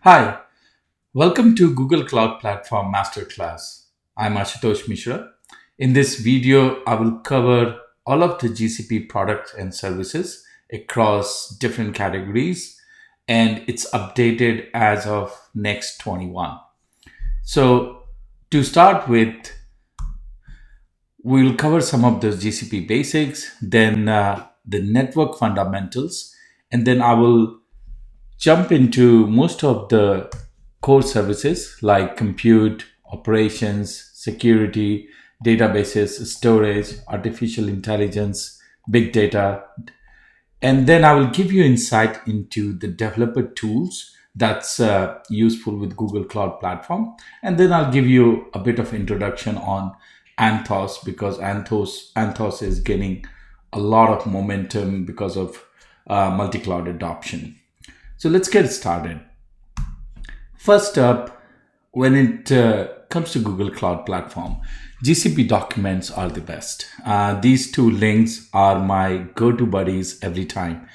Hi, welcome to Google Cloud Platform Masterclass. I'm Ashutosh Mishra. In this video, I will cover all of the GCP products and services across different categories, and it's updated as of next 21. So, to start with, we'll cover some of the GCP basics, then the network fundamentals, and then I will jump into most of the core services like compute, operations, security, databases, storage, artificial intelligence, big data. And then I will give you insight into the developer tools that's useful with Google Cloud Platform. And then I'll give you a bit of introduction on Anthos because Anthos is gaining a lot of momentum because of multi-cloud adoption. So let's get started. First up, when it comes to Google Cloud Platform, GCP documents are the best. These two links are my go-to buddies every time.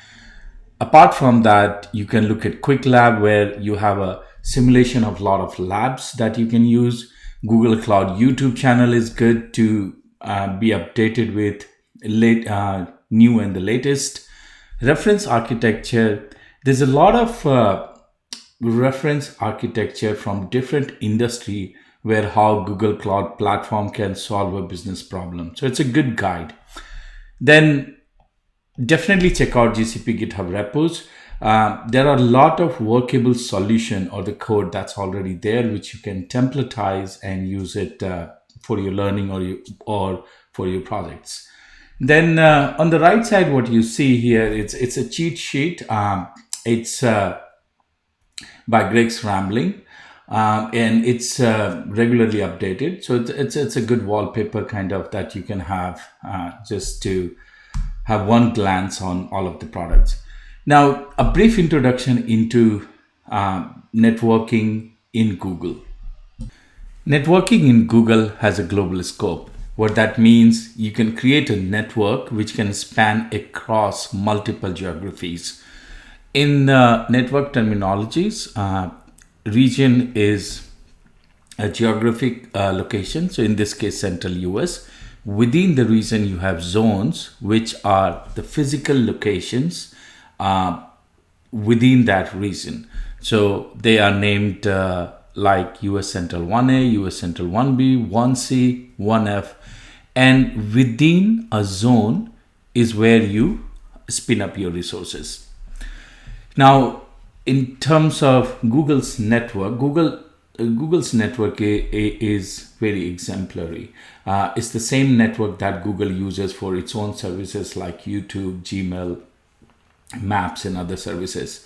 Apart from that, you can look at Quick Lab where you have a simulation of a lot of labs that you can use. Google Cloud YouTube channel is good to be updated with new and the latest. Reference architecture, there's a lot of reference architecture from different industry where how Google Cloud Platform can solve a business problem. So it's a good guide. Then definitely check out GCP GitHub repos. There are a lot of workable solution or the code that's already there, which you can templatize and use it for your learning or for your projects. Then on the right side, what you see here, it's a cheat sheet. It's by Greg Rambling, and it's regularly updated. So it's a good wallpaper kind of that you can have just to have one glance on all of the products. Now, a brief introduction into networking in Google. Networking in Google has a global scope. What that means, you can create a network which can span across multiple geographies. In network terminologies, region is a geographic location. So in this case, Central US. Within the region, you have zones, which are the physical locations within that region. So they are named like US Central 1A, US Central 1B, 1C, 1F. And within a zone is where you spin up your resources. Now, in terms of Google's network, Google's network is very exemplary. It's the same network that Google uses for its own services like YouTube, Gmail, Maps, and other services.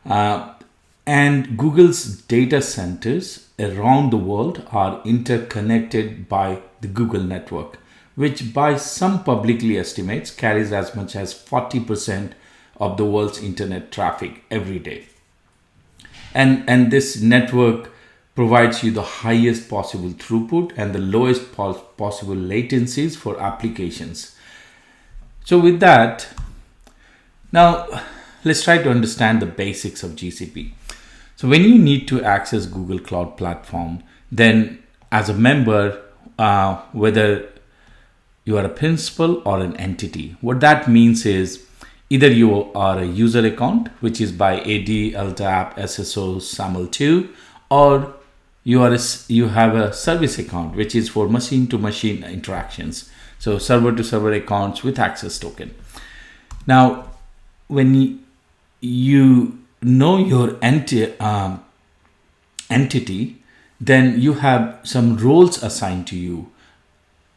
And Google's data centers around the world are interconnected by the Google network, which by some publicly estimates carries as much as 40% of the world's internet traffic every day. And this network provides you the highest possible throughput and the lowest possible latencies for applications. So with that, now let's try to understand the basics of GCP. So when you need to access Google Cloud Platform, then as a member, whether you are a principal or an entity, what that means is either you are a user account, which is by AD, LDAP, SSO, SAML2, or you have a service account, which is for machine-to-machine interactions. So server-to-server accounts with access token. Now, when you know your entity, then you have some roles assigned to you,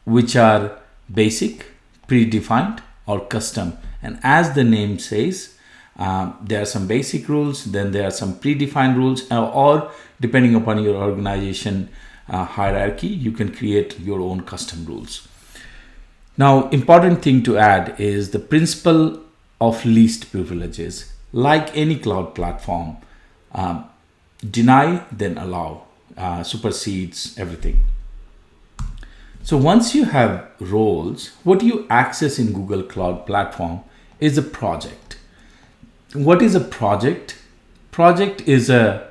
which are basic, predefined, or custom. And as the name says, there are some basic rules, then there are some predefined rules, or depending upon your organization hierarchy, you can create your own custom rules. Now, important thing to add is the principle of least privileges. Like any cloud platform, deny, then allow, supersedes everything. So once you have roles, what you access in Google Cloud Platform is a project. What is a project? Project is a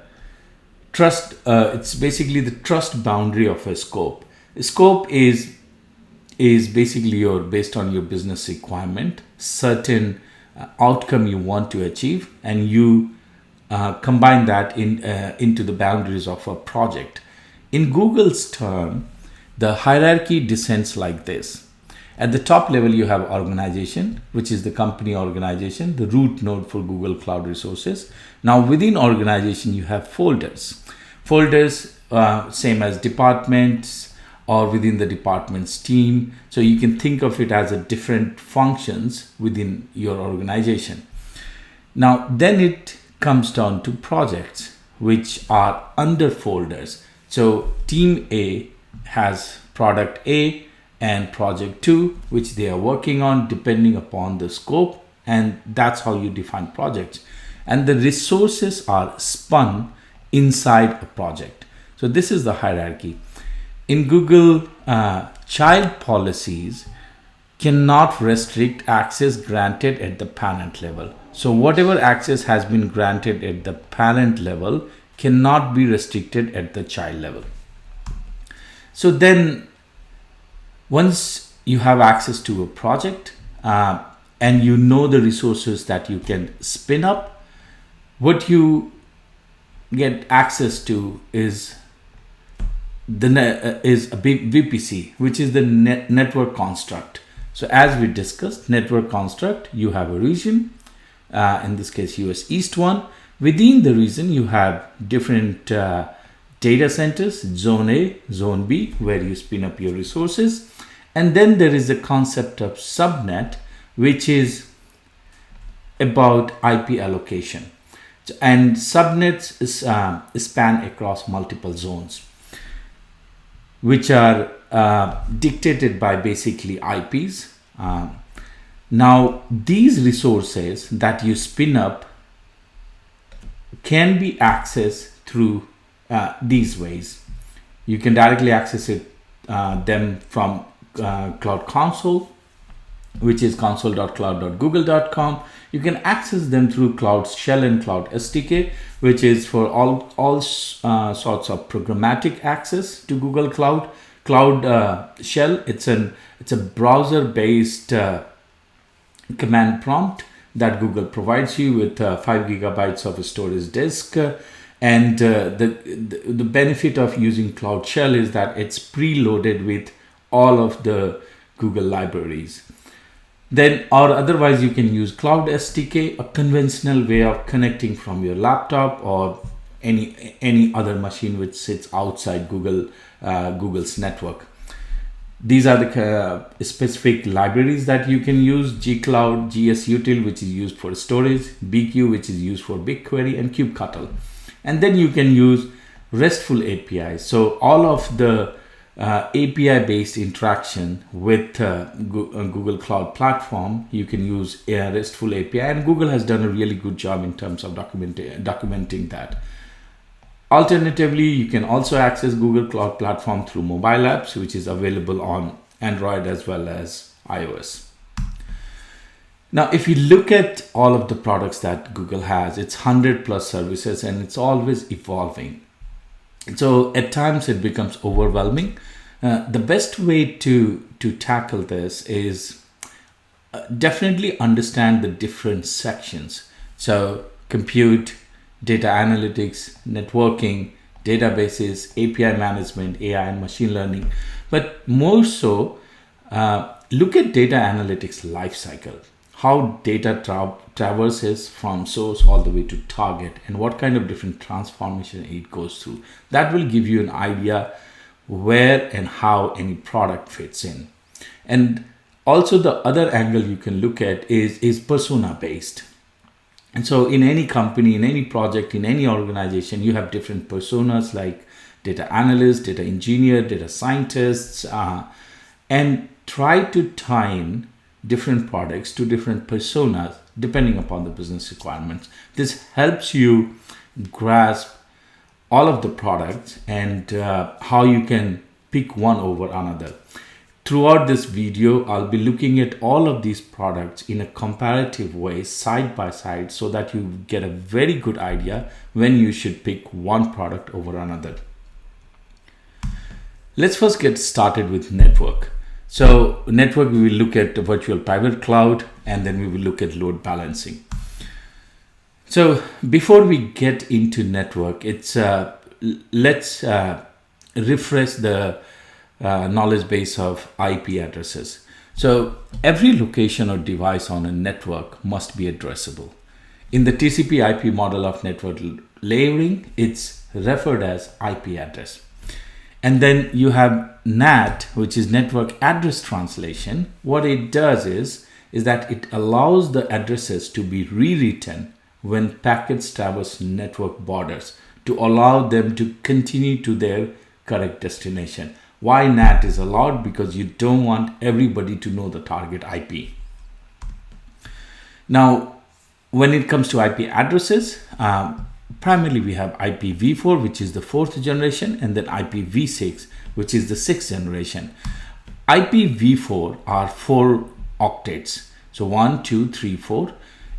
Trust, it's basically the trust boundary of a scope. A scope is basically based on your business requirement, certain outcome you want to achieve, and you combine that into the boundaries of a project. In Google's term, the hierarchy descends like this. At the top level, you have organization, which is the company organization, the root node for Google Cloud Resources. Now, within organization, you have folders. Folders, same as departments or within the department's team. So you can think of it as a different functions within your organization. Now, then it comes down to projects, which are under folders. So team A has product A and project 2, which they are working on depending upon the scope, and that's how you define projects. And the resources are spun inside a project. So this is the hierarchy. In Google, child policies cannot restrict access granted at the parent level. So whatever access has been granted at the parent level cannot be restricted at the child level. So then once you have access to a project and you know the resources that you can spin up, what you get access to is a big VPC, which is the network construct. So as we discussed, network construct, you have a region, in this case US East 1. Within the region, you have different data centers, zone A, zone B, where you spin up your resources. And then there is the concept of subnet, which is about IP allocation. And subnets span across multiple zones, which are dictated by basically IPs. Now, these resources that you spin up can be accessed through these ways. You can directly access them from Cloud Console, which is console.cloud.google.com. You can access them through Cloud Shell and Cloud SDK, which is for all sorts of programmatic access to Google Cloud. Cloud Shell, it's a browser-based command prompt that Google provides you with 5 gigabytes of a storage disk. And the benefit of using Cloud Shell is that it's preloaded with all of the Google libraries. Then, or otherwise, you can use Cloud SDK, a conventional way of connecting from your laptop or any other machine which sits outside Google's network. These are the specific libraries that you can use: gcloud, gsutil, which is used for storage, bq, which is used for BigQuery, and kubectl. And then you can use RESTful APIs. So all of the API-based interaction with Google Cloud Platform, you can use a RESTful API, and Google has done a really good job in terms of documenting that. Alternatively, you can also access Google Cloud Platform through mobile apps, which is available on Android as well as iOS. Now, if you look at all of the products that Google has, it's 100 plus services, and it's always evolving. So at times it becomes overwhelming. The best way to tackle this is definitely understand the different sections. So compute, data analytics, networking, databases, API management, AI and machine learning. But more so, look at data analytics lifecycle. How data traverses from source all the way to target, and what kind of different transformation it goes through. That will give you an idea where and how any product fits in. And also the other angle you can look at is persona based. And so in any company, in any project, in any organization, you have different personas like data analysts, data engineer, data scientists, and try to tie in different products to different personas depending upon the business requirements. This helps you grasp all of the products and how you can pick one over another. throughout this video, I'll be looking at all of these products in a comparative way, side by side, so that you get a very good idea when you should pick one product over another. Let's first get started with network. So network, we will look at the virtual private cloud, and then we will look at load balancing. So before we get into network, let's refresh the knowledge base of IP addresses. So every location or device on a network must be addressable. In the TCP IP model of network layering, it's referred as IP address. And then you have NAT, which is network address translation. What it does is that it allows the addresses to be rewritten when packets traverse network borders to allow them to continue to their correct destination. Why NAT is allowed? Because you don't want everybody to know the target IP. Now, when it comes to IP addresses, primarily we have IPv4, which is the 4th generation, and then IPv6, which is the 6th generation. IPv4 are 4 octets. So 1, 2, 3, 4.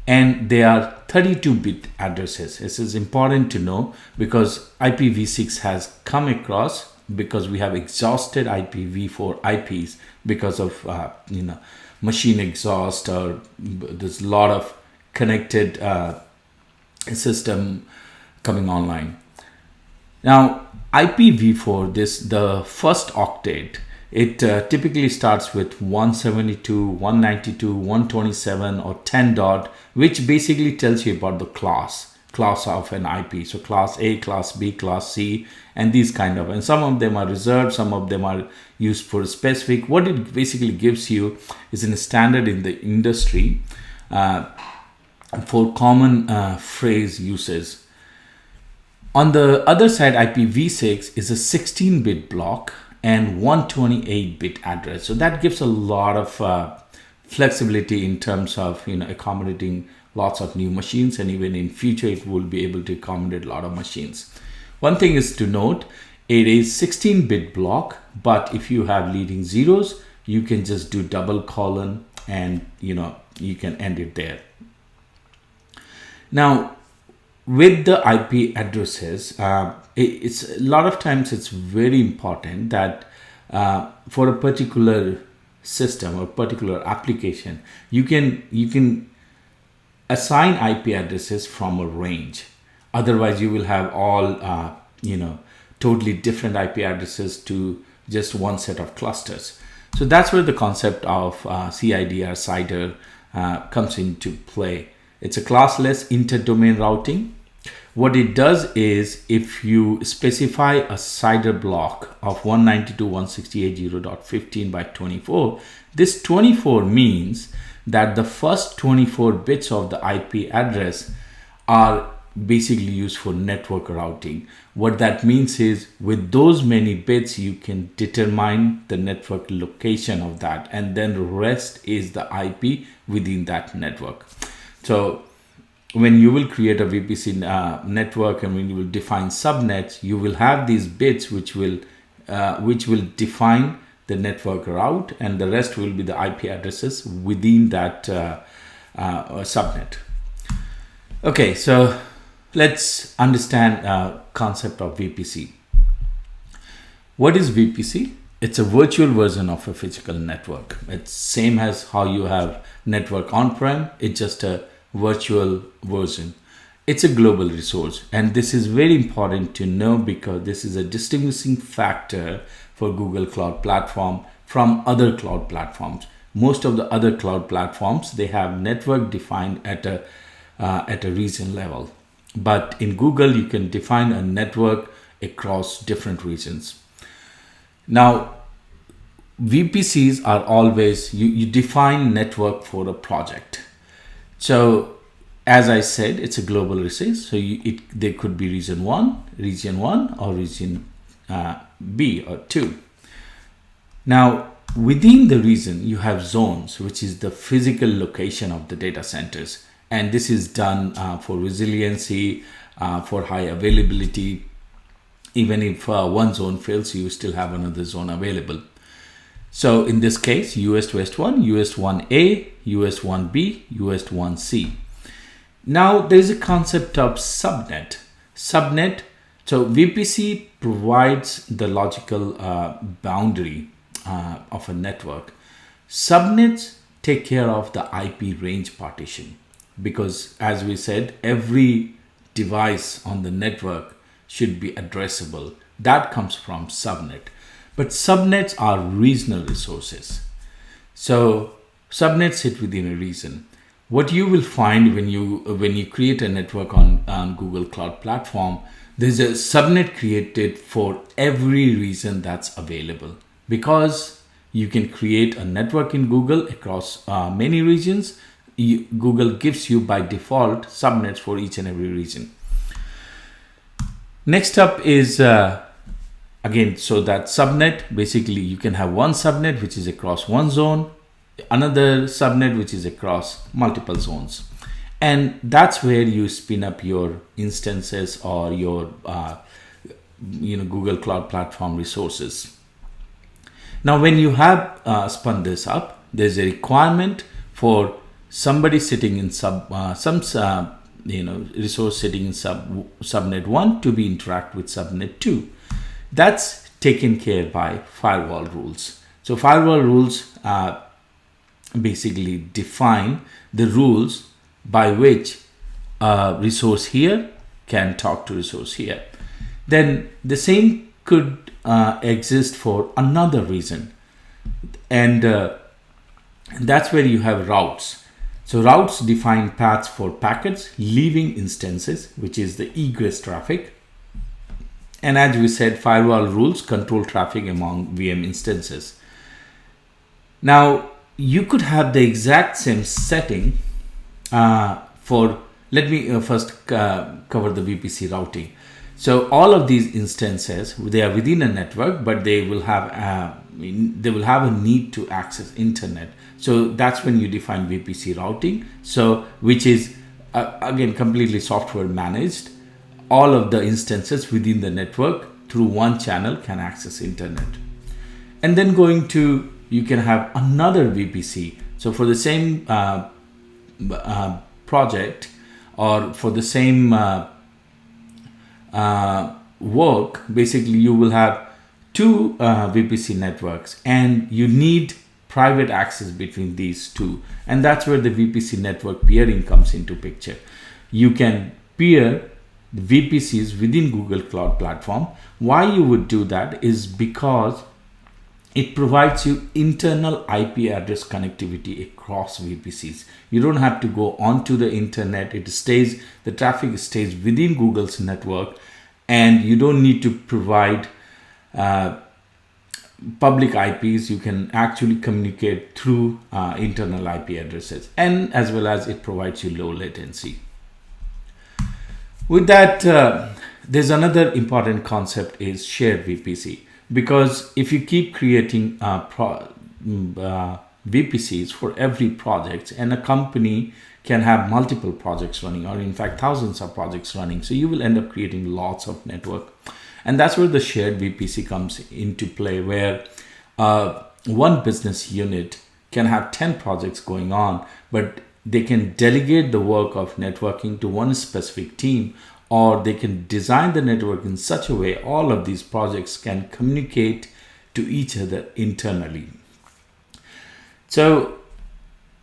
And they are 32-bit addresses. This is important to know because IPv6 has come across because we have exhausted IPv4 IPs because of machine exhaust, or there's a lot of connected system coming online. Now IPv4, the first octet, it typically starts with 172, 192, 127 or 10 dot, which basically tells you about the class of an IP. So class A, class B, class C, and these kind of, and some of them are reserved, some of them are used for specific. What it basically gives you is a standard in the industry for common phrase uses. On the other side, IPv6 is a 16-bit block and 128-bit address. So that gives a lot of flexibility in terms of accommodating lots of new machines, and even in future it will be able to accommodate a lot of machines. One thing is to note, it is 16-bit block, but if you have leading zeros, you can just do double colon and you can end it there. Now with the IP addresses, it's a lot of times it's very important that for a particular system or particular application, you can assign IP addresses from a range. Otherwise you will have all totally different IP addresses to just one set of clusters. So that's where the concept of CIDR CIDR comes into play. It's a classless inter-domain routing. What it does is, if you specify a CIDR block of 192.168.0.15 by 24, this 24 means that the first 24 bits of the IP address are basically used for network routing. What that means is, with those many bits, you can determine the network location of that, and then the rest is the IP within that network. So when you will create a VPC network, and when you will define subnets, you will have these bits which will define the network route, and the rest will be the IP addresses within that subnet. Okay, so let's understand concept of VPC. What is VPC? It's a virtual version of a physical network. It's same as how you have network on-prem. It's just a virtual version. It's a global resource, and this is very important to know because this is a distinguishing factor for Google Cloud Platform from other cloud platforms. Most of the other cloud platforms, they have network defined at a region level, but in Google you can define a network across different regions. Now VPCs are always, you define network for a project. So as I said, it's a global resource. So there could be region 1, or region B or 2. Now within the region you have zones, which is the physical location of the data centers. And this is done for resiliency, for high availability. Even if one zone fails, you still have another zone available. So in this case, US West 1, US 1A, US 1B, US 1C. Now there is a concept of subnet. Subnet, so VPC provides the logical boundary of a network. Subnets take care of the IP range partition, because as we said, every device on the network should be addressable. That comes from subnet. But subnets are regional resources. So subnets sit within a region. What you will find when you create a network on Google Cloud Platform, there's a subnet created for every region that's available, because you can create a network in Google across many regions. Google gives you by default subnets for each and every region. Next up is again, so that subnet, basically you can have one subnet which is across one zone, another subnet which is across multiple zones, and that's where you spin up your instances or your Google Cloud Platform resources. Now when you have spun this up, there's a requirement for somebody sitting in resource sitting in subnet 1 to be interact with subnet 2. That's taken care by firewall rules. So firewall rules basically define the rules by which resource here can talk to resource here. Then the same could exist for another reason, and that's where you have routes. So routes define paths for packets leaving instances, which is the egress traffic. And as we said, firewall rules control traffic among VM instances. Now, you could have the exact same setting for, let me first cover the VPC routing. So all of these instances, they are within a network, but they will have a need to access internet. So that's when you define VPC routing. So which is again completely software managed. All of the instances within the network through one channel can access internet. And then you can have another VPC. So for the same project or for the same work, basically you will have two VPC networks, and you need private access between these two. And that's where the VPC network peering comes into picture. You can peer the VPCs within Google Cloud Platform. Why you would do that is because it provides you internal IP address connectivity across VPCs. You don't have to go onto the internet. The traffic stays within Google's network, and you don't need to provide public IPs. You can actually communicate through internal IP addresses, and as well as it provides you low latency. With that, there's another important concept is shared VPC. Because if you keep creating VPCs for every project, and a company can have multiple projects running, or in fact thousands of projects running, so you will end up creating lots of network. And that's where the shared VPC comes into play, where one business unit can have 10 projects going on, but they can delegate the work of networking to one specific team, or they can design the network in such a way all of these projects can communicate to each other internally. So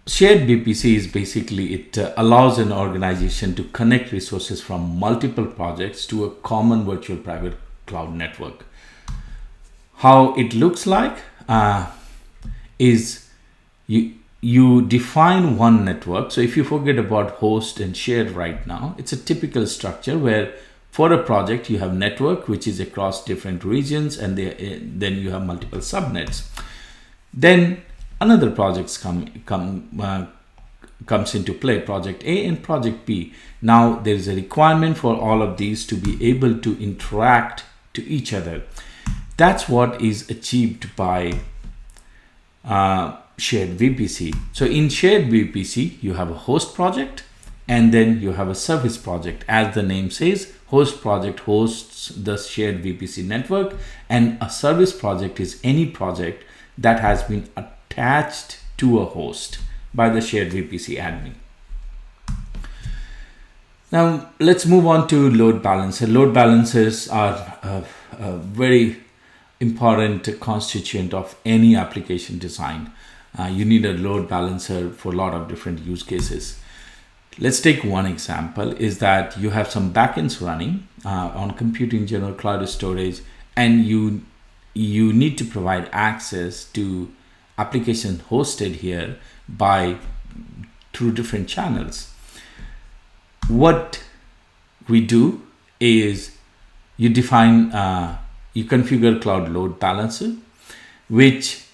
shared VPC is basically, it allows an organization to connect resources from multiple projects to a common virtual private cloud network. How it looks like is you define one network. So if you forget about host and shared right now, it's a typical structure where for a project you have network which is across different regions, and then you have multiple subnets. Then another projects comes into play, project A and project B. Now there is a requirement for all of these to be able to interact to each other. That's what is achieved by shared VPC. So in shared VPC, you have a host project, and then you have a service project. As the name says, host project hosts the shared VPC network, and a service project is any project that has been attached to a host by the shared VPC admin. Now let's move on to load balancer. Load balancers are a very important constituent of any application design. You need a load balancer for a lot of different use cases. Let's take one example, is that you have some backends running on compute engine or cloud storage, and you need to provide access to application hosted here through different channels. What we do is you configure cloud load balancer, which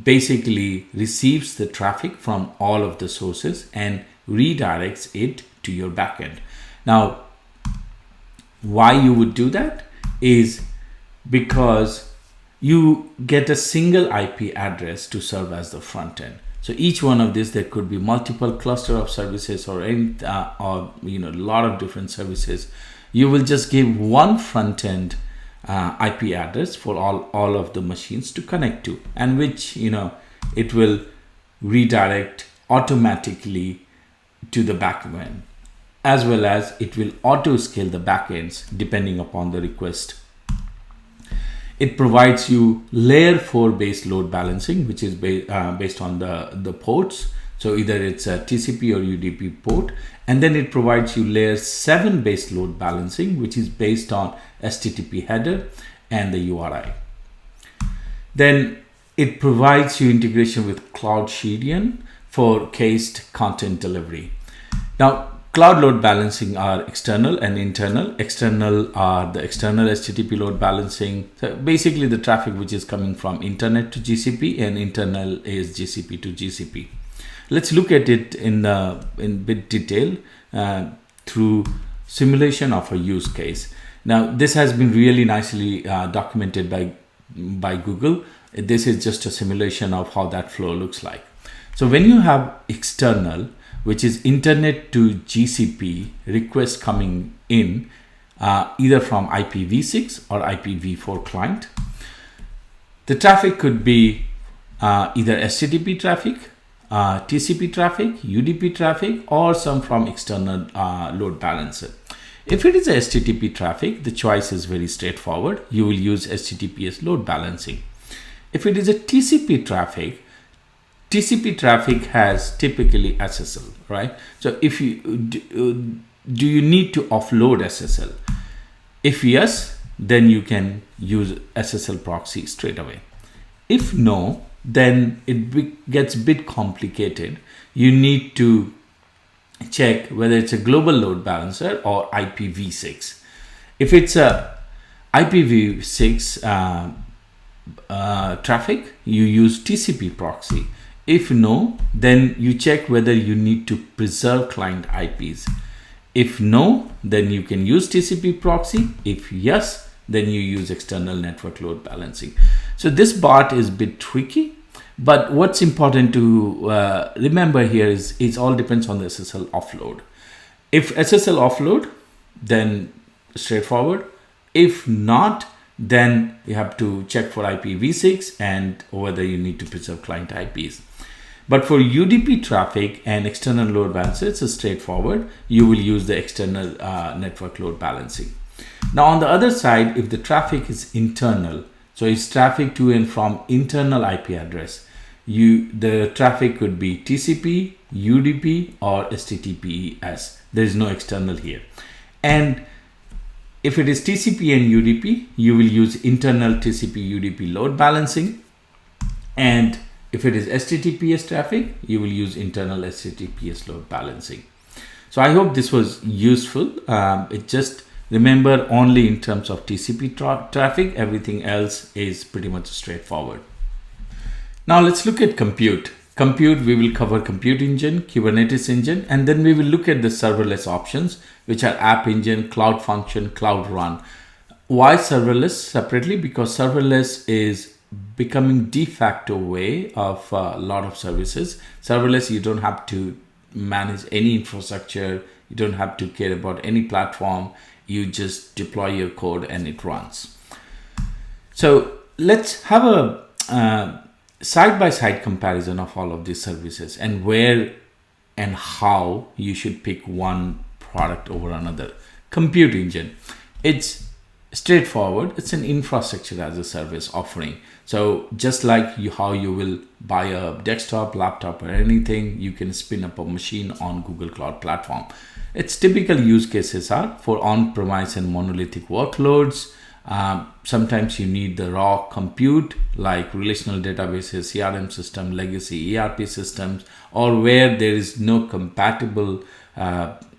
basically receives the traffic from all of the sources and redirects it to your backend. Now, why you would do that is because you get a single IP address to serve as the front end. So each one of these, there could be multiple cluster of services or a lot of different services. You will just give one front end IP address for all of the machines to connect to, and which it will redirect automatically to the backend, as well as it will auto scale the backends depending upon the request. It provides you layer 4 based load balancing, which is based on the ports. So either it's a TCP or UDP port, and then it provides you layer 7 based load balancing, which is based on HTTP header and the URI. Then it provides you integration with Cloud CDN for cased content delivery. Now, cloud load balancing are external and internal. External are the external HTTP load balancing. So basically the traffic which is coming from internet to GCP, and internal is GCP to GCP. Let's look at it in bit detail through simulation of a use case. Now, this has been really nicely documented by Google. This is just a simulation of how that flow looks like. So when you have external, which is internet to GCP request coming in, either from IPv6 or IPv4 client, the traffic could be either HTTP traffic, TCP traffic, UDP traffic, or some from external load balancer. If it is a HTTP traffic, the choice is very straightforward. You will use HTTPS load balancing. If it is a TCP traffic has typically SSL, right? So if you do you need to offload SSL? If yes, then you can use SSL proxy straight away. If no, then it gets a bit complicated. You need to check whether it's a global load balancer or IPv6. If it's a IPv6 traffic, you use TCP proxy. If no, then you check whether you need to preserve client IPs. If no, then you can use TCP proxy. If yes, then you use external network load balancing. So this part is a bit tricky, but what's important to remember here is it all depends on the SSL offload. If SSL offload, then straightforward. If not, then you have to check for IPv6 and whether you need to preserve client IPs. But for UDP traffic and external load balancer, it's straightforward. You will use the external network load balancing. Now on the other side, if the traffic is internal, so it's traffic to and from internal IP address, the traffic could be TCP, UDP, or HTTPS. There is no external here. And if it is TCP and UDP, you will use internal TCP UDP load balancing. And if it is HTTPS traffic, you will use internal HTTPS load balancing. So I hope this was useful. It just remember only in terms of TCP traffic, everything else is pretty much straightforward. Now let's look at compute. Compute, we will cover compute engine, Kubernetes engine, and then we will look at the serverless options, which are app engine, cloud function, cloud run. Why serverless separately? Because serverless is becoming de facto way of a lot of services. Serverless, you don't have to manage any infrastructure. You don't have to care about any platform. You just deploy your code and it runs. So let's have a side-by-side comparison of all of these services and where and how you should pick one product over another. Compute engine, it's straightforward. It's an infrastructure as a service offering. So just like how you will buy a desktop, laptop, or anything, you can spin up a machine on Google Cloud Platform. Its typical use cases are for on-premise and monolithic workloads. Sometimes you need the raw compute like relational databases, CRM system, legacy ERP systems, or where there is no compatible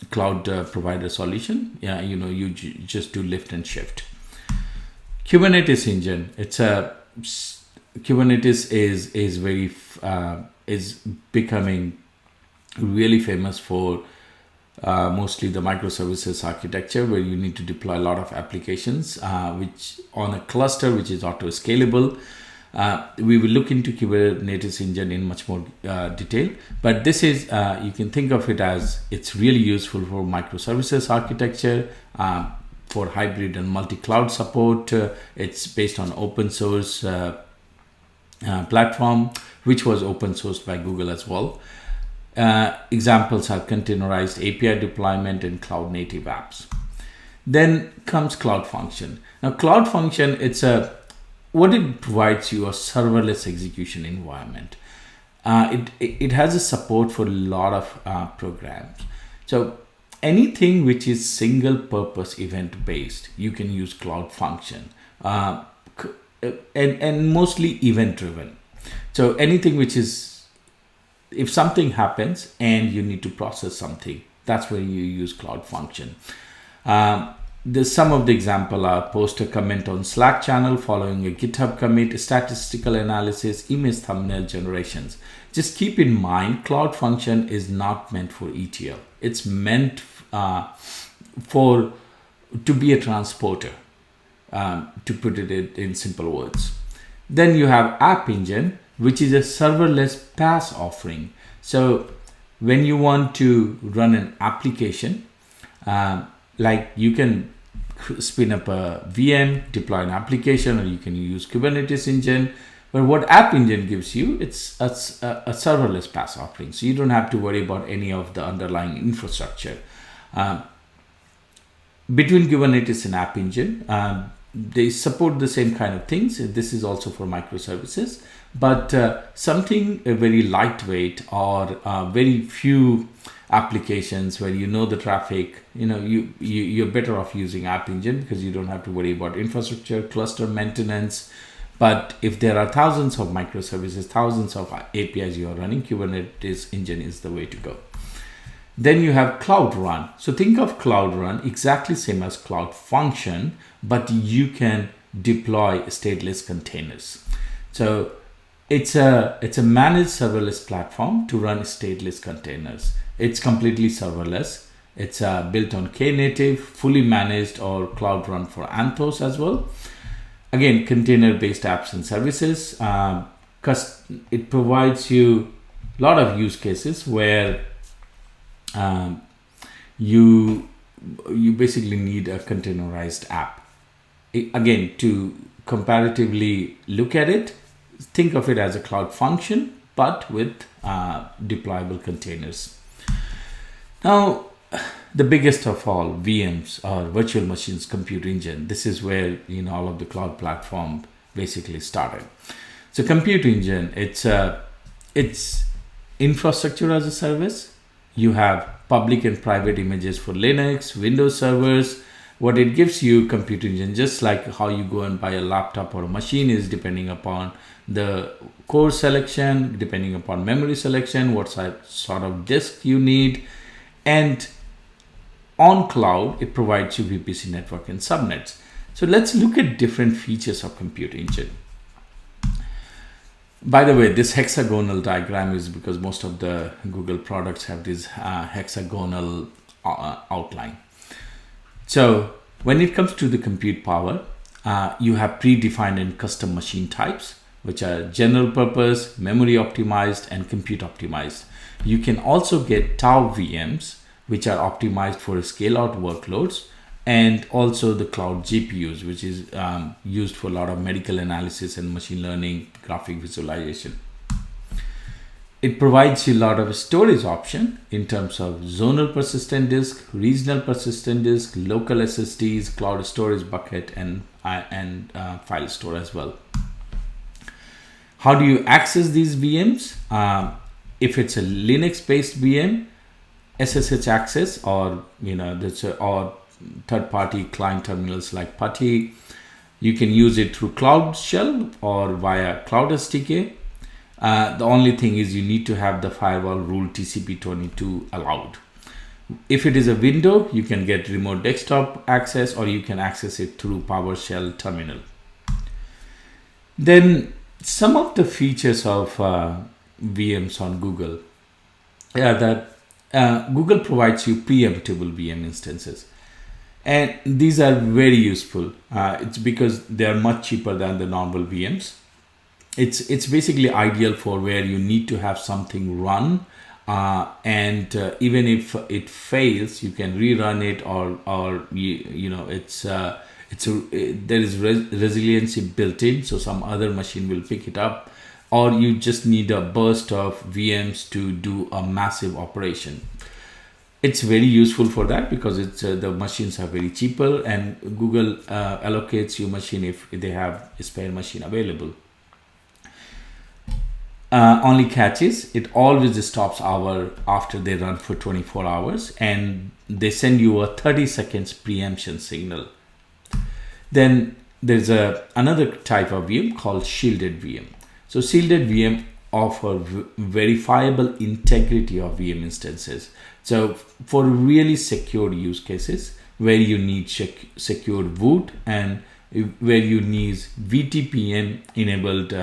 cloud provider solution. You just do lift and shift. Kubernetes engine. Kubernetes is becoming really famous for mostly the microservices architecture, where you need to deploy a lot of applications which on a cluster which is auto scalable. We will look into Kubernetes engine in much more detail, but this is you can think of it as it's really useful for microservices architecture, for hybrid and multi-cloud support. It's based on open source platform, which was open sourced by Google as well. Examples are containerized API deployment and cloud native apps. Then comes Cloud Function. Now, Cloud Function, what it provides you a serverless execution environment. It has a support for a lot of programs. So anything which is single purpose event based, you can use Cloud Function, and mostly event driven. So anything which is, if something happens and you need to process something, that's where you use Cloud Function. Some of the example are post a comment on Slack channel following a GitHub commit, statistical analysis, image thumbnail generations. Just keep in mind, Cloud Function is not meant for ETL. It's meant to be a transporter, to put it in simple words. Then you have App Engine, which is a serverless PaaS offering. So when you want to run an application, like you can spin up a VM, deploy an application, or you can use Kubernetes engine. But what App Engine gives you, it's a serverless PaaS offering. So you don't have to worry about any of the underlying infrastructure. Between Kubernetes and App Engine, they support the same kind of things. This is also for microservices, but something very lightweight, or very few applications where the traffic, you're better off using App Engine because you don't have to worry about infrastructure, cluster maintenance. But if there are thousands of microservices, thousands of APIs you are running, Kubernetes engine is the way to go. Then you have Cloud Run. So think of Cloud Run exactly same as Cloud Function, but you can deploy stateless containers. So it's a managed serverless platform to run stateless containers. It's completely serverless. It's built on Knative, fully managed, or Cloud Run for Anthos as well. Again, container-based apps and services. It provides you a lot of use cases where you basically need a containerized app. Again, to comparatively look at it, think of it as a Cloud Function, but with deployable containers. Now, the biggest of all, VMs, or virtual machines compute engine. This is where all of the cloud platform basically started. So compute engine, it's infrastructure as a service. You have public and private images for Linux, Windows servers. What it gives you, compute engine, just like how you go and buy a laptop or a machine, is depending upon the core selection, depending upon memory selection, what sort of disk you need. And on cloud, it provides you VPC network and subnets. So let's look at different features of compute engine. By the way, this hexagonal diagram is because most of the Google products have this hexagonal outline. So when it comes to the compute power, you have predefined and custom machine types, which are general purpose, memory optimized, and compute optimized. You can also get Tau VMs, which are optimized for scale out workloads, and also the cloud GPUs, which is used for a lot of medical analysis and machine learning, graphic visualization. It provides you a lot of storage option in terms of zonal persistent disk, regional persistent disk, local SSDs, cloud storage bucket, and file store as well. How do you access these VMs? If it's a Linux-based VM, SSH access, or or third-party client terminals like PuTTY, you can use it through Cloud Shell or via Cloud SDK. The only thing is you need to have the firewall rule TCP/22 allowed. If it is a window, you can get remote desktop access, or you can access it through PowerShell terminal. Then some of the features of VMs on Google, Google provides you preemptible VM instances. And these are very useful. It's because they are much cheaper than the normal VMs. It's basically ideal for where you need to have something run, and even if it fails, you can rerun it, or there is resiliency built in, so some other machine will pick it up, or you just need a burst of VMs to do a massive operation. It's very useful for that because the machines are very cheaper, and Google allocates you machine if they have a spare machine available. Only catch is it always stops after they run for 24 hours, and they send you a 30 seconds preemption signal. Then there's another type of VM called shielded VM. So shielded VM offer verifiable integrity of VM instances. So for really secure use cases where you need secured boot, and where you need VTPN enabled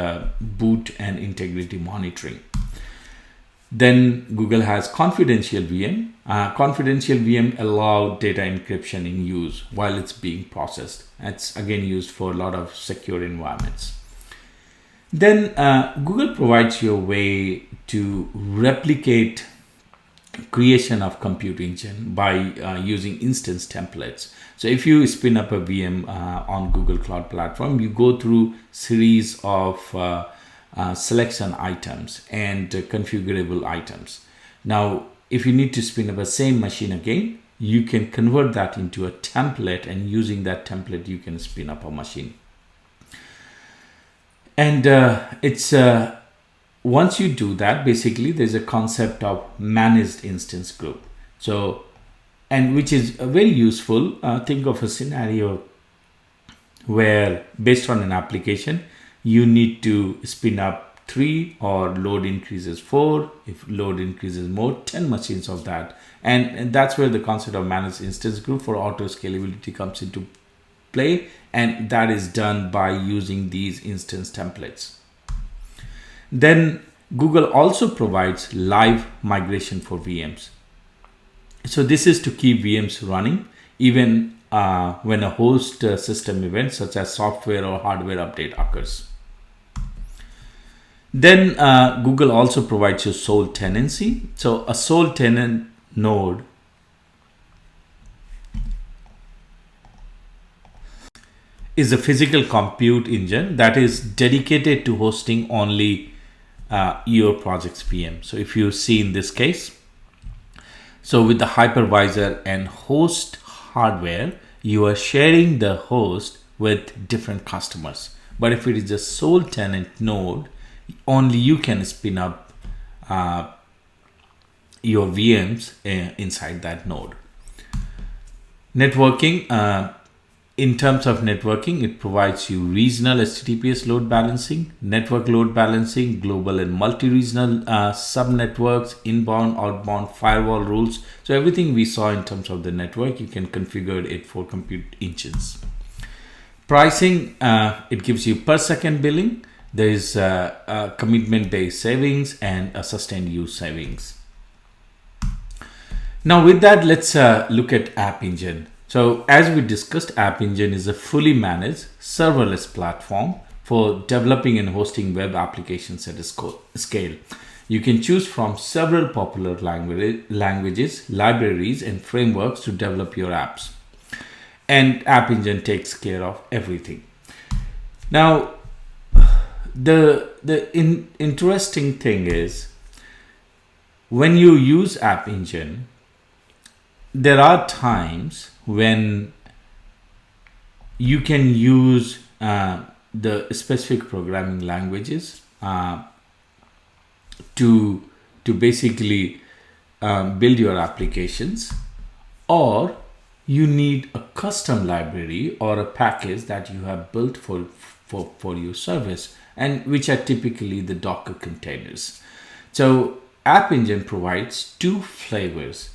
boot and integrity monitoring. Then Google has confidential VM. Confidential VM allow data encryption in use while it's being processed. That's again used for a lot of secure environments. Then Google provides you a way to replicate creation of compute engine by using instance templates. So if you spin up a VM on Google Cloud Platform, you go through series of selection items and configurable items. Now, if you need to spin up the same machine again, you can convert that into a template, and using that template, you can spin up a machine. And once you do that, basically there's a concept of managed instance group. So, and which is very useful. Think of a scenario where based on an application, you need to spin up 3, or load increases 4. If load increases more, 10 machines of that. And that's where the concept of managed instance group for auto scalability comes into play. And that is done by using these instance templates. Then Google also provides live migration for VMs. So this is to keep VMs running even when a host system event such as software or hardware update occurs. Then Google also provides you sole tenancy. So a sole tenant node is a physical compute engine that is dedicated to hosting only your project's VM. So if you see in this case, so with the hypervisor and host hardware, you are sharing the host with different customers. But if it is a sole tenant node, only you can spin up your VMs inside that node. Networking. In terms of networking, it provides you regional HTTPS load balancing, network load balancing, global and multi-regional subnetworks, inbound, outbound, firewall rules. So everything we saw in terms of the network, you can configure it for compute engines. Pricing, it gives you per second billing. There is a commitment-based savings and a sustained use savings. Now with that, let's look at App Engine. So as we discussed, App Engine is a fully managed serverless platform for developing and hosting web applications at a scale. You can choose from several popular languages, libraries, and frameworks to develop your apps. and App Engine takes care of everything. Now, the interesting thing is, when you use App Engine, there are times when you can use the specific programming languages to basically build your applications, or you need a custom library or a package that you have built for your service, and which are typically the Docker containers. So App Engine provides two flavors.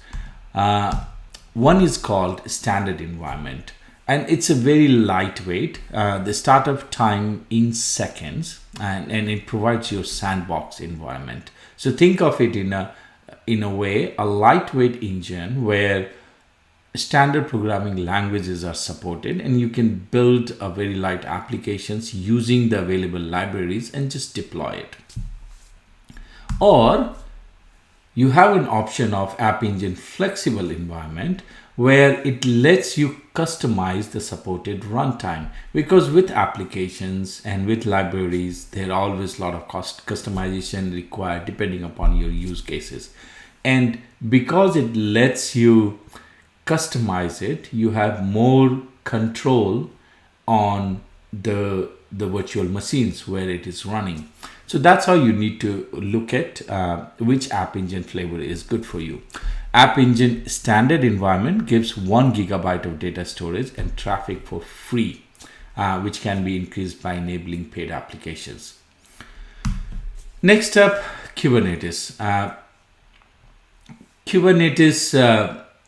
One is called standard environment, and it's a very lightweight. The startup time in seconds, and it provides your sandbox environment. So think of it in a way, a lightweight engine where standard programming languages are supported, and you can build a very light applications using the available libraries and just deploy it. Or you have an option of App Engine flexible environment, where it lets you customize the supported runtime, because with applications and with libraries, there are always a lot of customization required depending upon your use cases. And because it lets you customize it, you have more control on the virtual machines where it is running. So that's how you need to look at which App Engine flavor is good for you. App Engine standard environment gives 1 gigabyte of data storage and traffic for free, which can be increased by enabling paid applications. Next up, Kubernetes. Kubernetes,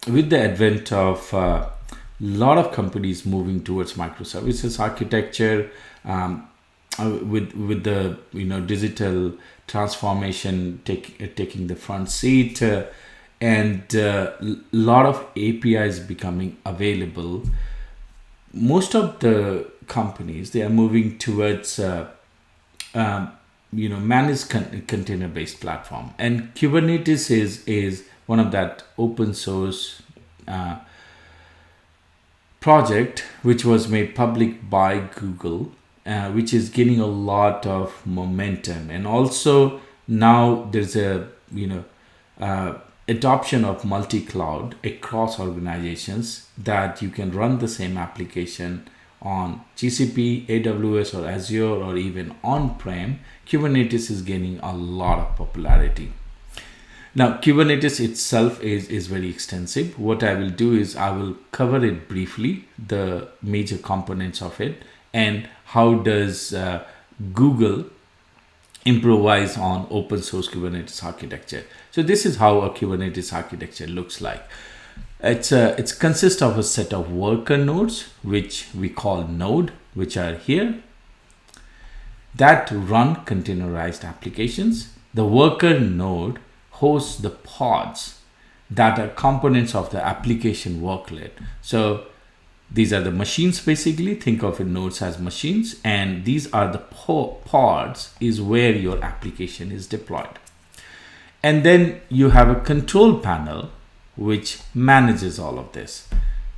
with the advent of a lot of companies moving towards microservices architecture, with the digital transformation taking the front seat, and a lot of APIs becoming available, most of the companies, they are moving towards managed container-based platform, and Kubernetes is one of that open source project which was made public by Google, which is gaining a lot of momentum. And also now there's a adoption of multi-cloud across organizations, that you can run the same application on GCP, AWS, or Azure, or even on-prem. Kubernetes is gaining a lot of popularity. Now, Kubernetes itself is very extensive. What I will do is I will cover it briefly, the major components of it, and how does Google improvise on open source Kubernetes architecture. So this is how a Kubernetes architecture looks like. It consists of a set of worker nodes, which we call node, which are here, that run containerized applications. The worker node hosts the pods that are components of the application workload. So these are the machines, basically. Think of it, nodes as machines, and these are the pods is where your application is deployed. And then you have a control panel which manages all of this.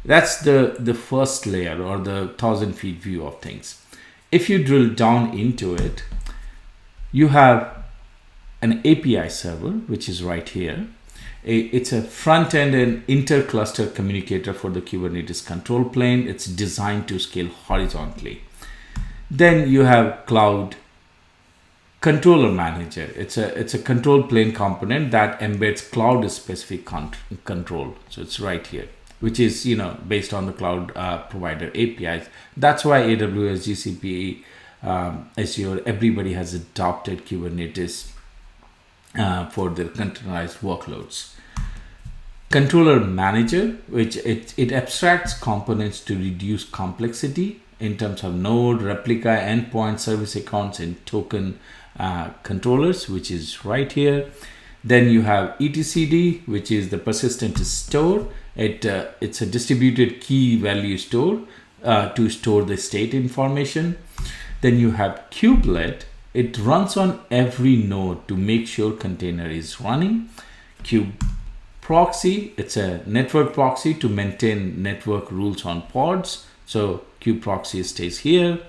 That's the first layer, or the 1,000-feet view of things. If you drill down into it, you have an API server, which is right here. It's a front end and inter-cluster communicator for the Kubernetes control plane. It's designed to scale horizontally. Then you have cloud controller manager. It's a control plane component that embeds cloud specific control. So it's right here, which is based on the cloud provider APIs. That's why AWS, GCP, Azure, everybody has adopted Kubernetes for their containerized workloads. Controller manager, which it abstracts components to reduce complexity in terms of node, replica, endpoint, service accounts, and token controllers, which is right here. Then you have etcd, which is the persistent store. It's a distributed key value store to store the state information. Then you have kubelet. It runs on every node to make sure container is running. Proxy, it's a network proxy to maintain network rules on pods. So kubeproxy stays here.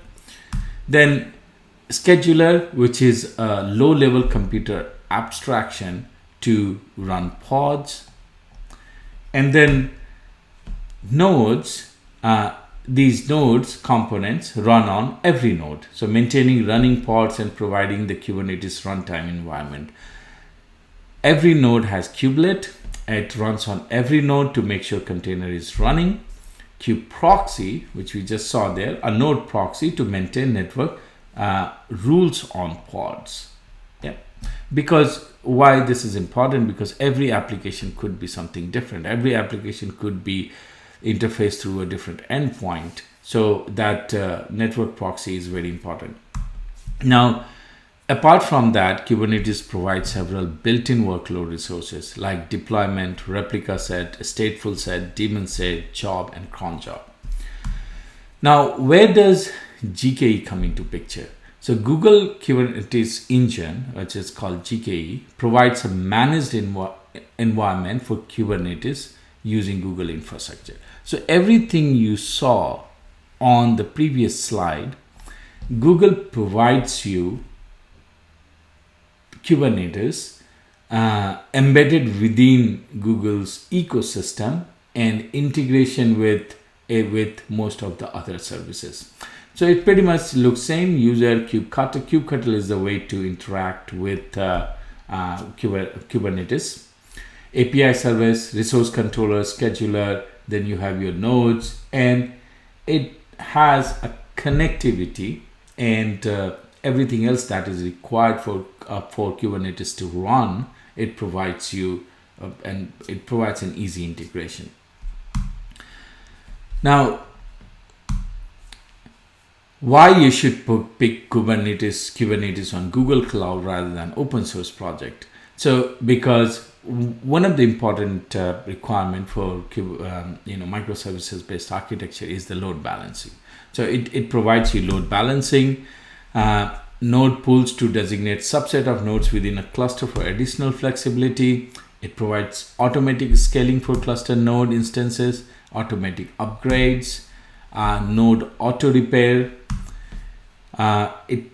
Then scheduler, which is a low-level computer abstraction to run pods. And then nodes, these nodes components run on every node. So maintaining running pods and providing the Kubernetes runtime environment. Every node has kubelet. It runs on every node to make sure container is running. Kubeproxy, which we just saw there, a node proxy to maintain network rules on pods. Yeah. Because why this is important? Because every application could be something different. Every application could be interfaced through a different endpoint. So that network proxy is very important. Now, apart from that, Kubernetes provides several built-in workload resources like deployment, replica set, stateful set, daemon set, job, and cron job. Now, where does GKE come into picture? So Google Kubernetes engine, which is called GKE, provides a managed environment for Kubernetes using Google infrastructure. So everything you saw on the previous slide, Google provides you Kubernetes embedded within Google's ecosystem and integration with most of the other services. So it pretty much looks same. User kubectl. Kubectl is the way to interact with Kubernetes. API service, resource controller, scheduler. Then you have your nodes, and it has a connectivity and everything else that is required for Kubernetes to run. It provides you and it provides an easy integration. Now, why you should pick Kubernetes on Google Cloud rather than open source project? So because one of the important requirement for microservices based architecture is the load balancing. So it provides you load balancing, node pools to designate subset of nodes within a cluster for additional flexibility. It provides automatic scaling for cluster node instances, automatic upgrades, node auto repair. It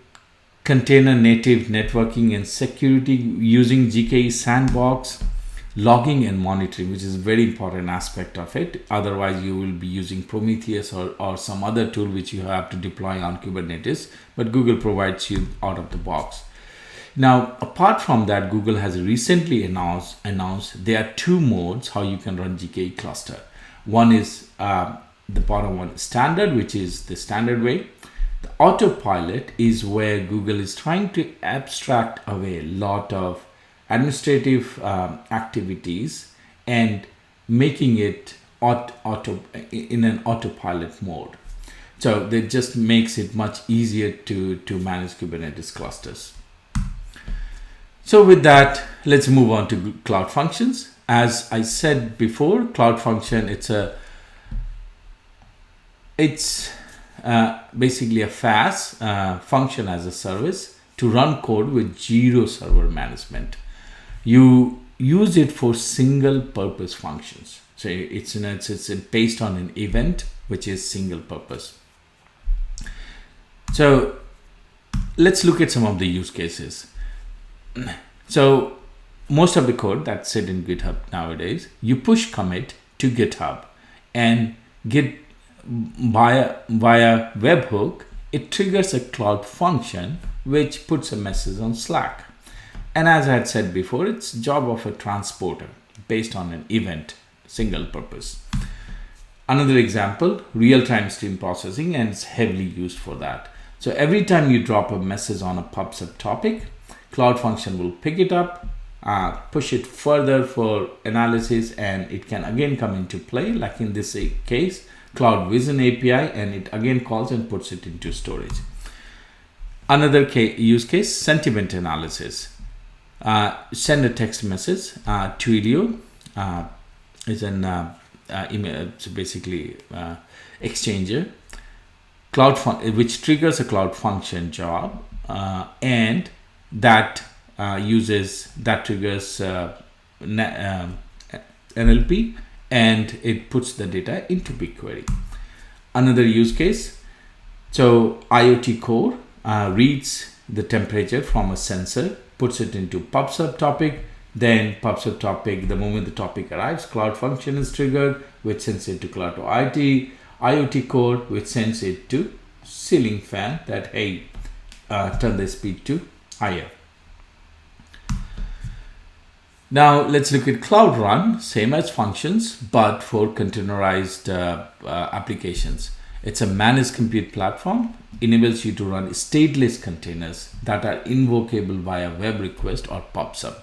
container native networking and security using GKE sandbox, logging and monitoring, which is a very important aspect of it. Otherwise, you will be using Prometheus or some other tool which you have to deploy on Kubernetes, but Google provides you out of the box. Now, apart from that, Google has recently announced there are two modes how you can run GKE cluster. One is the bottom one, standard, which is the standard way. The autopilot is where Google is trying to abstract away a lot of administrative activities and making it in an autopilot mode. So that just makes it much easier to manage Kubernetes clusters. So with that, let's move on to Cloud Functions. As I said before, Cloud Function, it's basically a FaaS, function as a service, to run code with zero server management. You use it for single purpose functions. So it's based on an event which is single purpose. So let's look at some of the use cases. So most of the code that's sit in GitHub nowadays, you push commit to GitHub and Git via webhook, it triggers a Cloud Function which puts a message on Slack. And as I had said before, it's job of a transporter based on an event, single purpose. Another example, real-time stream processing, and it's heavily used for that. So every time you drop a message on a pub/sub topic, Cloud Function will pick it up, push it further for analysis, and it can again come into play, like in this case, Cloud Vision API, and it again calls and puts it into storage. Another use case, sentiment analysis. Send a text message. Twilio is an email, so basically exchanger, which triggers a Cloud Function job, and that triggers NLP, and it puts the data into BigQuery. Another use case, so IoT core reads the temperature from a sensor, puts it into PubSub topic, then PubSub topic, the moment the topic arrives, Cloud Function is triggered, which sends it to Cloud to IoT core, which sends it to ceiling fan that, hey, turn the speed to higher. Now let's look at Cloud Run, same as functions, but for containerized applications. It's a managed compute platform, enables you to run stateless containers that are invocable via web request or PubSub.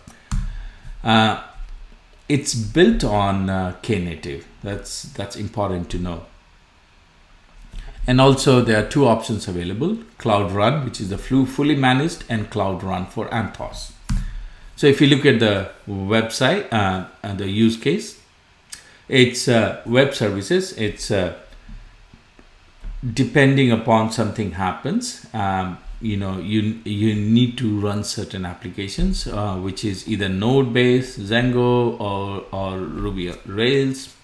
It's built on Knative. That's important to know. And also there are two options available: Cloud Run, which is the fully managed, and Cloud Run for Anthos. So if you look at the website and the use case, it's web services. It's depending upon something happens, you need to run certain applications, which is either Node-based, Django, or Ruby on Rails,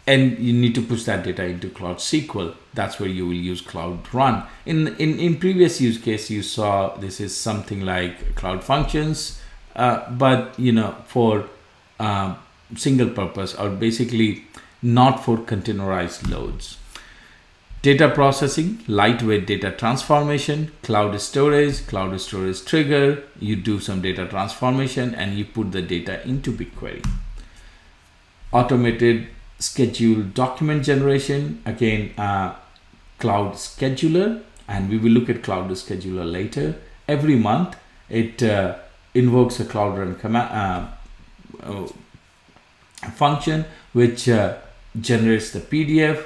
and you need to push that data into Cloud SQL. That's where you will use Cloud Run. In previous use case, you saw this is something like Cloud Functions, but for single purpose, or basically not for containerized loads. Data processing, lightweight data transformation, cloud storage trigger, you do some data transformation and you put the data into BigQuery. Automated schedule document generation, again, cloud scheduler, and we will look at cloud scheduler later. Every month it invokes a Cloud Run command function, which generates the PDF.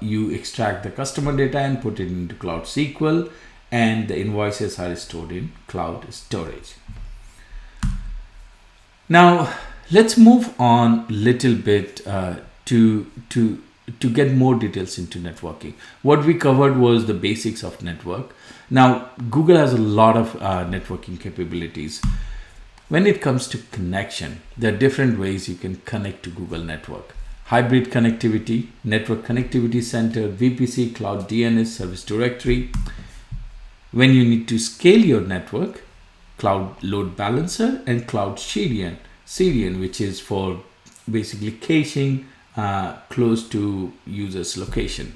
You extract the customer data and put it into Cloud SQL, and the invoices are stored in cloud storage. Now let's move on a little bit to get more details into networking. What we covered was the basics of network. Now Google has a lot of networking capabilities. When it comes to connection, there are different ways you can connect to Google Network. Hybrid connectivity, Network Connectivity Center, VPC, Cloud DNS, Service Directory. When you need to scale your network, Cloud Load Balancer, and Cloud CDN, which is for basically caching close to user's location.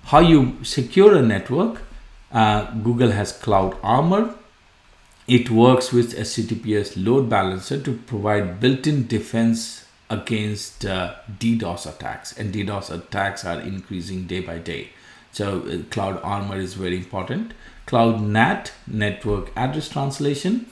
How you secure a network, Google has Cloud Armor. It works with HTTPS load balancer to provide built-in defense against DDoS attacks, and DDoS attacks are increasing day by day. So Cloud Armor is very important. Cloud NAT, network address translation,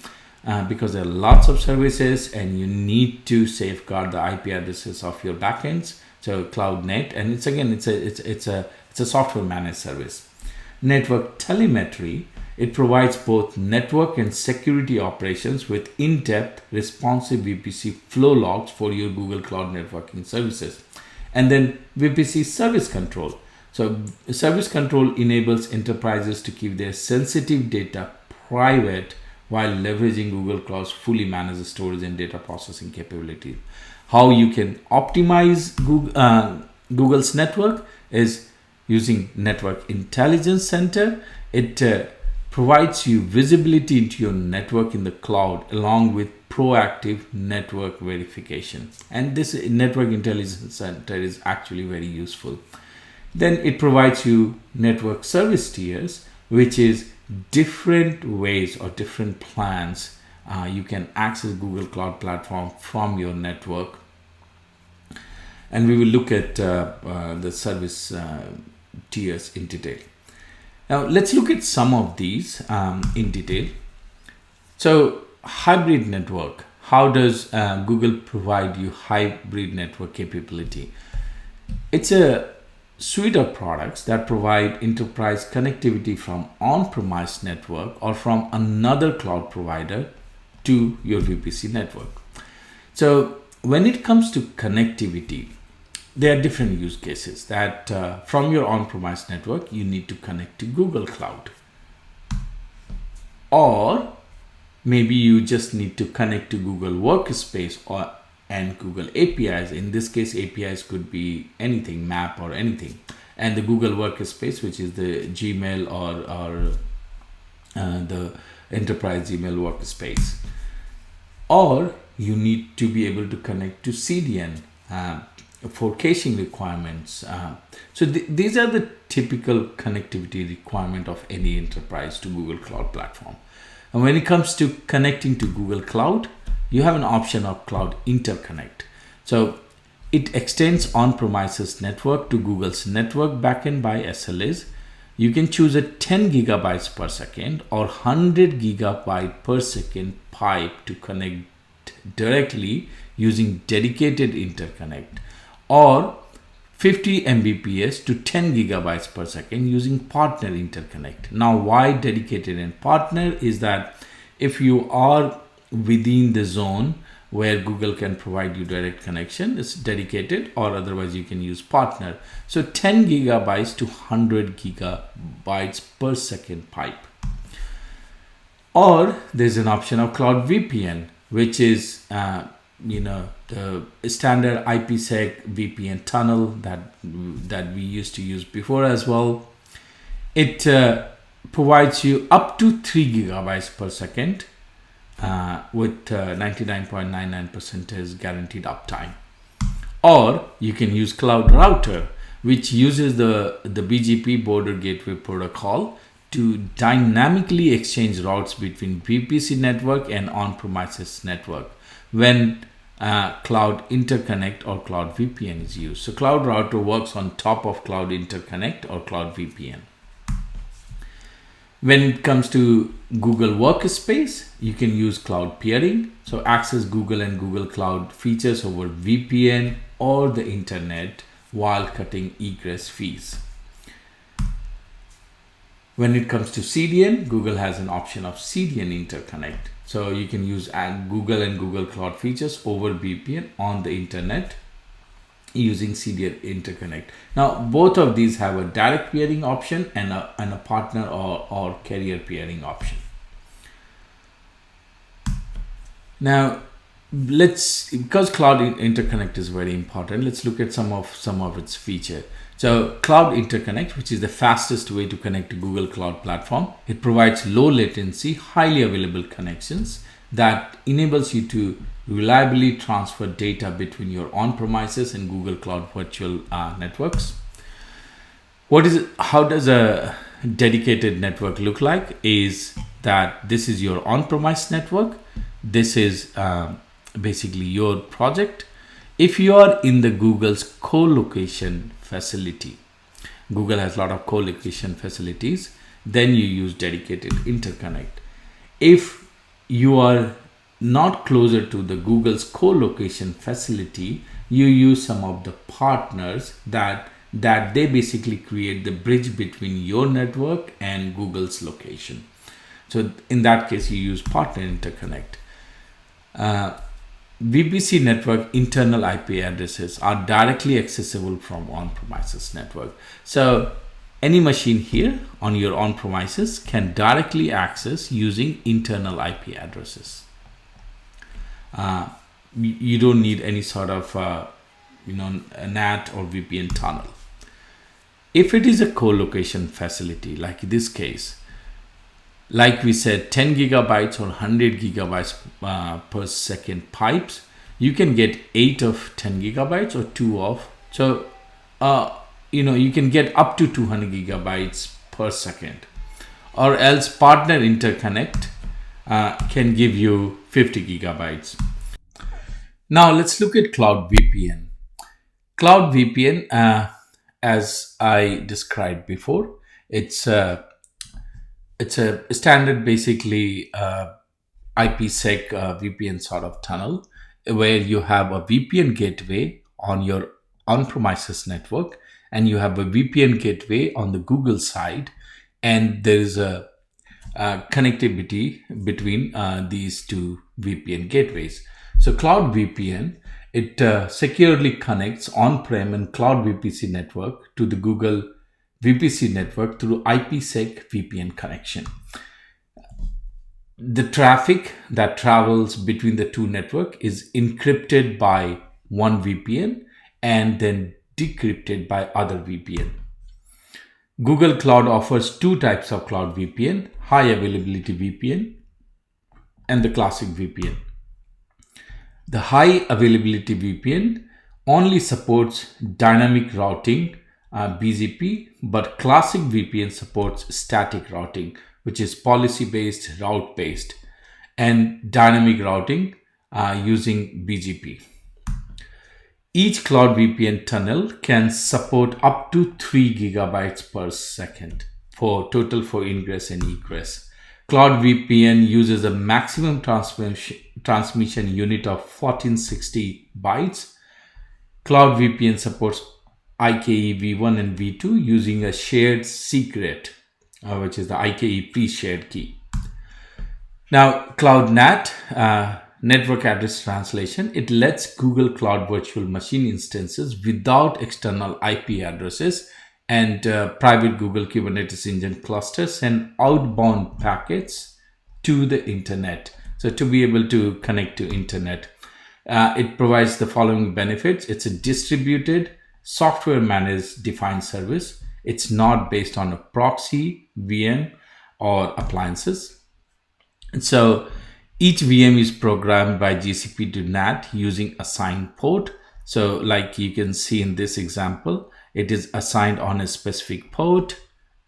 because there are lots of services and you need to safeguard the IP addresses of your backends. So Cloud NET, and it's a software managed service. Network telemetry, it provides both network and security operations with in-depth responsive VPC flow logs for your Google Cloud networking services. And then VPC Service Control. So Service Control enables enterprises to keep their sensitive data private while leveraging Google Cloud's fully managed storage and data processing capabilities. How you can optimize Google's network is using Network Intelligence Center. It provides you visibility into your network in the cloud along with proactive network verification. And this Network Intelligence Center is actually very useful. Then it provides you network service tiers, which is different ways or different plans you can access Google Cloud Platform from your network. And we will look at the service tiers in detail. Now let's look at some of these in detail. So hybrid network, how does Google provide you hybrid network capability? It's a suite of products that provide enterprise connectivity from on-premise network or from another cloud provider to your VPC network. So when it comes to connectivity, there are different use cases that from your on-premise network, you need to connect to Google Cloud. Or maybe you just need to connect to Google Workspace and Google APIs. In this case, APIs could be anything, map or anything. And the Google Workspace, which is the Gmail or the enterprise email workspace. Or you need to be able to connect to CDN for caching requirements. So these are the typical connectivity requirement of any enterprise to Google Cloud Platform. And when it comes to connecting to Google Cloud, you have an option of Cloud Interconnect. So it extends on-premises network to Google's network backend by SLAs. You can choose a 10 gigabytes per second or 100 gigabyte per second pipe to connect directly using dedicated interconnect, or 50 Mbps to 10 gigabytes per second using partner interconnect. Now, why dedicated and partner is that if you are within the zone where Google can provide you direct connection, it's dedicated, or otherwise you can use partner. So 10 gigabytes to 100 gigabytes per second pipe. Or there's an option of Cloud VPN, which is the standard IPsec VPN tunnel that we used to use before as well. It provides you up to 3 gigabytes per second with 99.99% guaranteed uptime. Or you can use Cloud Router, which uses the BGP Border Gateway Protocol to dynamically exchange routes between VPC network and on-premises network when Cloud Interconnect or Cloud VPN is used. So Cloud Router works on top of Cloud Interconnect or Cloud VPN. When it comes to Google Workspace, you can use cloud peering. So access Google and Google Cloud features over VPN or the internet while cutting egress fees. When it comes to CDN, Google has an option of CDN interconnect. So you can use Google and Google Cloud features over VPN on the internet using CDN interconnect. Now, both of these have a direct peering option and a partner or carrier peering option. Now, because Cloud Interconnect is very important, let's look at some of its features. So Cloud Interconnect, which is the fastest way to connect to Google Cloud Platform, it provides low latency, highly available connections that enables you to reliably transfer data between your on-premises and Google Cloud virtual networks. How does a dedicated network look like? Is that this is your on-premise network. This is basically your project. If you are in the Google's co-location facility, Google has a lot of co-location facilities, then you use dedicated interconnect. If you are not closer to the Google's co-location facility, you use some of the partners that they basically create the bridge between your network and Google's location. So in that case, you use partner interconnect. VPC network internal IP addresses are directly accessible from on-premises network. So any machine here on your on-premises can directly access using internal IP addresses. You don't need any sort of a NAT or VPN tunnel. If it is a co-location facility, like this case, like we said, 10 gigabytes or 100 gigabytes per second pipes, you can get 8 of 10 gigabytes or 2 of. So, you can get up to 200 gigabytes per second. Or else partner interconnect can give you 50 gigabytes. Now let's look at Cloud VPN. Cloud VPN, as I described before, it's a standard, basically IPsec VPN sort of tunnel, where you have a VPN gateway on your on-premises network and you have a VPN gateway on the Google side, and there is a connectivity between these two VPN gateways. So Cloud VPN, it securely connects on-prem and cloud VPC network to the Google VPC network through IPsec VPN connection. the traffic that travels between the two network is encrypted by one VPN and then decrypted by other VPN. Google Cloud offers two types of cloud VPN, high availability VPN and the classic VPN. The high availability VPN only supports dynamic routing, BGP, but classic VPN supports static routing, which is policy-based, route-based, and dynamic routing using BGP. Each cloud VPN tunnel can support up to 3 gigabytes per second for ingress and egress. Cloud VPN uses a maximum transmission unit of 1460 bytes. Cloud VPN supports IKE v1 and v2 using a shared secret, which is the IKE pre-shared key. Now, Cloud NAT, network address translation, it lets Google Cloud virtual machine instances without external IP addresses and private Google Kubernetes engine clusters and outbound packets to the internet. So to be able to connect to internet, it provides the following benefits. It's a distributed software managed defined service. It's not based on a proxy, VM, or appliances. And so each VM is programmed by GCP to NAT using assigned port. So like you can see in this example, it is assigned on a specific port,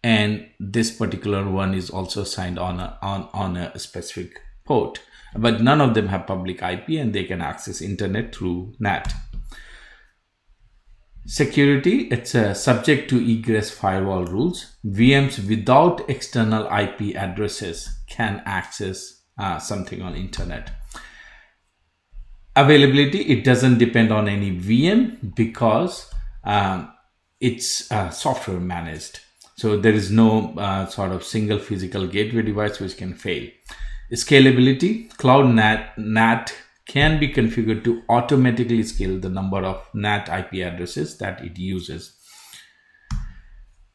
and this particular one is also assigned on a specific port. But none of them have public IP and they can access internet through NAT. Security, it's subject to egress firewall rules. VMs without external IP addresses can access something on internet. Availability, it doesn't depend on any VM because it's software managed. So there is no sort of single physical gateway device which can fail. Scalability, Cloud NAT can be configured to automatically scale the number of NAT IP addresses that it uses.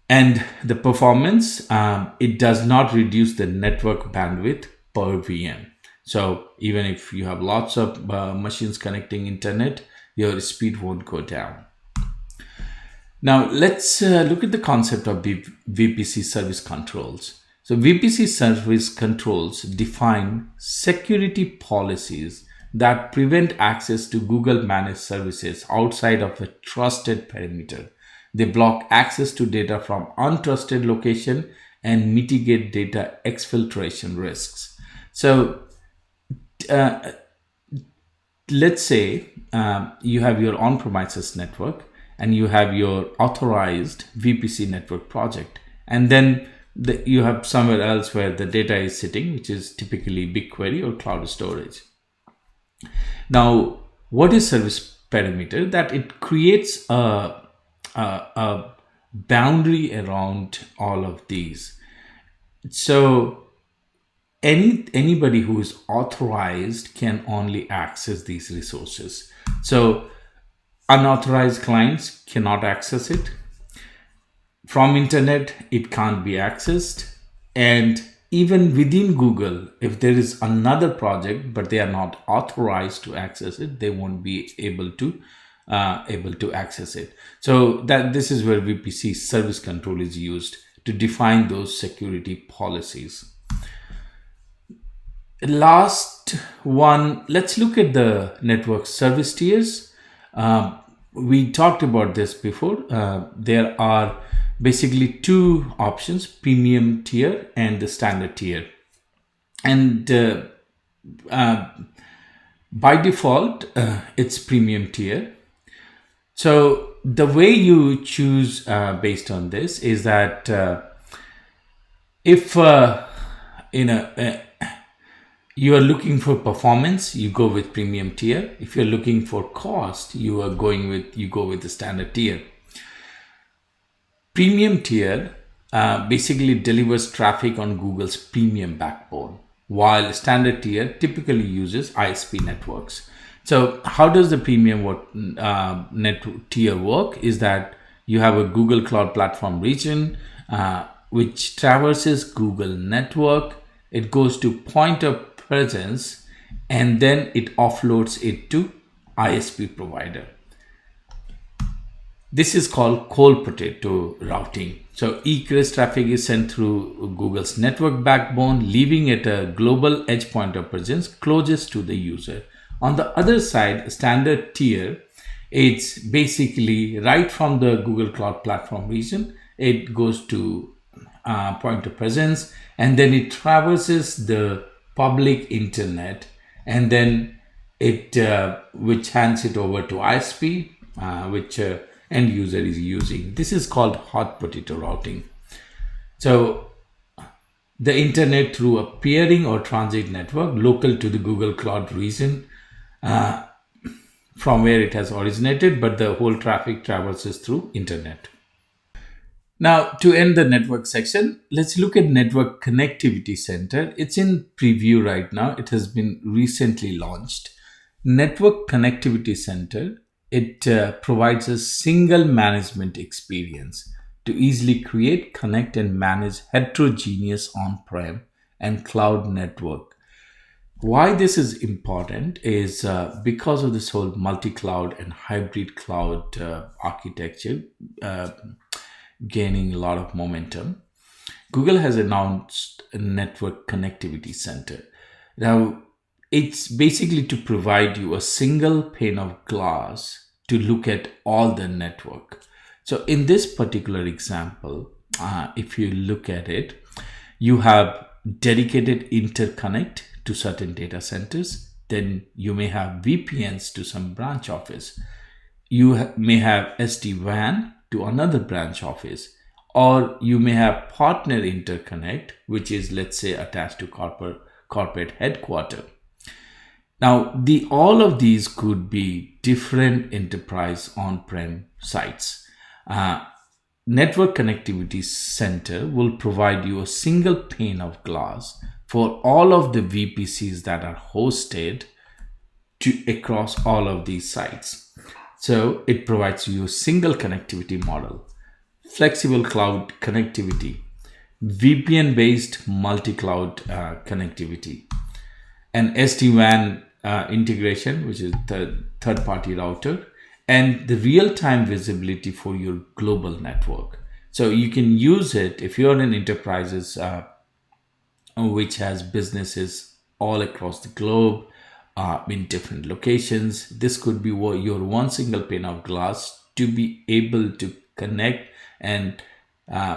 And the performance, it does not reduce the network bandwidth per VM. So even if you have lots of machines connecting internet, your speed won't go down. Now let's look at the concept of VPC Service Controls. So VPC Service Controls define security policies that prevent access to Google managed services outside of a trusted perimeter. They block access to data from untrusted location and mitigate data exfiltration risks. So let's say you have your on-premises network and you have your authorized VPC network project, and then you have somewhere else where the data is sitting, which is typically BigQuery or cloud storage. Now, what is service perimeter? That it creates a boundary around all of these. So anybody who is authorized can only access these resources. So unauthorized clients cannot access it. From internet, it can't be accessed. And even within Google, if there is another project, but they are not authorized to access it, they won't be able to access it. So this is where VPC service control is used to define those security policies. Last one, let's look at the network service tiers. We talked about this before. There are basically two options, premium tier and the standard tier. And by default, it's premium tier. So the way you choose based on this is that if you are looking for performance, you go with premium tier. If you're looking for cost, you go with the standard tier. Premium tier basically delivers traffic on Google's premium backbone, while standard tier typically uses ISP networks. So how does the premium tier work is that you have a Google Cloud Platform region which traverses Google network it goes to point of presence, and then it offloads it to ISP provider. This is called cold potato routing. So egress traffic is sent through Google's network backbone, leaving at a global edge point of presence closest to the user. On the other side, standard tier, it's basically right from the Google Cloud Platform region. It goes to point of presence, and then it traverses the public internet, and then it which hands it over to ISP, which end user is using. This is called hot potato routing. So the internet through a peering or transit network local to the Google Cloud region from where it has originated, but the whole traffic traverses through internet. Now, to end the network section, let's look at Network Connectivity Center. It's in preview right now. It has been recently launched. Network Connectivity Center, it provides a single management experience to easily create, connect, and manage heterogeneous on-prem and cloud network. Why this is important is because of this whole multi-cloud and hybrid cloud architecture gaining a lot of momentum. Google has announced a Network Connectivity Center. Now, it's basically to provide you a single pane of glass to look at all the network. So in this particular example, if you look at it, you have dedicated interconnect to certain data centers. Then you may have VPNs to some branch office. You may have SD-WAN to another branch office, or you may have partner interconnect, which is, let's say, attached to corporate headquarters. Now, all of these could be different enterprise on-prem sites. Network Connectivity Center will provide you a single pane of glass for all of the VPCs that are hosted across all of these sites. So it provides you a single connectivity model, flexible cloud connectivity, VPN-based multi-cloud connectivity, and SD-WAN integration, which is the third-party router, and the real-time visibility for your global network. So you can use it if you're in enterprises which has businesses all across the globe in different locations. This could be your one single pane of glass to be able to connect and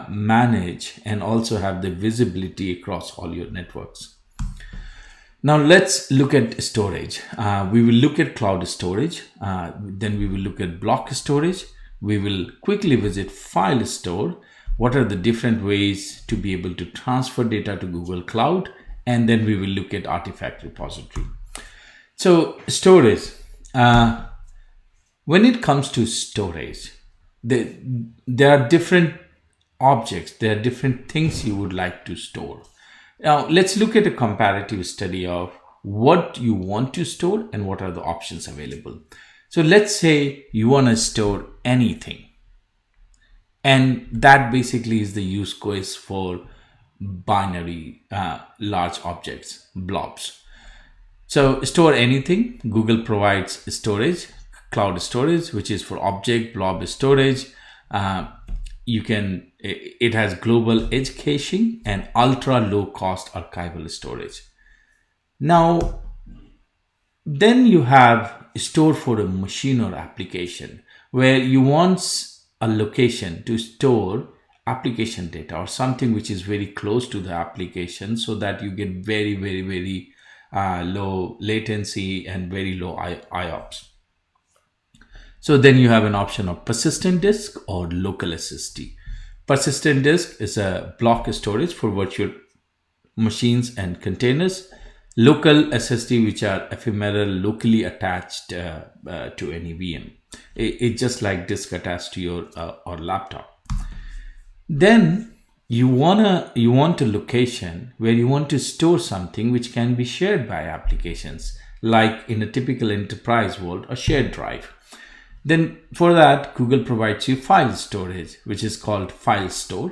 manage and also have the visibility across all your networks. Now let's look at storage. We will look at cloud storage, then we will look at block storage. We will quickly visit file store. What are the different ways to be able to transfer data to Google Cloud? And then we will look at artifact repository. So storage, when it comes to storage, there are different objects, there are different things you would like to store. Now, let's look at a comparative study of what you want to store and what are the options available. So let's say you want to store anything. And that basically is the use case for binary large objects, blobs. So store anything. Google provides storage, cloud storage, which is for object blob storage. It has global edge caching and ultra low cost archival storage. Now, then you have store for a machine or application where you want a location to store application data or something which is very close to the application so that you get very, very, very low latency and very low IOPS. So then you have an option of persistent disk or local SSD. Persistent disk is a block storage for virtual machines and containers. Local SSD, which are ephemeral, locally attached to any VM. It's just like disk attached to your or laptop. Then you want a location where you want to store something which can be shared by applications, like in a typical enterprise world, a shared drive. Then for that, Google provides you file storage, which is called file store.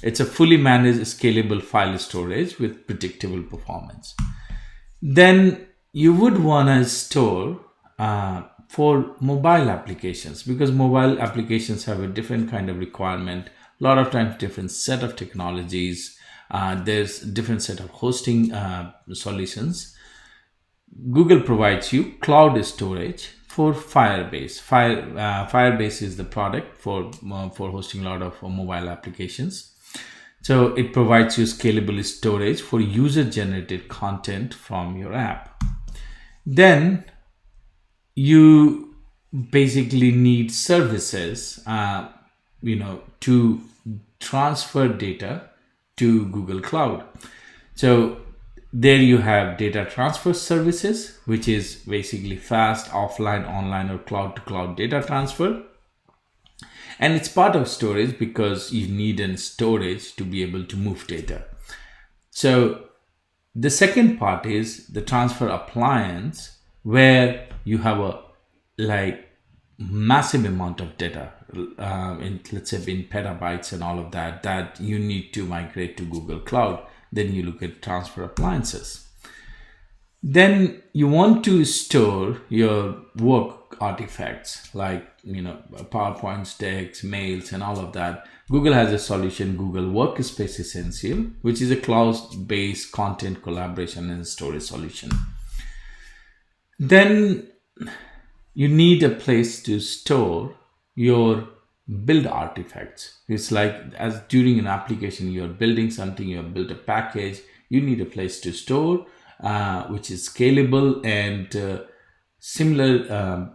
It's a fully managed scalable file storage with predictable performance. Then you would want to store for mobile applications, because mobile applications have a different kind of requirement, a lot of times different set of technologies. There's different set of hosting solutions. Google provides you cloud storage for Firebase. Firebase is the product for hosting a lot of mobile applications. So it provides you scalable storage for user-generated content from your app. Then you basically need services, to transfer data to Google Cloud. So there you have data transfer services, which is basically fast offline, online, or cloud to cloud data transfer. And it's part of storage because you need a storage to be able to move data. So the second part is the transfer appliance, where you have a massive amount of data, let's say in petabytes and all of that you need to migrate to Google Cloud. Then you look at transfer appliances. Then you want to store your work artifacts like PowerPoint decks, mails, and all of that. Google has a solution, Google Workspace Essential, which is a cloud-based content collaboration and storage solution. Then you need a place to store your build artifacts. It's like, as during an application, you're building something, you have built a package, you need a place to store, which is scalable and similar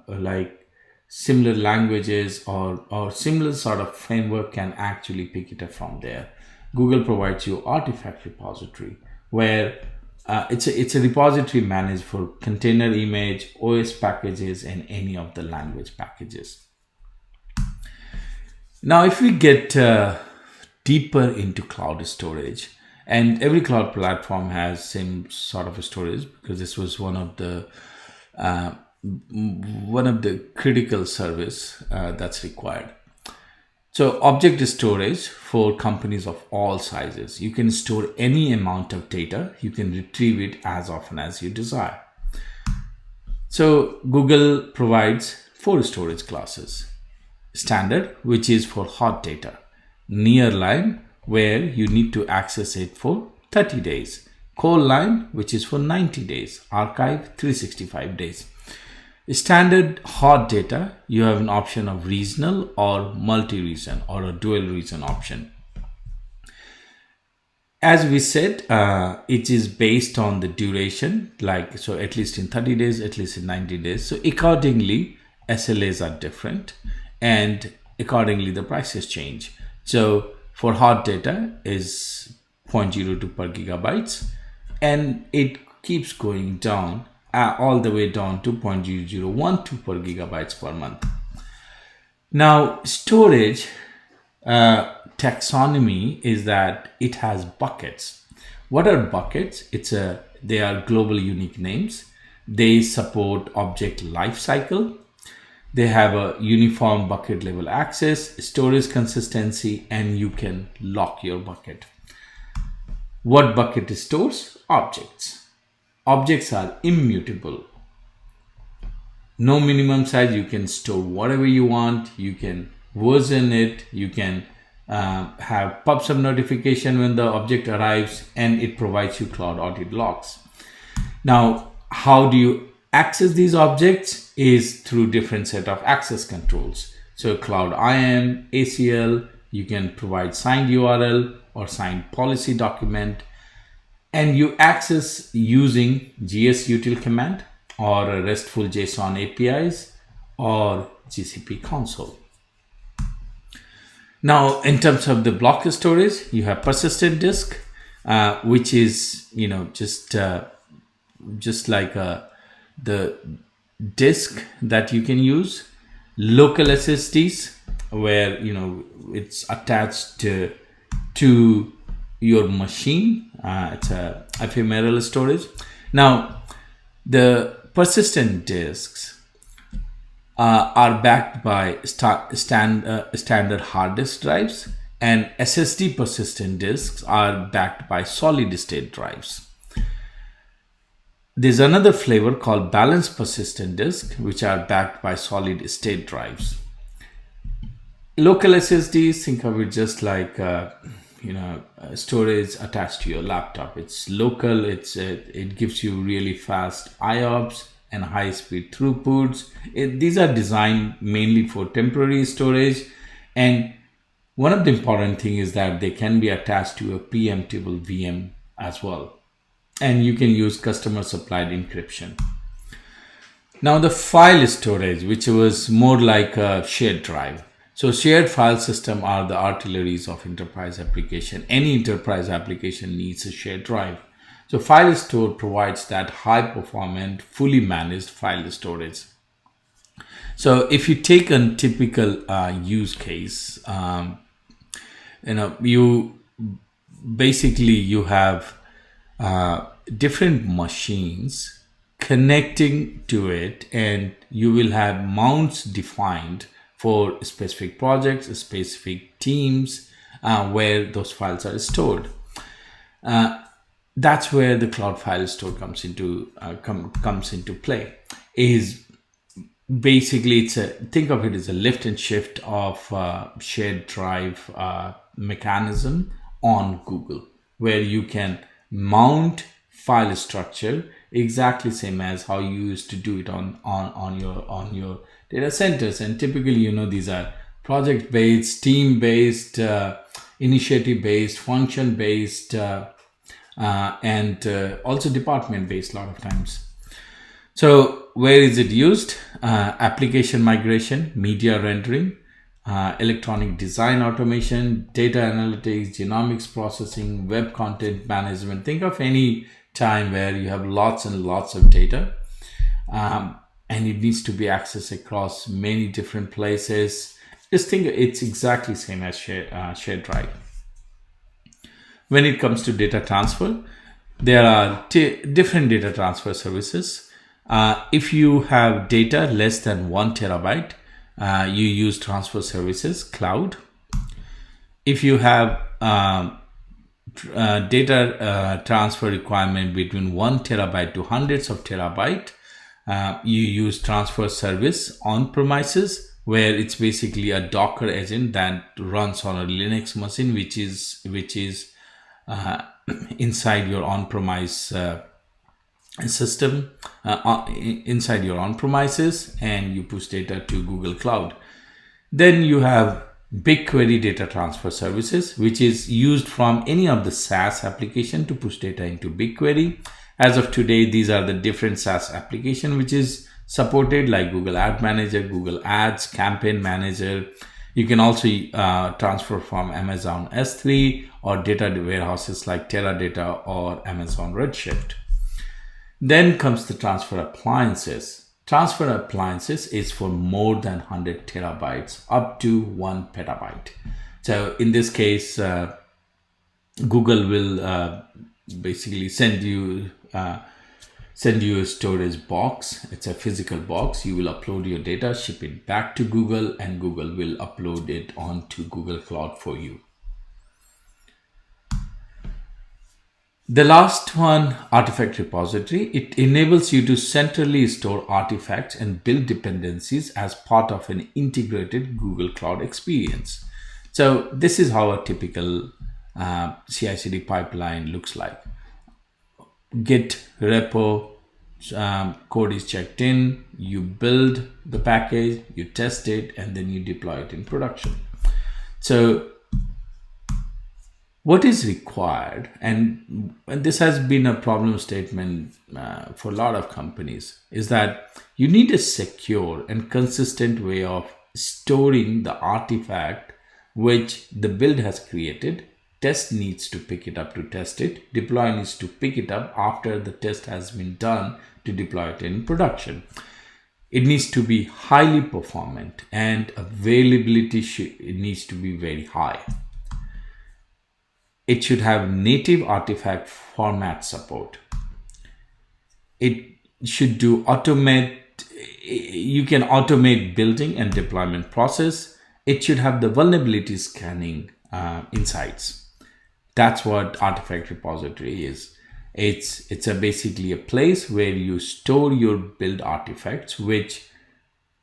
languages or similar sort of framework can actually pick it up from there. Google provides you artifact repository, where it's a repository managed for container image, OS packages, and any of the language packages. Now, if we get deeper into cloud storage, and every cloud platform has same sort of storage, because this was one of the critical service that's required. So object storage for companies of all sizes. You can store any amount of data. You can retrieve it as often as you desire. So Google provides 4 storage classes. Standard, which is for hot data. Nearline, where you need to access it for 30 days. Cold line, which is for 90 days. Archive, 365 days. Standard hot data, you have an option of regional or multi-region or a dual region option. As we said, it is based on the duration, so at least in 30 days, at least in 90 days. So accordingly, SLAs are different, and accordingly the prices change. So for hot data is 0.02 per gigabytes, and it keeps going down all the way down to 0.0012 per gigabytes per month. Now, storage taxonomy is that it has buckets. What are buckets? They are global unique names. They support object lifecycle. They have a uniform bucket level access, storage consistency, and you can lock your bucket. What bucket stores? Objects. Objects are immutable. No minimum size. You can store whatever you want. You can version it. You can have PubSub notification when the object arrives, and it provides you cloud audit logs. Now, how do you access these objects? Is through different set of access controls. So Cloud IAM, ACL, you can provide signed URL or signed policy document, and you access using gsutil command or a RESTful JSON APIs or GCP console. Now, in terms of the block storage, you have persistent disk, which is just like the disk that you can use. Local SSDs, where it's attached to your machine. It's a ephemeral storage. Now, the persistent disks are backed by standard hard disk drives, and SSD persistent disks are backed by solid state drives. There's another flavor called balanced persistent disk, which are backed by solid state drives. Local SSDs, think of it just like storage attached to your laptop. It's local. It gives you really fast IOPS and high speed throughputs. These are designed mainly for temporary storage, and one of the important things is that they can be attached to a preemptible VM as well, and you can use customer supplied encryption. Now the file storage, which was more like a shared drive. So shared file system are the artilleries of enterprise application. Any enterprise application needs a shared drive. So file store provides that high performant, fully managed file storage. So if you take a typical use case, you have different machines connecting to it, and you will have mounts defined for specific projects, specific teams, where those files are stored. That's where the cloud file store comes into play. Is basically think of it as a lift and shift of shared drive mechanism on Google, where you can mount file structure exactly same as how you used to do it on your data centers. And typically, these are project based, team based, initiative based, function based, and also department based a lot of times. So where is it used? Application migration, media rendering, electronic design automation, data analytics, genomics processing, web content management. Think of any time where you have lots and lots of data, and it needs to be accessed across many different places. Just think it's exactly same as shared drive. When it comes to data transfer, there are different data transfer services. If you have data less than 1 terabyte, you use transfer services, cloud. If you have data transfer requirement between 1 terabyte to hundreds of terabyte, you use transfer service on premises, where it's basically a Docker agent that runs on a Linux machine, which is inside your on-premise system, inside your on-premises, and you push data to Google Cloud. Then you have BigQuery data transfer services, which is used from any of the SaaS application to push data into BigQuery. As of today, these are the different SaaS application which is supported, like Google Ad Manager, Google Ads, Campaign Manager. You can also transfer from Amazon S3 or data warehouses like Teradata or Amazon Redshift. Then comes the transfer appliances. Transfer appliances is for more than 100 terabytes up to 1 petabyte. So in this case, Google will basically send you a storage box. It's a physical box. You will upload your data, ship it back to Google, and Google will upload it onto Google Cloud for you. The last one, artifact repository. It enables you to centrally store artifacts and build dependencies as part of an integrated Google Cloud experience. So this is how a typical CI/CD pipeline looks like. Git repo, code is checked in, you build the package, you test it, and then you deploy it in production. So what is required, and this has been a problem statement for a lot of companies, is that you need a secure and consistent way of storing the artifact which the build has created. Test needs to pick it up to test it. Deploy needs to pick it up after the test has been done to deploy it in production. It needs to be highly performant, and availability needs to be very high. It should have native artifact format support. It should you can automate building and deployment process. It should have the vulnerability scanning insights. That's what artifact repository is. It's basically a place where you store your build artifacts, which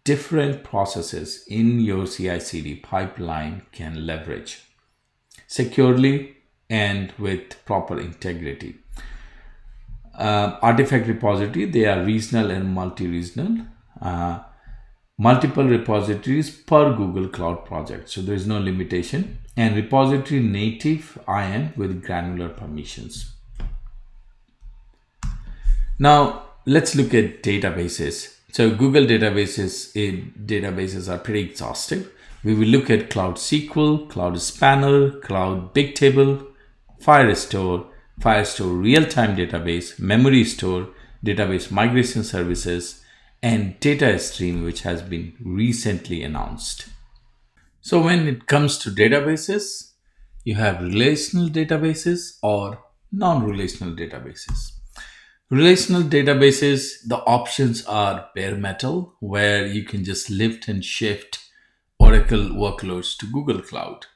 different processes in your CI/CD pipeline can leverage securely and with proper integrity. Artifact repository, they are regional and multi-regional. Multiple repositories per Google Cloud project. So there is no limitation. And repository native IAM with granular permissions. Now let's look at databases. So Google databases are pretty exhaustive. We will look at Cloud SQL, Cloud Spanner, Cloud Bigtable, Firestore real-time database, memory store, database migration services, and data stream, which has been recently announced. So when it comes to databases, you have relational databases or non-relational databases. Relational databases, the options are bare metal, where you can just lift and shift Oracle workloads to Google Cloud.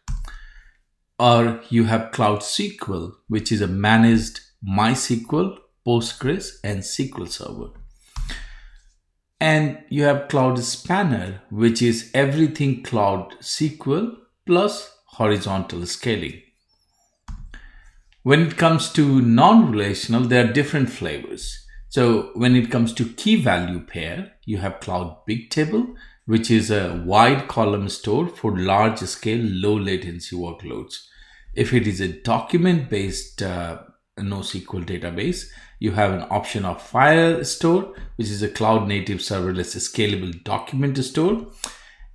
Or you have Cloud SQL, which is a managed MySQL, Postgres, and SQL Server. And you have Cloud Spanner, which is everything Cloud SQL plus horizontal scaling. When it comes to non-relational, there are different flavors. So when it comes to key value pair, you have Cloud Bigtable, which is a wide column store for large scale, low latency workloads. If it is a document-based NoSQL database, you have an option of Firestore, which is a cloud native serverless scalable document store.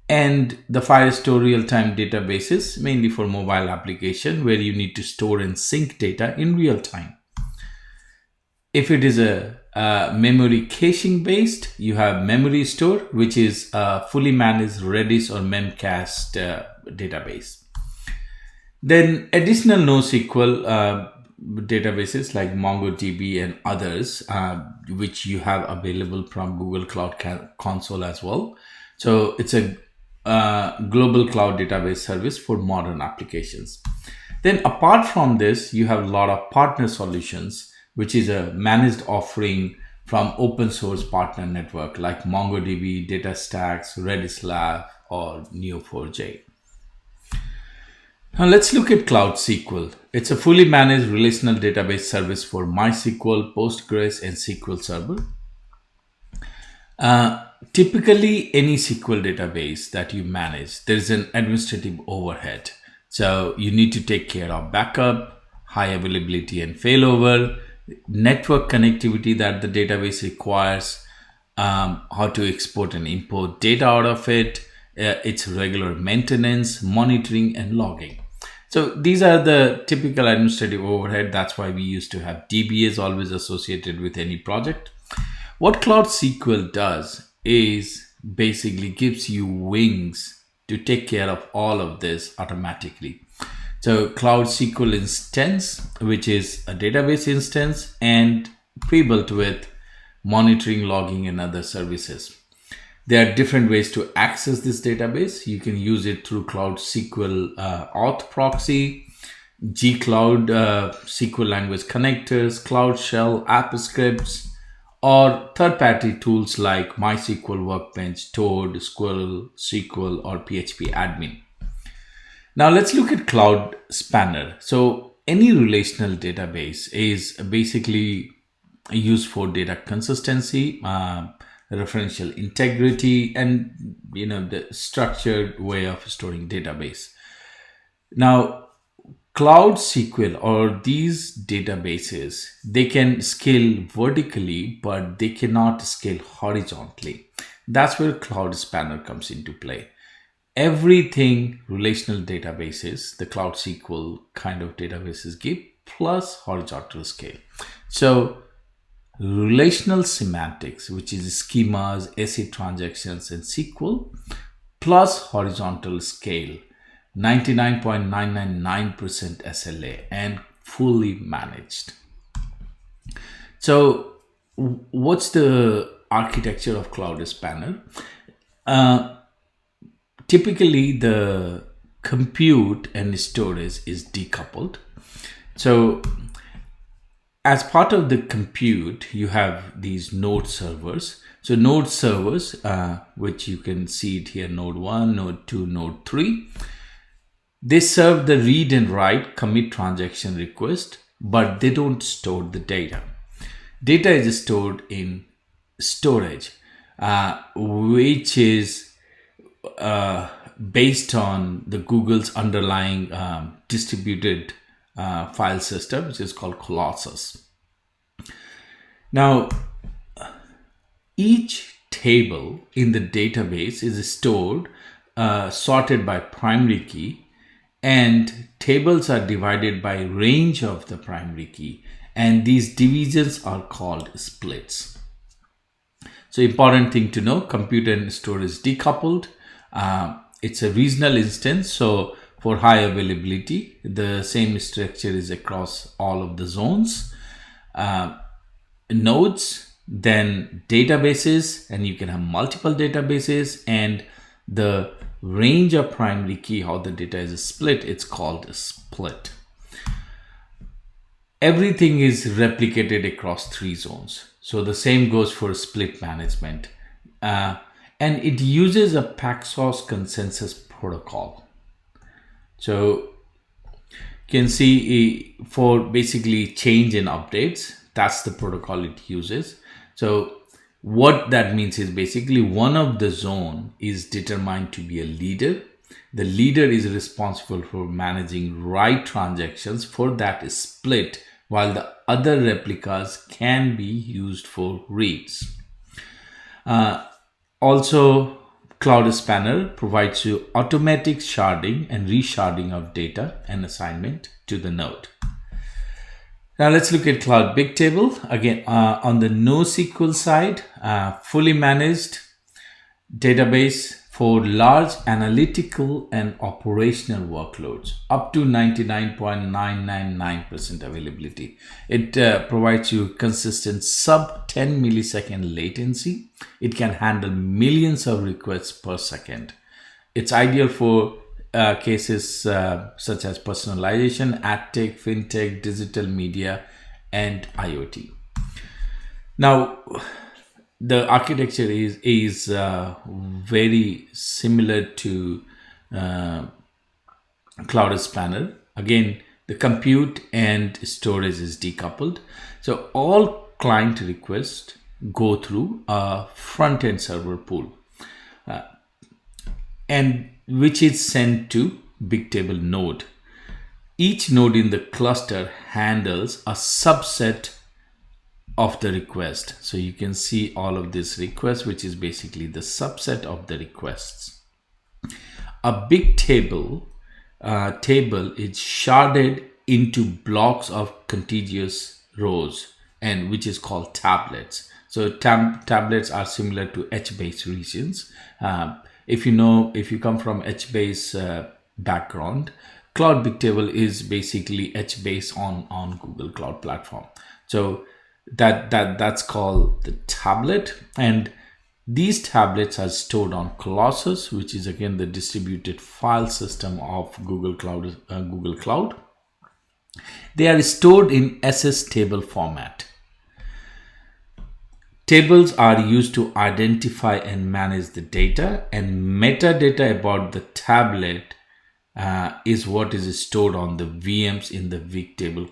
And the Firestore real-time databases, mainly for mobile application, where you need to store and sync data in real time. If it is a memory caching based, you have Memory Store, which is a fully managed Redis or Memcached database. Then additional NoSQL databases like MongoDB and others, which you have available from Google Cloud Console as well. So it's a global cloud database service for modern applications. Then apart from this, you have a lot of partner solutions, which is a managed offering from open source partner network like MongoDB, DataStax, Redis Lab, or Neo4j. Now let's look at Cloud SQL. It's a fully managed relational database service for MySQL, Postgres, and SQL Server. Typically, any SQL database that you manage, there is an administrative overhead. So you need to take care of backup, high availability and failover, network connectivity that the database requires, how to export and import data out of it, its regular maintenance, monitoring, and logging. So these are the typical administrative overhead. That's why we used to have DBAs always associated with any project. What Cloud SQL does is basically gives you wings to take care of all of this automatically. So Cloud SQL instance, which is a database instance and pre-built with monitoring, logging, and other services. There are different ways to access this database. You can use it through Cloud SQL auth proxy, gcloud SQL language connectors, Cloud Shell app scripts, or third-party tools like MySQL Workbench, Toad, Squirrel, SQL, or PHP Admin. Now let's look at Cloud Spanner. So any relational database is basically used for data consistency, referential integrity, and the structured way of storing database. Now Cloud SQL or these databases, they can scale vertically, but they cannot scale horizontally. That's where Cloud Spanner comes into play. Everything relational databases, the Cloud SQL kind of databases give, plus horizontal scale. So relational semantics, which is schemas, ACID transactions, and SQL, plus horizontal scale, 99.999% SLA, and fully managed. So what's the architecture of Cloud Spanner? Typically, the compute and storage is decoupled. So as part of the compute, you have these node servers. So node servers, which you can see it here, node 1, node 2, node 3, they serve the read and write commit transaction request, but they don't store the data. Data is stored in storage, which is based on the Google's underlying distributed file system, which is called Colossus. Now, each table in the database is stored, sorted by primary key, and tables are divided by range of the primary key, and these divisions are called splits. So important thing to know, compute and storage decoupled. It's a regional instance, so for high availability, the same structure is across all of the zones. Nodes, then databases, and you can have multiple databases, and the range of primary key, how the data is split, it's called a split. Everything is replicated across 3 zones. So the same goes for split management. And it uses a Paxos consensus protocol. So you can see for basically change and updates, that's the protocol it uses. So what that means is basically one of the zone is determined to be a leader. The leader is responsible for managing write transactions for that split, while the other replicas can be used for reads. Also, Cloud Spanner provides you automatic sharding and resharding of data and assignment to the node. Now let's look at Cloud Bigtable. Again, on the NoSQL side, fully managed database for large analytical and operational workloads, up to 99.999% availability. It provides you consistent sub 10 millisecond latency. It can handle millions of requests per second. It's ideal for cases such as personalization, ad tech, fintech, digital media, and IoT. Now, the architecture is very similar to Cloud Spanner. Again, the compute and storage is decoupled. So all client requests go through a front-end server pool, and which is sent to Bigtable node. Each node in the cluster handles a subset of the request. So you can see all of these requests, which is basically the subset of the requests. A Bigtable table is sharded into blocks of contiguous rows, and which is called tablets. So tablets are similar to HBase regions. If you come from HBase background, Cloud Bigtable is basically HBase on Google Cloud Platform. So that's called the tablet, and these tablets are stored on Colossus, which is again the distributed file system of Google Cloud. They are stored in SS table format. Tables are used to identify and manage the data, and metadata about the tablet is what is stored on the VMs in the Bigtable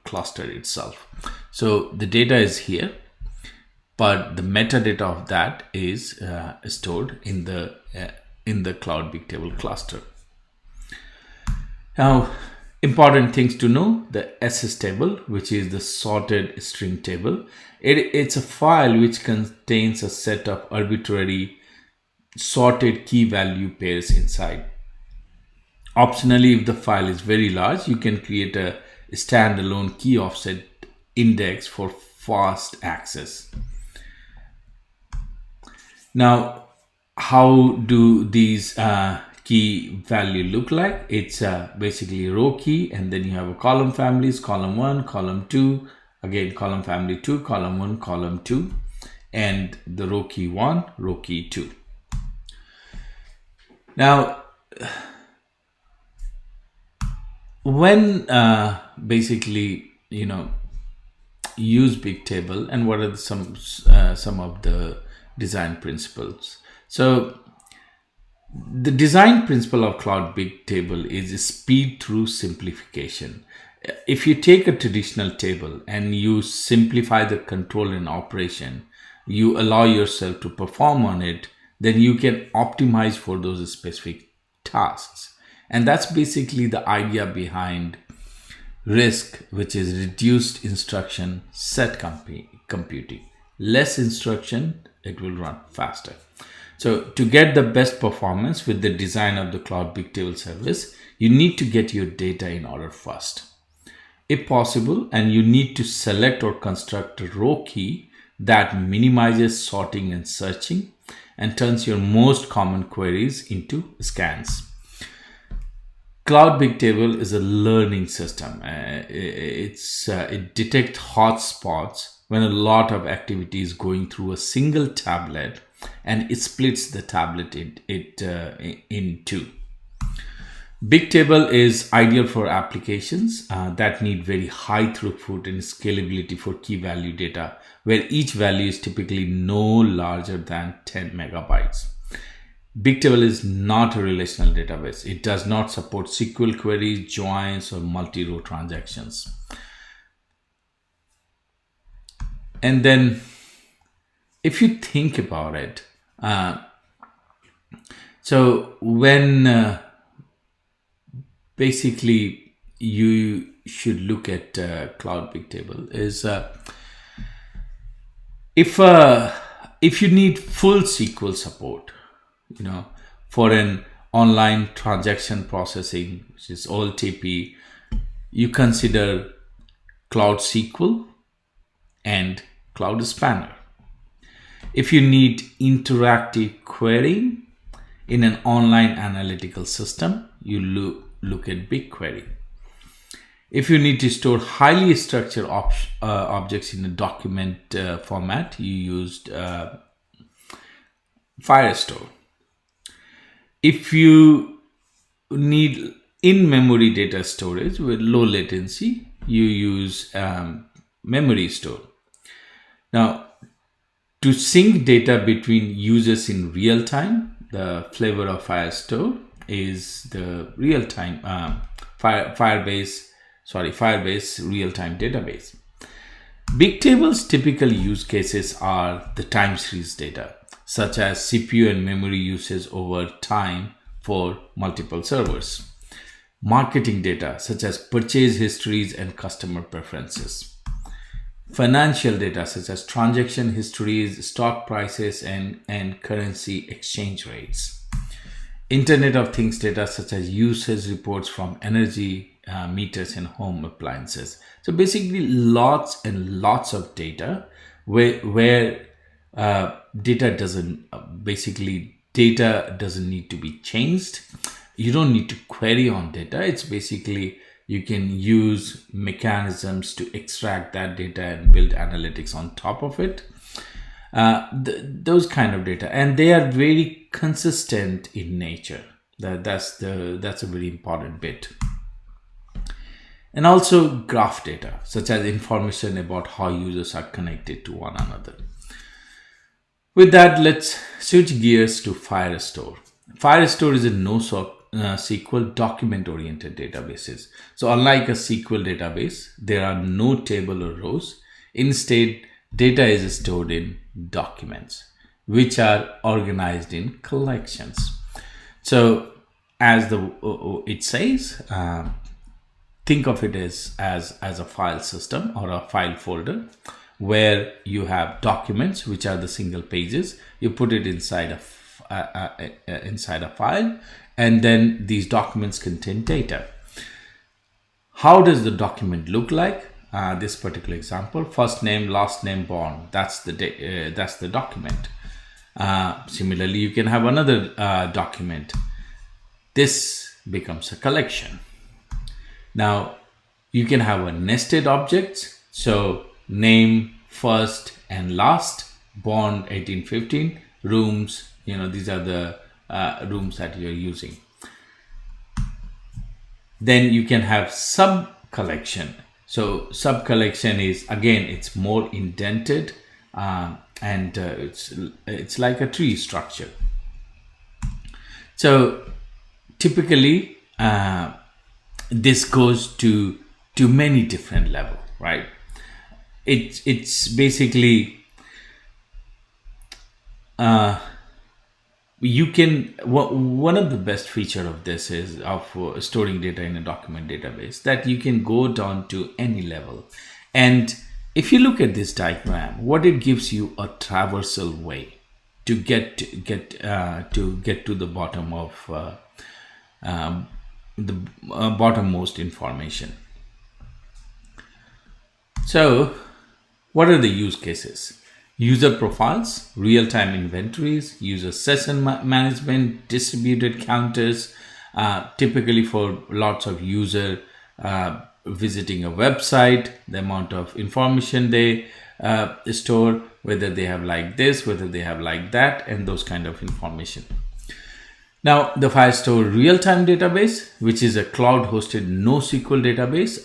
cluster itself. So the data is here, but the metadata of that is stored in the Cloud Bigtable cluster. Now, important things to know: the SS table, which is the sorted string table. It's a file which contains a set of arbitrary sorted key value pairs inside. Optionally, if the file is very large, you can create a standalone key offset index for fast access. Now, how do these key value look like? It's basically a row key, and then you have a column families, column 1, column 2, again column family 2, column 1, column 2, and the row key 1, row key 2. Now, when basically, use Bigtable, and what are some of the design principles? So the design principle of Cloud Bigtable is speed through simplification. If you take a traditional table and you simplify the control and operation, you allow yourself to perform on it, then you can optimize for those specific tasks. And that's basically the idea behind RISC, which is reduced instruction set computing. Less instruction, it will run faster. So to get the best performance with the design of the Cloud Bigtable service, you need to get your data in order first, if possible, and you need to select or construct a row key that minimizes sorting and searching and turns your most common queries into scans. Cloud Bigtable is a learning system. It detects hotspots when a lot of activity is going through a single tablet, and it splits the tablet in two. Bigtable is ideal for applications that need very high throughput and scalability for key value data, where each value is typically no larger than 10 megabytes. Bigtable is not a relational database. It does not support SQL queries, joins, or multi-row transactions. And then, if you think about it, so when basically you should look at Cloud Bigtable is if you need full SQL support, for an online transaction processing, which is OLTP, you consider Cloud SQL and Cloud Spanner. If you need interactive querying in an online analytical system, you look at BigQuery. If you need to store highly structured objects in a document format, you used Firestore. If you need in-memory data storage with low latency, you use Memory Store. Now, to sync data between users in real time, the flavor of Firestore is the real-time Firebase real-time database. Bigtable's typical use cases are the time series data, such as CPU and memory usage over time for multiple servers. Marketing data, such as purchase histories and customer preferences. Financial data, such as transaction histories, stock prices, and currency exchange rates. Internet of Things data, such as usage reports from energy meters and home appliances. So basically lots and lots of data where data doesn't need to be changed. You don't need to query on data. It's basically you can use mechanisms to extract that data and build analytics on top of it. Those kind of data, and they are very consistent in nature. That's a very important bit. And also graph data, such as information about how users are connected to one another. With that, let's switch gears to Firestore. Firestore is a NoSQL document-oriented databases. So unlike a SQL database, there are no table or rows. Instead, data is stored in documents, which are organized in collections. So as it says, think of it as a file system or a file folder where you have documents, which are the single pages. You put it inside a file, and then these documents contain data. How does the document look like? This particular example: first name, last name, born. That's the document. Similarly, you can have another document. This becomes a collection. Now, you can have a nested objects. So name, first and last, born 1815, rooms, these are the rooms that you're using. Then you can have sub collection. So sub collection is, again, it's more indented, and it's like a tree structure. So typically this goes to many different levels, right? It's basically you can, one of the best feature of this is of storing data in a document database, that you can go down to any level. And if you look at this diagram, what it gives you, a traversal way to get to the bottom of the bottommost information. So what are the use cases? User profiles, real-time inventories, user session management, distributed counters, typically for lots of user visiting a website, the amount of information they store, whether they have like this, whether they have like that, and those kind of information. Now, the Firestore real-time database, which is a cloud-hosted NoSQL database.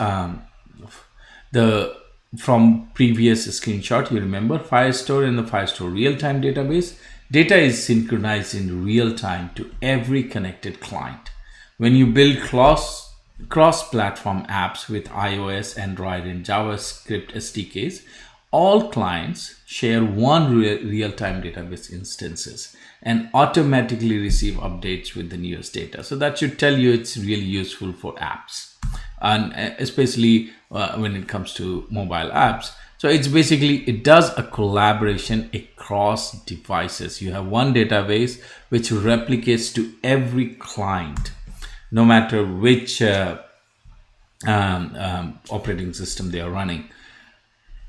From previous screenshot, you remember Firestore and the Firestore real-time database. Data is synchronized in real time to every connected client. When you build cross-platform apps with iOS, Android, and JavaScript SDKs, all clients share one real-time database instances and automatically receive updates with the newest data. So that should tell you it's really useful for apps, and especially when it comes to mobile apps. So it's basically, it does a collaboration across devices. You have one database which replicates to every client, no matter which operating system they are running.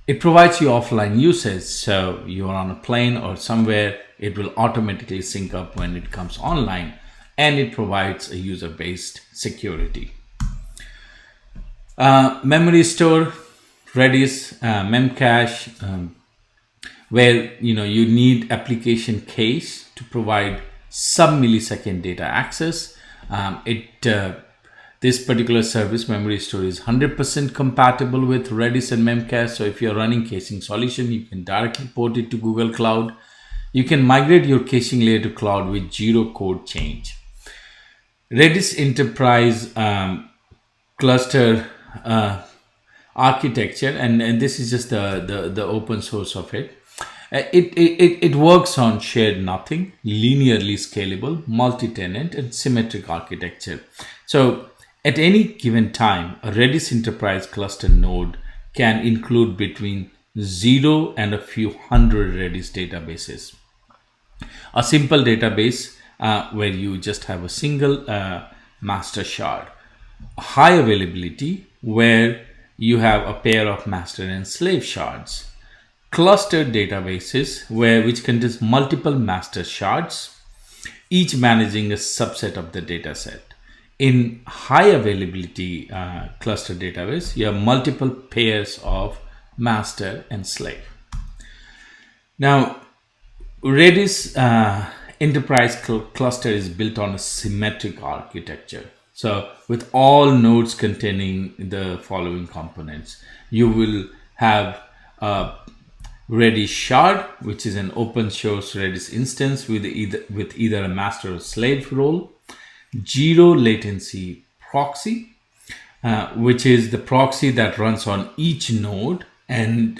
It provides you offline usage. So you are on a plane or somewhere, it will automatically sync up when it comes online, and it provides a user-based security. Memory store, Redis, Memcache, where you need application cache to provide sub-millisecond data access. This particular service, memory store, is 100% compatible with Redis and Memcache. So if you're running caching solution, you can directly port it to Google Cloud. You can migrate your caching layer to cloud with zero code change. Redis Enterprise cluster architecture, and this is just the open source of it. It works on shared nothing, linearly scalable, multi-tenant, and symmetric architecture. So at any given time, a Redis Enterprise cluster node can include between 0 and a few hundred Redis databases. A simple database where you just have a single master shard. High availability, where you have a pair of master and slave shards. Clustered databases, which contains multiple master shards, each managing a subset of the data set. In high availability cluster database, you have multiple pairs of master and slave. Now, Redis Enterprise cluster is built on a symmetric architecture. So with all nodes containing the following components, you will have a Redis shard, which is an open source Redis instance with either a master or slave role. Zero latency proxy, which is the proxy that runs on each node, and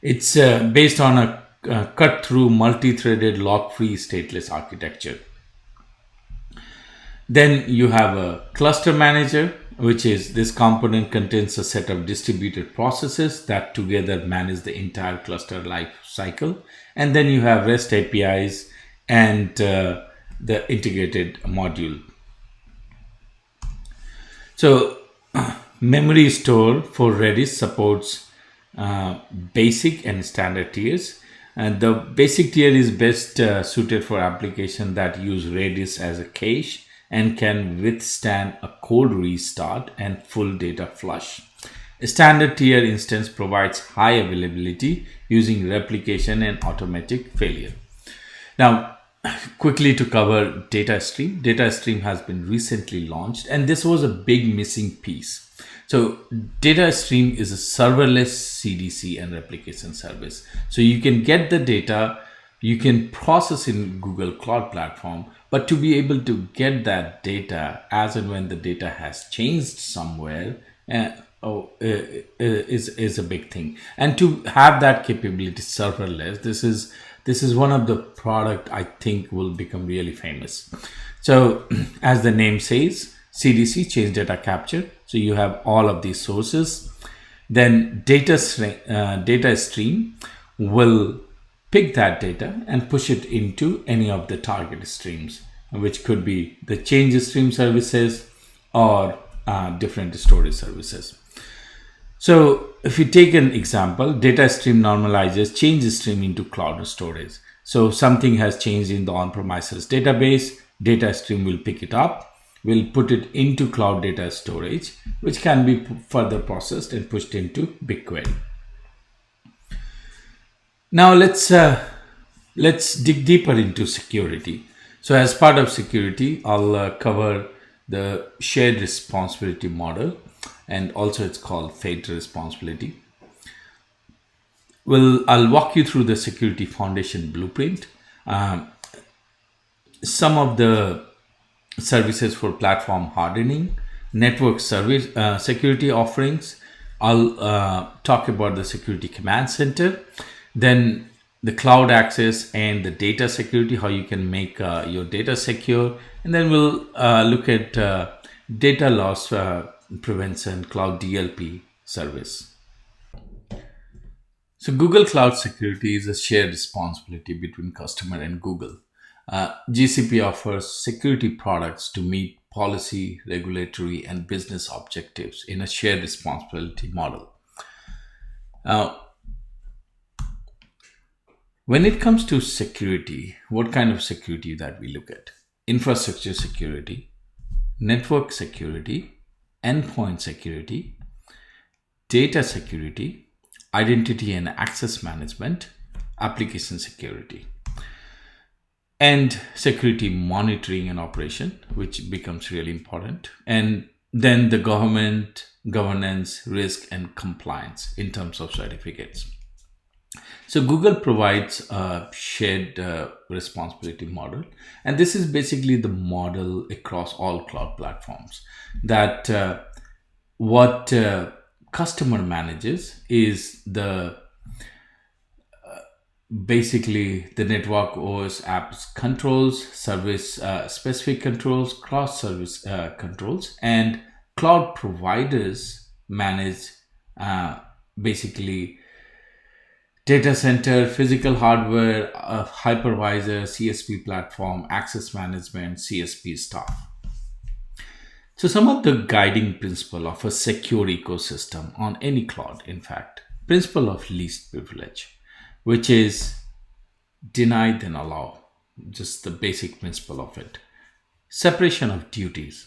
it's based on a cut-through multi-threaded lock-free stateless architecture. Then you have a cluster manager, which is, this component contains a set of distributed processes that together manage the entire cluster life cycle. And then you have REST APIs and the integrated module. So memory store for Redis supports basic and standard tiers. And the basic tier is best suited for applications that use Redis as a cache and can withstand a cold restart and full data flush. A standard tier instance provides high availability using replication and automatic failure. Now, Quickly to cover data stream. Data stream has been recently launched, and this was a big missing piece. So data stream is a serverless CDC and replication service. So you can get the data, you can process in Google Cloud Platform, but to be able to get that data as and when the data has changed somewhere, is a big thing. And to have that capability serverless, this is one of the product I think will become really famous. So as the name says, CDC, change data capture. So you have all of these sources. Then data stream will pick that data and push it into any of the target streams, which could be the change stream services or different storage services. So if you take an example, data stream normalizes change stream into cloud storage. So something has changed in the on-premises database, data stream will pick it up, will put it into cloud data storage, which can be further processed and pushed into BigQuery. Now let's dig deeper into security. So as part of security, I'll cover the shared responsibility model, and also it's called fate responsibility. I'll walk you through the security foundation blueprint, some of the services for platform hardening, network service security offerings. I'll talk about the security command center, then the cloud access and the data security, how you can make your data secure, and then we'll look at data loss prevention, cloud DLP service. So Google Cloud Security is a shared responsibility between customer and Google. GCP offers security products to meet policy, regulatory, and business objectives in a shared responsibility model. Now, when it comes to security, what kind of security that we look at? Infrastructure security, network security, endpoint security, data security, identity and access management, application security, and security monitoring and operation, which becomes really important. And then the governance, risk, and compliance in terms of certificates. So Google provides a shared responsibility model, and this is basically the model across all cloud platforms, that what customer manages is the basically the network OS apps controls, service specific controls, cross service controls, and cloud providers manage basically data center, physical hardware, hypervisor, CSP platform, access management, CSP stuff. So some of the guiding principle of a secure ecosystem on any cloud, in fact, principle of least privilege, which is deny then allow, just the basic principle of it. Separation of duties.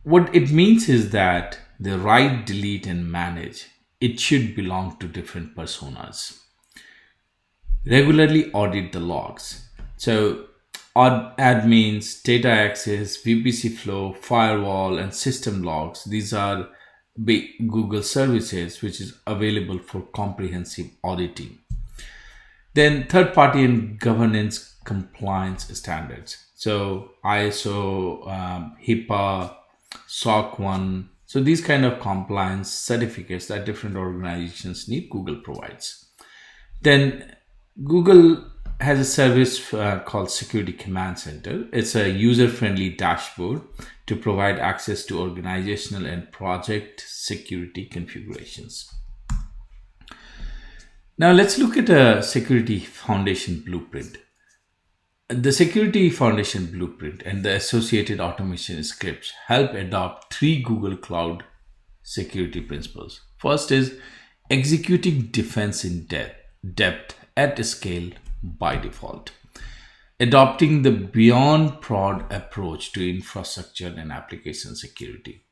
What it means is that the write, delete, and manage, it should belong to different personas. Regularly audit the logs. So admins, data access, VPC flow, firewall, and system logs, these are Google services which is available for comprehensive auditing. Then third party and governance compliance standards. So ISO, HIPAA, SOC 1. So these kind of compliance certificates that different organizations need, Google provides. Then Google has a service called Security Command Center. It's a user-friendly dashboard to provide access to organizational and project security configurations. Now let's look at a security foundation blueprint. The security foundation blueprint and the associated automation scripts help adopt 3 Google Cloud security principles. First is executing defense in depth at scale by default. Adopting the beyond prod approach to infrastructure and application security.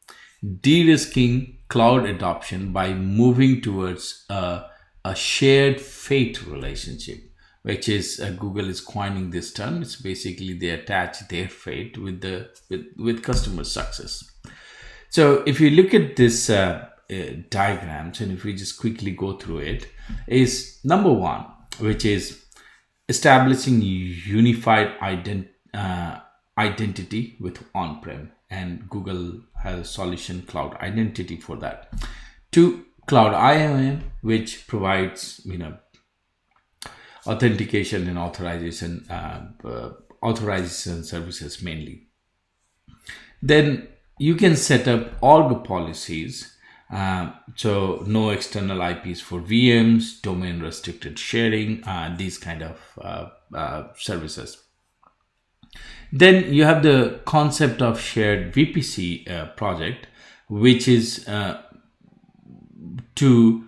De-risking cloud adoption by moving towards a shared fate relationship, which is Google is coining this term. It's basically they attach their fate with with customer success. So if you look at this diagrams, and if we just quickly go through it, is number one, which is establishing unified identity with on-prem, and Google has a solution, Cloud Identity, for that. Two, Cloud IAM, which provides authentication and authorization services mainly. Then you can set up org policies, so no external IPs for VMs, domain restricted sharing, these kind of services. Then you have the concept of shared VPC project, which is to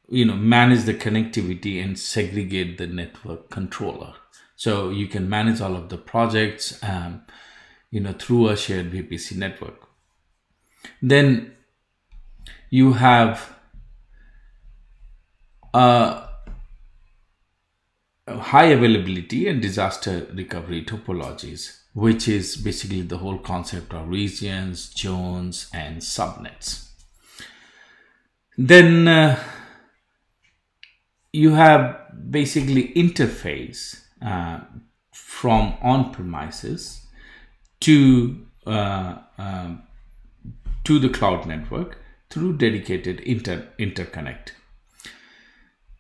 manage the connectivity and segregate the network controller. So you can manage all of the projects through a shared VPC network. Then you have high availability and disaster recovery topologies, which is basically the whole concept of regions, zones, and subnets. Then you have basically interface from on-premises to the cloud network through dedicated interconnect.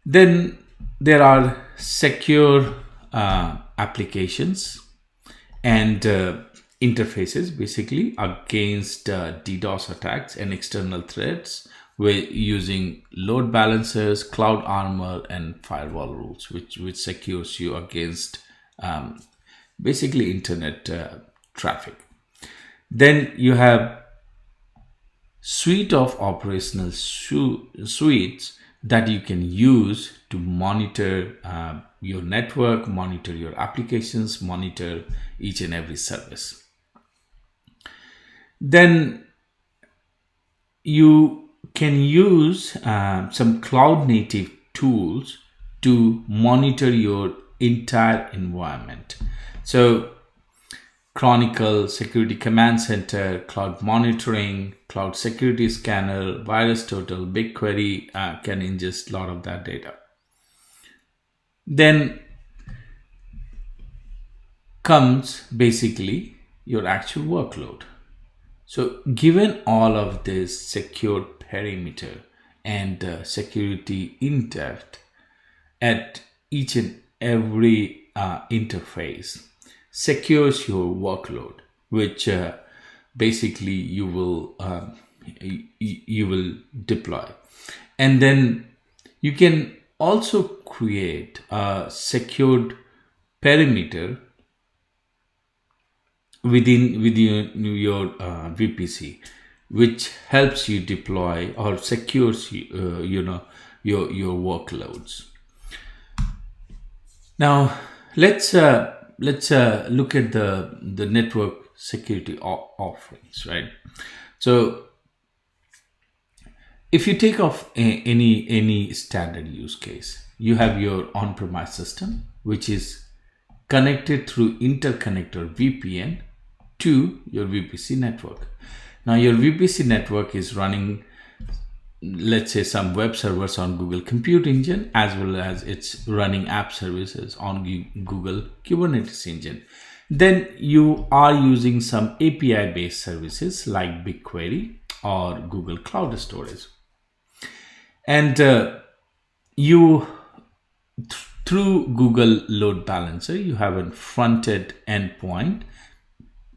Then there are secure applications and interfaces basically against DDoS attacks and external threats. We're using load balancers, cloud armor, and firewall rules, which secures you against basically internet traffic. Then you have suite of operational suites that you can use to monitor your network, monitor your applications, monitor each and every service. Then you can use some cloud native tools to monitor your entire environment. So Chronicle, Security Command Center, Cloud Monitoring, Cloud Security Scanner, VirusTotal, BigQuery can ingest a lot of that data. Then comes basically your actual workload. So given all of this secure perimeter and security in depth at each and every interface, secures your workload, which basically you will deploy. And then you can also create a secured perimeter within your VPC, which helps you deploy or secures your workloads. Now let's look at the network security offerings, right? So if you take off any standard use case, you have your on-premise system, which is connected through interconnect or VPN to your VPC network. Now your VPC network is running, let's say, some web servers on Google Compute Engine, as well as it's running app services on Google Kubernetes Engine. Then you are using some API based services like BigQuery or Google Cloud Storage. And through Google Load Balancer, you have a front-end endpoint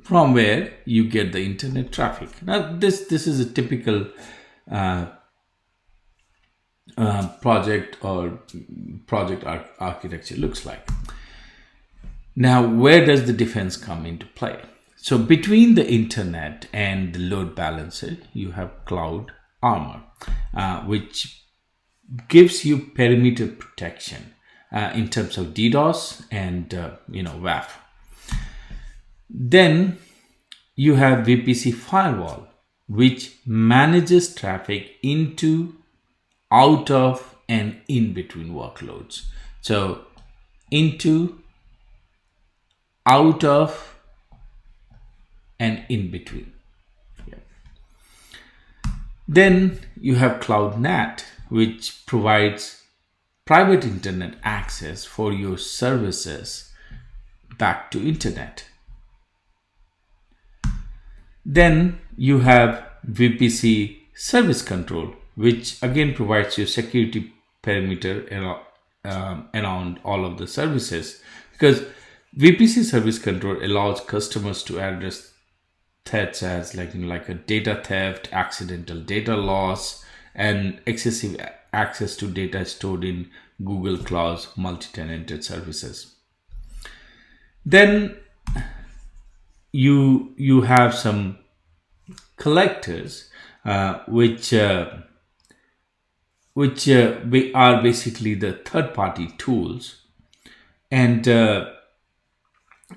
from where you get the internet traffic. Now this is a typical project architecture looks like. Now where does the defense come into play? So between the internet and the load balancer, you have cloud armor, which gives you perimeter protection in terms of DDoS and WAF. Then you have VPC firewall, which manages traffic into, out of, and in between workloads. So into, out of, and in between. Then you have Cloud NAT, which provides private internet access for your services back to internet. Then you have VPC Service Control, which again provides you security perimeter around all of the services, because VPC Service Control allows customers to address threats as like a data theft, accidental data loss, and excessive access to data stored in Google Cloud's multi-tenanted services. Then you have some collectors which are basically the third-party tools, and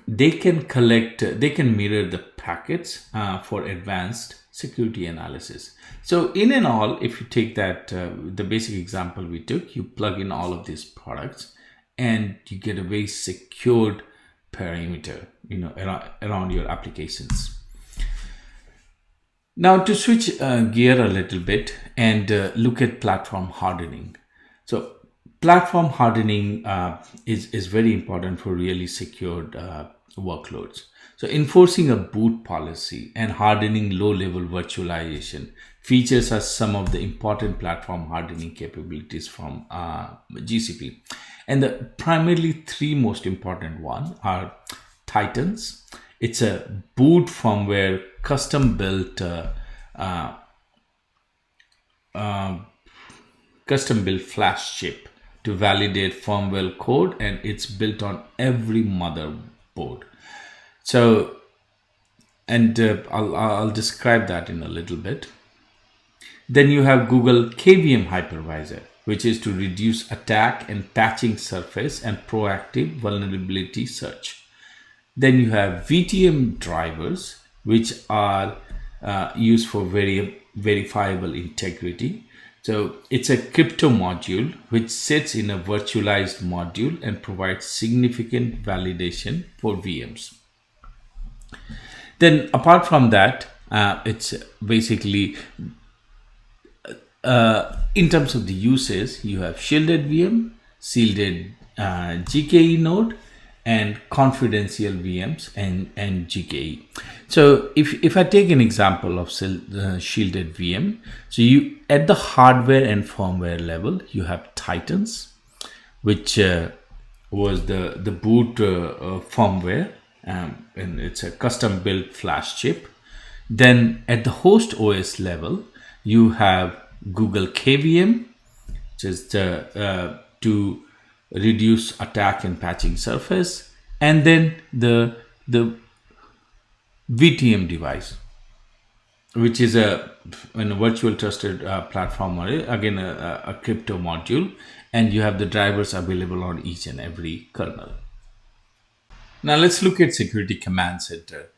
they can mirror the packets for advanced security analysis. So in and all, if you take that the basic example we took, you plug in all of these products and you get a very secured perimeter around your applications. Now to switch gear a little bit and look at platform hardening. So platform hardening is very important for really secured workloads. So enforcing a boot policy and hardening low-level virtualization features are some of the important platform hardening capabilities from GCP. And the primarily three most important ones are Titans. It's a boot firmware custom-built flash chip to validate firmware code, and it's built on every motherboard. So, and I'll describe that in a little bit. Then you have Google KVM hypervisor, which is to reduce attack and patching surface and proactive vulnerability search. Then you have VTM drivers, which are used for verifiable integrity. So it's a crypto module which sits in a virtualized module and provides significant validation for VMs. Then apart from that, it's basically in terms of the uses, you have shielded VM, shielded GKE node, and confidential VMs and GKE. So if I take an example of shielded VM, so you at the hardware and firmware level, you have Titans, which was the boot firmware, and it's a custom built flash chip. Then at the host OS level, you have Google KVM, which is to reduce attack and patching surface, and then the VTM device, which is a virtual trusted platform, again a crypto module, and you have the drivers available on each and every kernel. Now let's look at Security Command Center.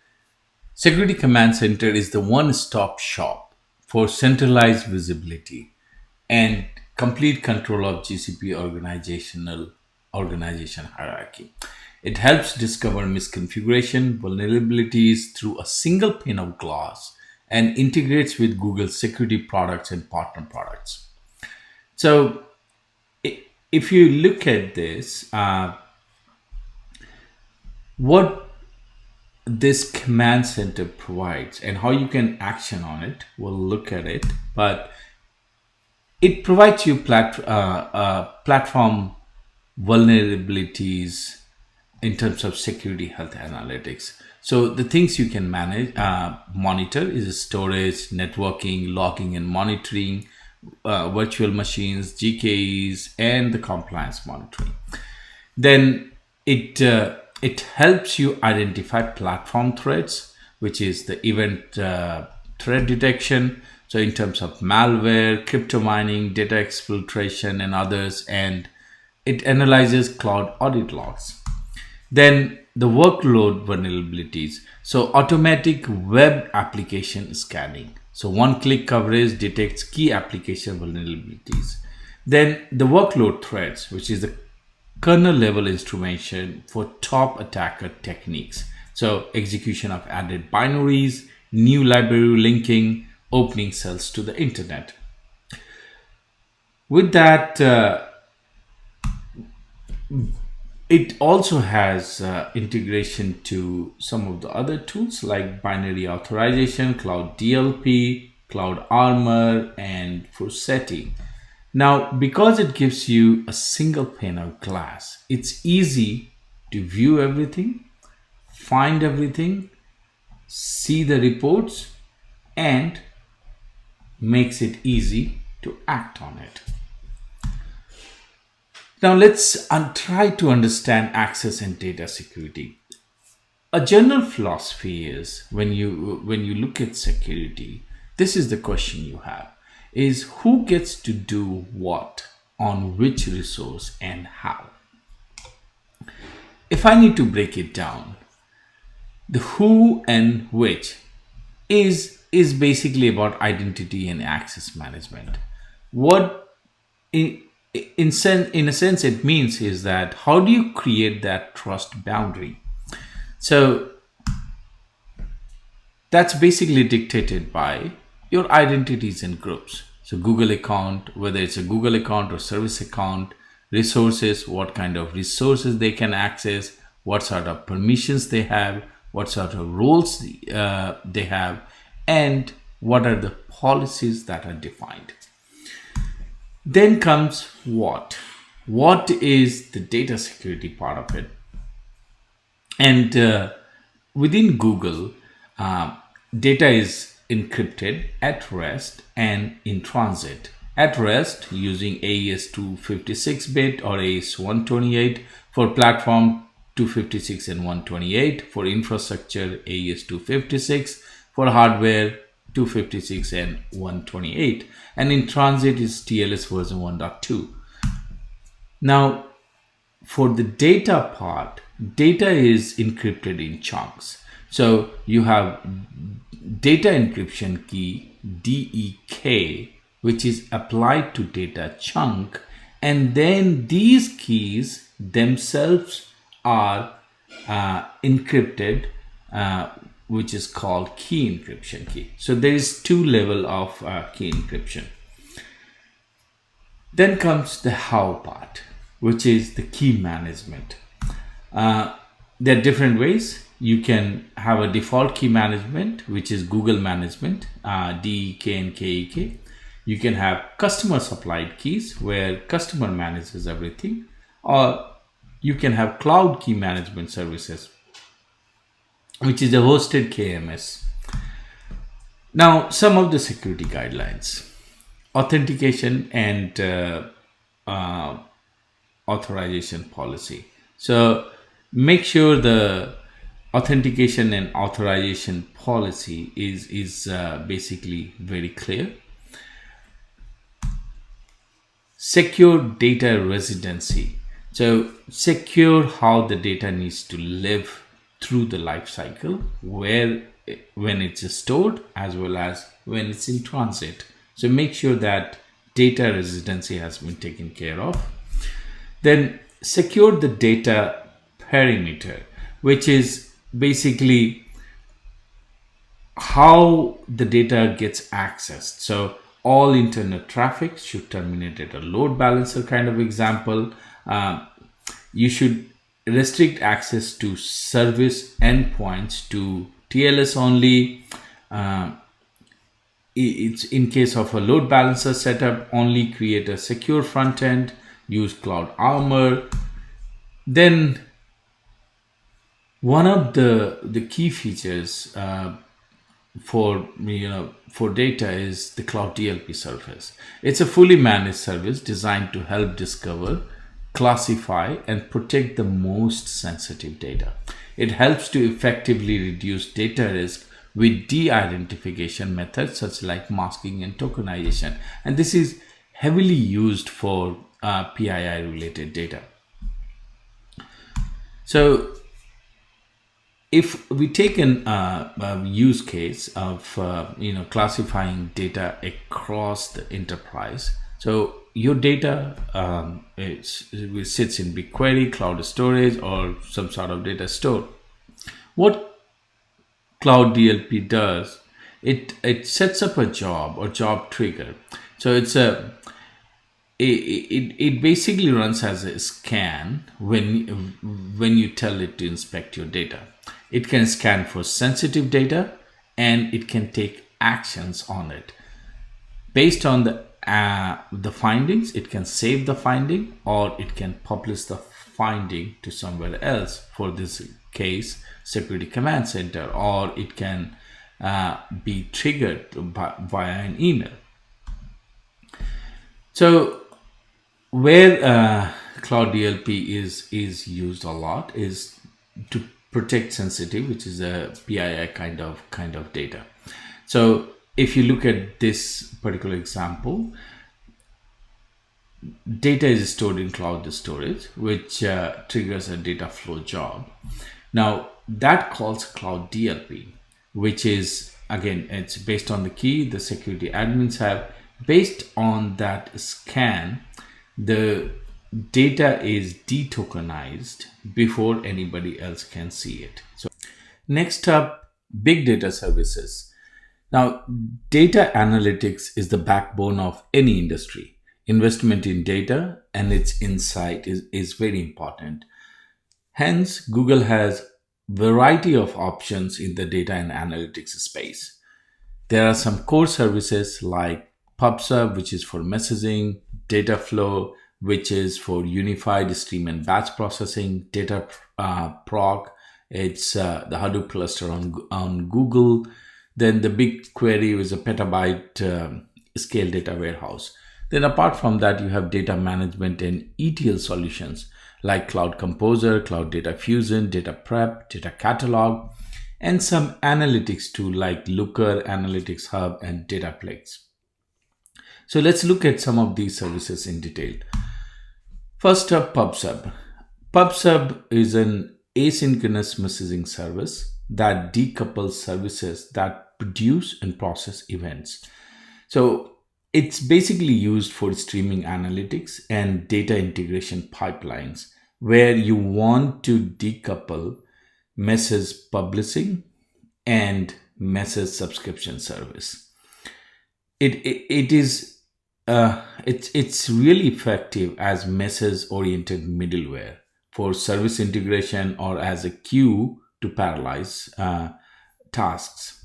Security Command Center is the one-stop shop for centralized visibility and complete control of GCP organization hierarchy. It helps discover misconfiguration, vulnerabilities through a single pane of glass and integrates with Google's security products and partner products. So if you look at this, what this command center provides and how you can action on it, we'll look at it, but it provides you platform vulnerabilities in terms of security health analytics. So the things you can monitor is storage, networking, logging and monitoring, virtual machines, GKEs, and the compliance monitoring. Then it helps you identify platform threats, which is the event threat detection. So in terms of malware, crypto mining, data exfiltration, and others, and it analyzes cloud audit logs. Then the workload vulnerabilities. So automatic web application scanning. So one-click coverage detects key application vulnerabilities. Then the workload threats, which is the kernel level instrumentation for top attacker techniques. So execution of added binaries, new library linking, opening cells to the internet. With that, it also has integration to some of the other tools like binary authorization, Cloud DLP, Cloud Armor, and Forseti. Now, because it gives you a single pane of glass, it's easy to view everything, find everything, see the reports, and makes it easy to act on it. Now let's try to understand access and data security. A general philosophy is when you look at security, this is the question you have, is who gets to do what on which resource and how. If I need to break it down, the who and which is basically about identity and access management. What in a sense it means is that how do you create that trust boundary? So that's basically dictated by your identities and groups. So Google account, whether it's a Google account or service account, resources, what kind of resources they can access, what sort of permissions they have, what sort of roles they have, and what are the policies that are defined. Then comes what? What is the data security part of it? And within Google, data is encrypted at rest and in transit. At rest using AES 256-bit or AES 128 for platform 256 and 128, for infrastructure AES 256, for hardware 256 and 128, and in transit is TLS version 1.2. Now for the data part, data is encrypted in chunks. So you have data encryption key DEK, which is applied to data chunk, and then these keys themselves are encrypted, which is called key encryption key. So there is two levels of key encryption. Then comes the how part, which is the key management. There are different ways. You can have a default key management, which is Google management, DEK and KEK. You can have customer supplied keys where customer manages everything, or you can have cloud key management services, which is a hosted KMS. Now, some of the security guidelines, authentication and authorization policy. So make sure the authentication and authorization policy is basically very clear. Secure data residency. So secure how the data needs to live through the life cycle, when it's stored as well as when it's in transit. So make sure that data residency has been taken care of. Then secure the data perimeter, which is basically how the data gets accessed. So all internet traffic should terminate at a load balancer kind of example. You should restrict access to service endpoints to TLS only. It's in case of a load balancer setup, only create a secure front end, use Cloud Armor. Then one of the key features for data is the Cloud DLP service. It's a fully managed service designed to help discover, classify, and protect the most sensitive data. It helps to effectively reduce data risk with de-identification methods such like masking and tokenization. And this is heavily used for PII related data. So if we take an use case of classifying data across the enterprise, So your data it sits in BigQuery, cloud storage, or some sort of data store. What Cloud DLP does, it sets up a job or job trigger. So it basically runs as a scan when you tell it to inspect your data. It can scan for sensitive data and it can take actions on it. Based on the findings, it can save the finding or it can publish the finding to somewhere else. For this case, Security Command Center, or it can be triggered via an email. So where Cloud DLP is used a lot is to protect sensitive, which is a PII kind of data. So if you look at this particular example, data is stored in cloud storage, which triggers a data flow job. Now that calls Cloud DLP, which is, again, it's based on the key the security admins have. Based on that scan, the data is detokenized before anybody else can see it. So next up, big data services. Now, data analytics is the backbone of any industry. Investment in data and its insight is very important. Hence, Google has variety of options in the data and analytics space. There are some core services like PubSub, which is for messaging, Dataflow, which is for unified stream and batch processing, Dataproc, it's the Hadoop cluster on Google. Then the BigQuery is a petabyte scale data warehouse. Then apart from that, you have data management and ETL solutions like Cloud Composer, Cloud Data Fusion, Data Prep, Data Catalog, and some analytics tool like Looker, Analytics Hub, and Dataplex. So let's look at some of these services in detail. First up, PubSub. PubSub is an asynchronous messaging service that decouples services that produce and process events. So it's basically used for streaming analytics and data integration pipelines, where you want to decouple message publishing and message subscription service. It's really effective as message-oriented middleware for service integration or as a queue to parallelize tasks.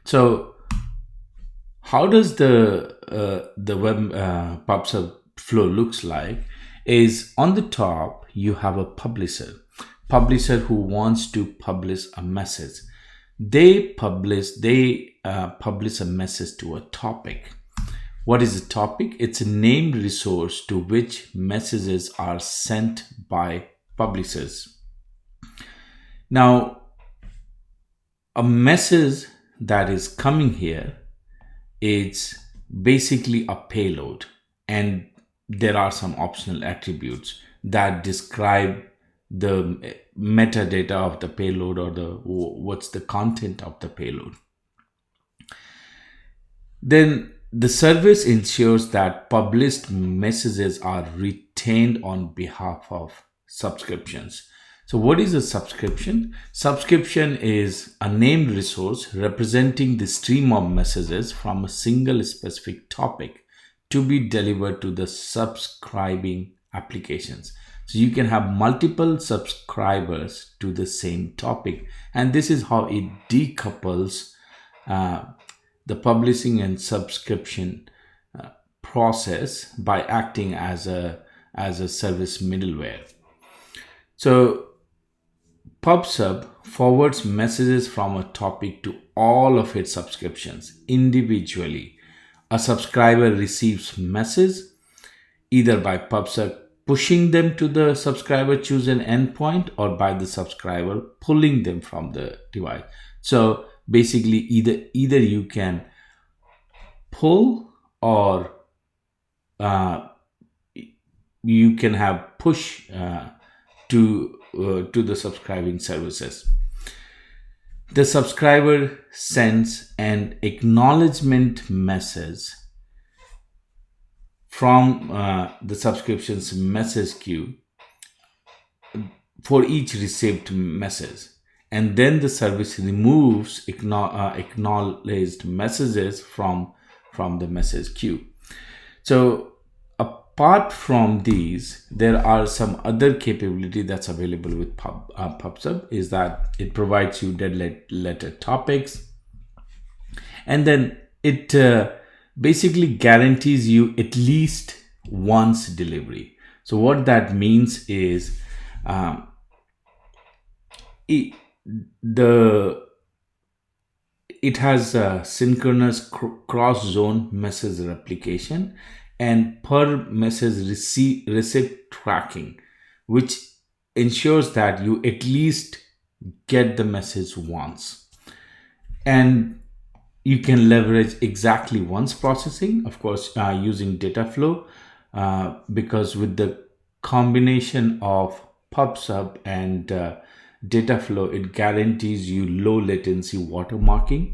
So how does the web PubSub flow looks like is on the top, you have a publisher who wants to publish a message. They publish a message to a topic. What is a topic? It's a named resource to which messages are sent by publishers. Now, a message that is coming here is basically a payload, and there are some optional attributes that describe the metadata of the payload or what's the content of the payload. Then the service ensures that published messages are retained on behalf of subscriptions. So what is a subscription? Subscription is a named resource representing the stream of messages from a single specific topic to be delivered to the subscribing applications. So you can have multiple subscribers to the same topic, and this is how it decouples the publishing and subscription process by acting as a service middleware. So PubSub forwards messages from a topic to all of its subscriptions individually. A subscriber receives message either by PubSub pushing them to the subscriber chosen endpoint or by the subscriber pulling them from the device. So basically either you can pull or you can have push to the subscribing services. The subscriber sends an acknowledgement message from the subscriptions message queue for each received message, and then the service removes acknowledged messages from the message queue. So apart from these, there are some other capability that's available with PubSub, is that it provides you dead letter topics, and then it basically guarantees you at least once delivery. So what that means is it has a synchronous cross-zone message replication and per message receipt tracking, which ensures that you at least get the message once. And you can leverage exactly once processing, of course, using data flow, because with the combination of PubSub and data flow, it guarantees you low latency watermarking,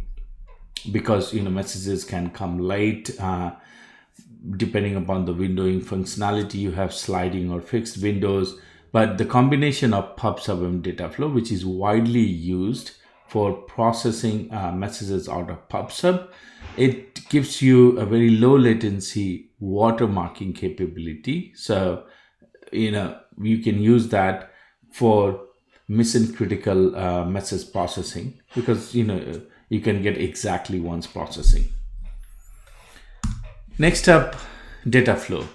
because messages can come late. Depending upon the windowing functionality, you have sliding or fixed windows. But the combination of PubSub and data flow, which is widely used for processing messages out of PubSub, it gives you a very low latency watermarking capability. So you can use that for mission critical message processing, because you can get exactly once processing. Next up, data flow.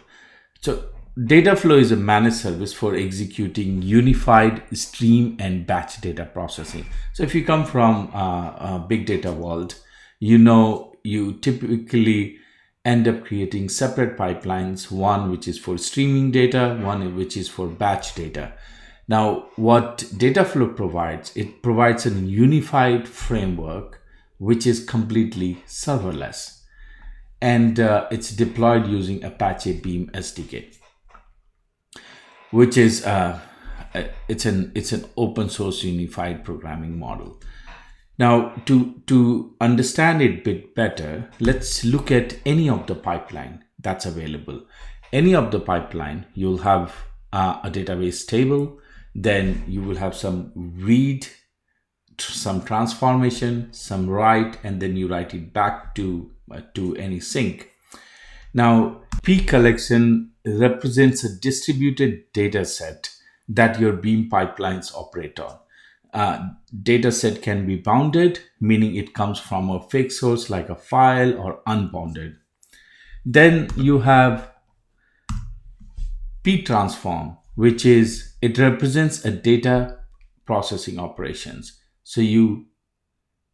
So data flow is a managed service for executing unified stream and batch data processing. So if you come from a big data world, you typically end up creating separate pipelines, one which is for streaming data, one which is for batch data. Now, what data flow provides, it provides a unified framework which is completely serverless, and it's deployed using Apache Beam SDK, which is it's an open source unified programming model. Now, to understand it a bit better, let's look at any of the pipeline that's available. Any of the pipeline, you'll have a database table, then you will have some read, some transformation, some write, and then you write it back to any sink. Now, P collection represents a distributed data set that your Beam pipelines operate on. Data set can be bounded, meaning it comes from a fixed source like a file, or unbounded. Then you have P transform, which it represents a data processing operations. So you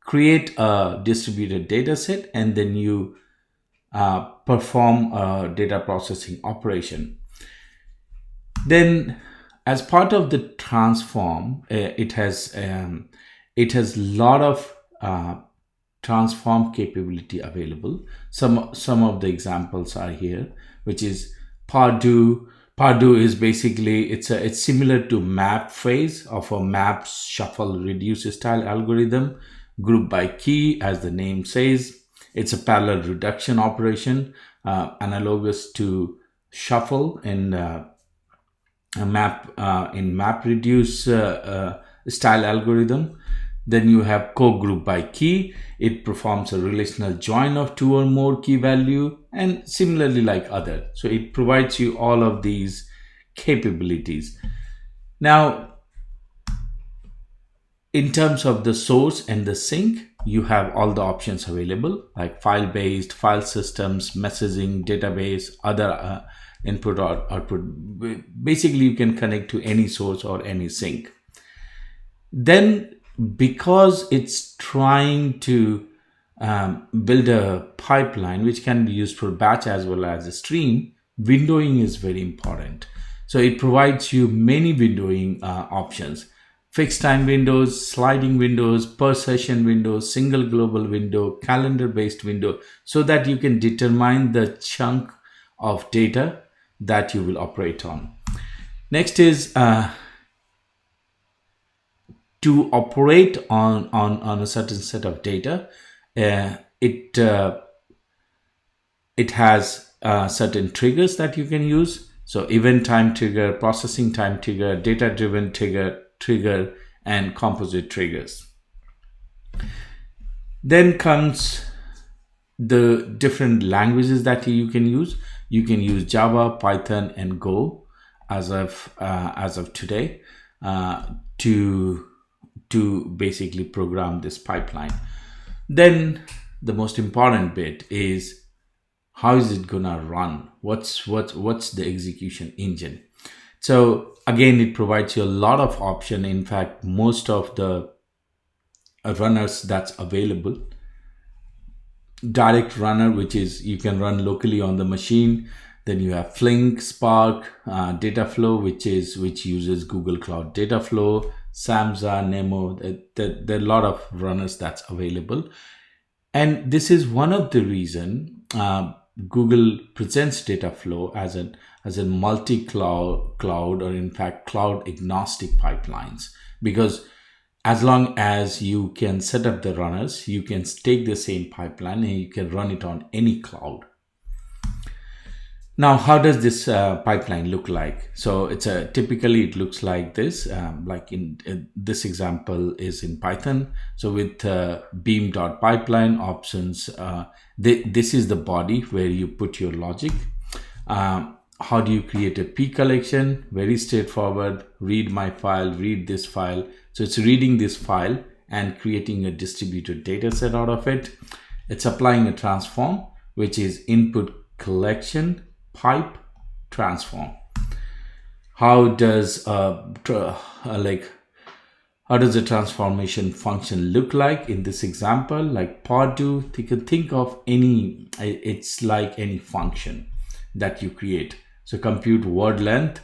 create a distributed data set, and then you perform a data processing operation. Then, as part of the transform, it has a lot of transform capability available. Some of the examples are here, which is Pardue. Pardue is basically it's similar to map phase of a map shuffle reduce style algorithm. Group by key, as the name says, it's a parallel reduction operation, analogous to shuffle in a map reduce style algorithm. Then you have co-group by key. It performs a relational join of two or more key value, and similarly like other. So it provides you all of these capabilities. Now, in terms of the source and the sink, you have all the options available, like file-based, file systems, messaging, database, other input or output. Basically, you can connect to any source or any sink. Then, because it's trying to build a pipeline which can be used for batch as well as a stream, windowing is very important. So it provides you many windowing options: fixed time windows, sliding windows, per session windows, single global window, calendar based window, so that you can determine the chunk of data that you will operate on. Next is to operate on a certain set of data. It has certain triggers that you can use. So event time trigger, processing time trigger, data driven trigger, and composite triggers. Then comes the different languages that you can use. You can use Java, Python, and Go as of today to basically program this pipeline. Then the most important bit is, how is it gonna run? What's the execution engine? So again, it provides you a lot of option. In fact, most of the runners that's available, direct runner, which is you can run locally on the machine. Then you have Flink, Spark, Dataflow, which uses Google Cloud Dataflow, Samza, Nemo. There are a lot of runners that's available, and this is one of the reason Google presents Dataflow as a multi-cloud or in fact cloud agnostic pipelines, because as long as you can set up the runners, you can take the same pipeline and you can run it on any cloud. Now, how does this pipeline look like? So typically it looks like this. Like in this example is in Python. So with beam.pipeline options, this is the body where you put your logic. How do you create a P collection? Very straightforward. Read my file, read this file. So it's reading this file and creating a distributed data set out of it. It's applying a transform, which is input collection pipe transform. How does how does the transformation function look like in this example? Like pod do, you can think of any, it's like any function that you create. So compute word length,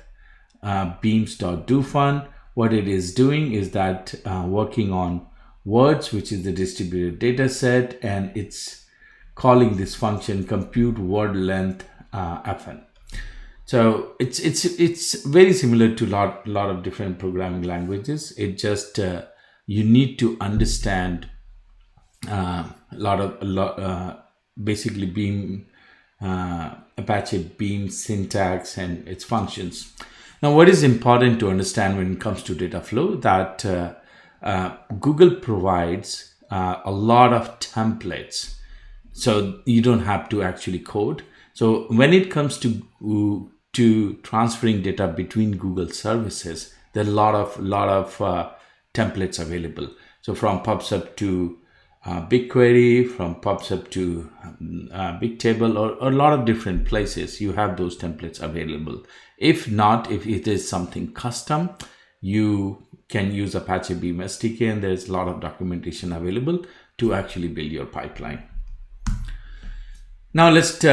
beams.doFun. What it is doing is that working on words, which is the distributed data set, and it's calling this function compute word length fn. So it's very similar to lot of different programming languages. It just you need to understand basically Beam, Apache Beam syntax and its functions. Now, what is important to understand when it comes to Dataflow, that Google provides a lot of templates, so you don't have to actually code. So when it comes to transferring data between Google services, there are a lot of templates available. So from PubSub to BigQuery, from PubSub to Bigtable, or a lot of different places, you have those templates available. If not, if it is something custom, you can use Apache Beam SDK, and there's a lot of documentation available to actually build your pipeline. Now let's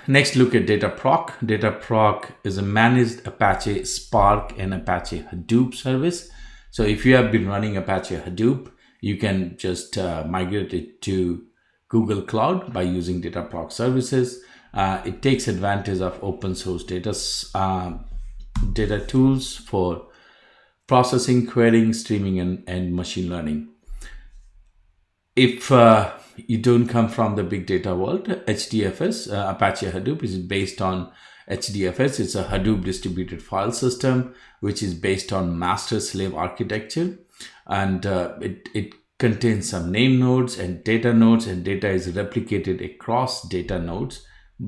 next look at Dataproc. Dataproc is a managed Apache Spark and Apache Hadoop service. So if you have been running Apache Hadoop, you can just migrate it to Google Cloud by using Dataproc services. It takes advantage of open source data tools for processing, querying, streaming, and machine learning. If you don't come from the big data world, HDFS, Apache Hadoop is based on HDFS. It's a Hadoop distributed file system, which is based on master-slave architecture. And it contains some name nodes and data is replicated across data nodes,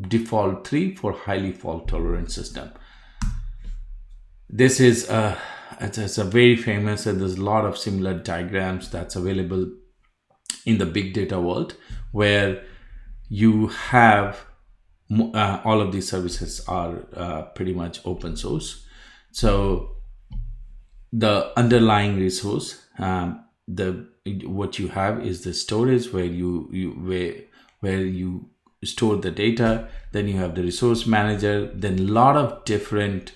default 3 for highly fault-tolerant system. This is it's a very famous, and there's a lot of similar diagrams that's available in the big data world, where you have all of these services are pretty much open source. So the underlying resource, what you have is the storage where you store the data. Then you have the resource manager. Then a lot of different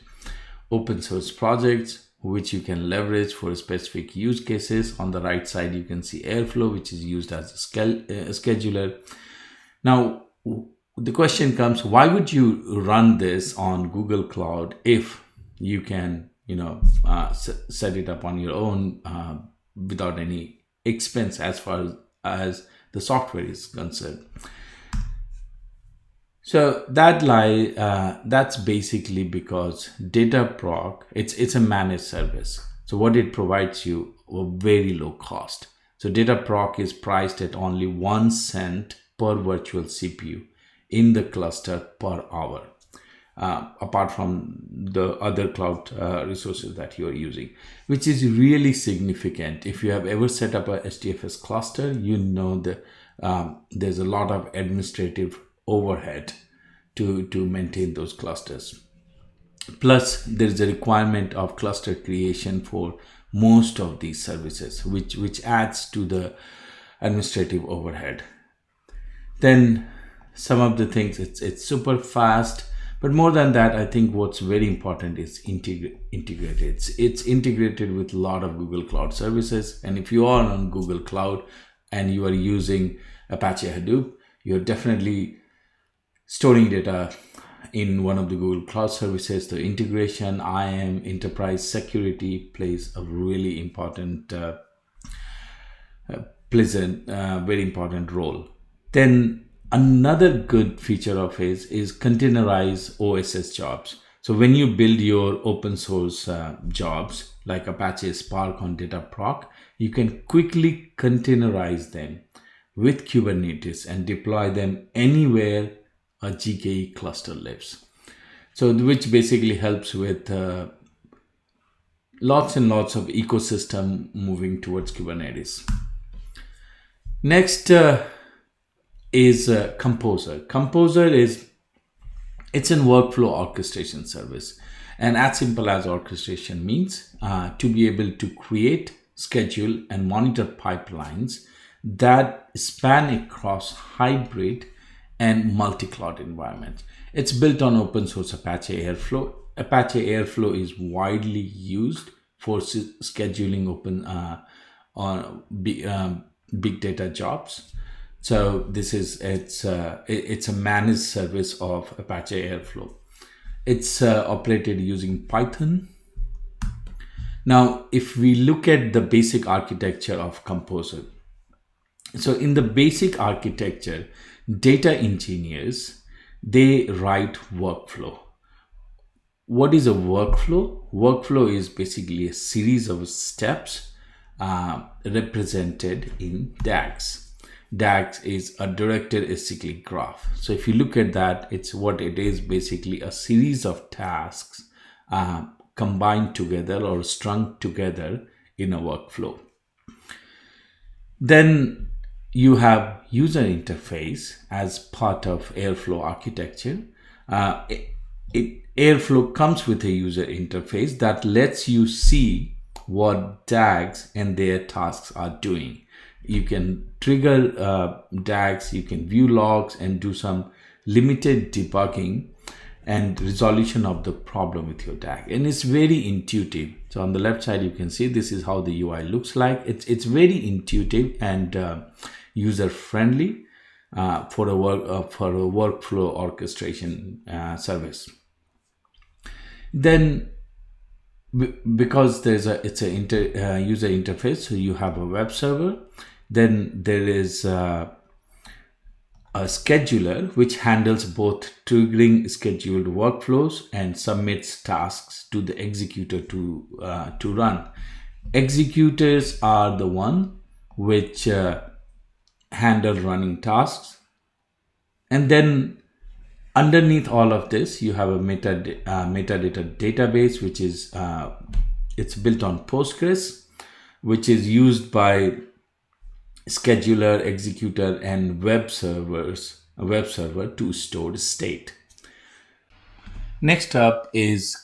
open source projects which you can leverage for specific use cases. On the right side, you can see Airflow, which is used as a scheduler. Now, the question comes, why would you run this on Google Cloud if you can, set it up on your own without any expense as far as the software is concerned? So that's basically because Dataproc, it's a managed service. So what it provides you a very low cost. So Dataproc is priced at only 1 cent per virtual CPU in the cluster per hour. Apart from the other cloud resources that you're using, which is really significant. If you have ever set up a HDFS cluster, you know that there's a lot of administrative overhead to maintain those clusters. Plus, there's a requirement of cluster creation for most of these services, which adds to the administrative overhead. Then some of the things, it's super fast, but more than that, I think what's very important is integrated. It's integrated with a lot of Google Cloud services, and if you are on Google Cloud and you are using Apache Hadoop, you're definitely storing data in one of the Google Cloud services. The integration, IAM, enterprise security plays a really important, very important role. Then another good feature of his is containerized OSS jobs. So when you build your open source jobs like Apache Spark on Dataproc, you can quickly containerize them with Kubernetes and deploy them anywhere a GKE cluster lives. So which basically helps with lots and lots of ecosystem moving towards Kubernetes. Next is Composer. Composer it's a workflow orchestration service, and as simple as orchestration means, to be able to create, schedule, and monitor pipelines that span across hybrid and multi-cloud environments. It's built on open source Apache Airflow. Apache Airflow is widely used for scheduling open on big data jobs. So it's a managed service of Apache Airflow. It's operated using Python. Now, if we look at the basic architecture of Composer, so in the basic architecture, data engineers, they write workflow. What is a workflow? Workflow is basically a series of steps represented in DAGs. DAGs is a directed acyclic graph. So if you look at that, it's what it is, basically a series of tasks combined together or strung together in a workflow. Then you have user interface as part of Airflow architecture. Airflow comes with a user interface that lets you see what DAGs and their tasks are doing. You can trigger DAGs, you can view logs and do some limited debugging and resolution of the problem with your DAG. And it's very intuitive. So on the left side, you can see this is how the UI looks like. It's very intuitive and user friendly for a workflow orchestration service. Then because it's a user interface, so you have a web server. Then there is a scheduler which handles both triggering scheduled workflows and submits tasks to the executor to run. Executors are the one which handle running tasks. And then underneath all of this, you have a metadata database, which is it's built on Postgres, which is used by scheduler, executor, and web server to store state. Next up is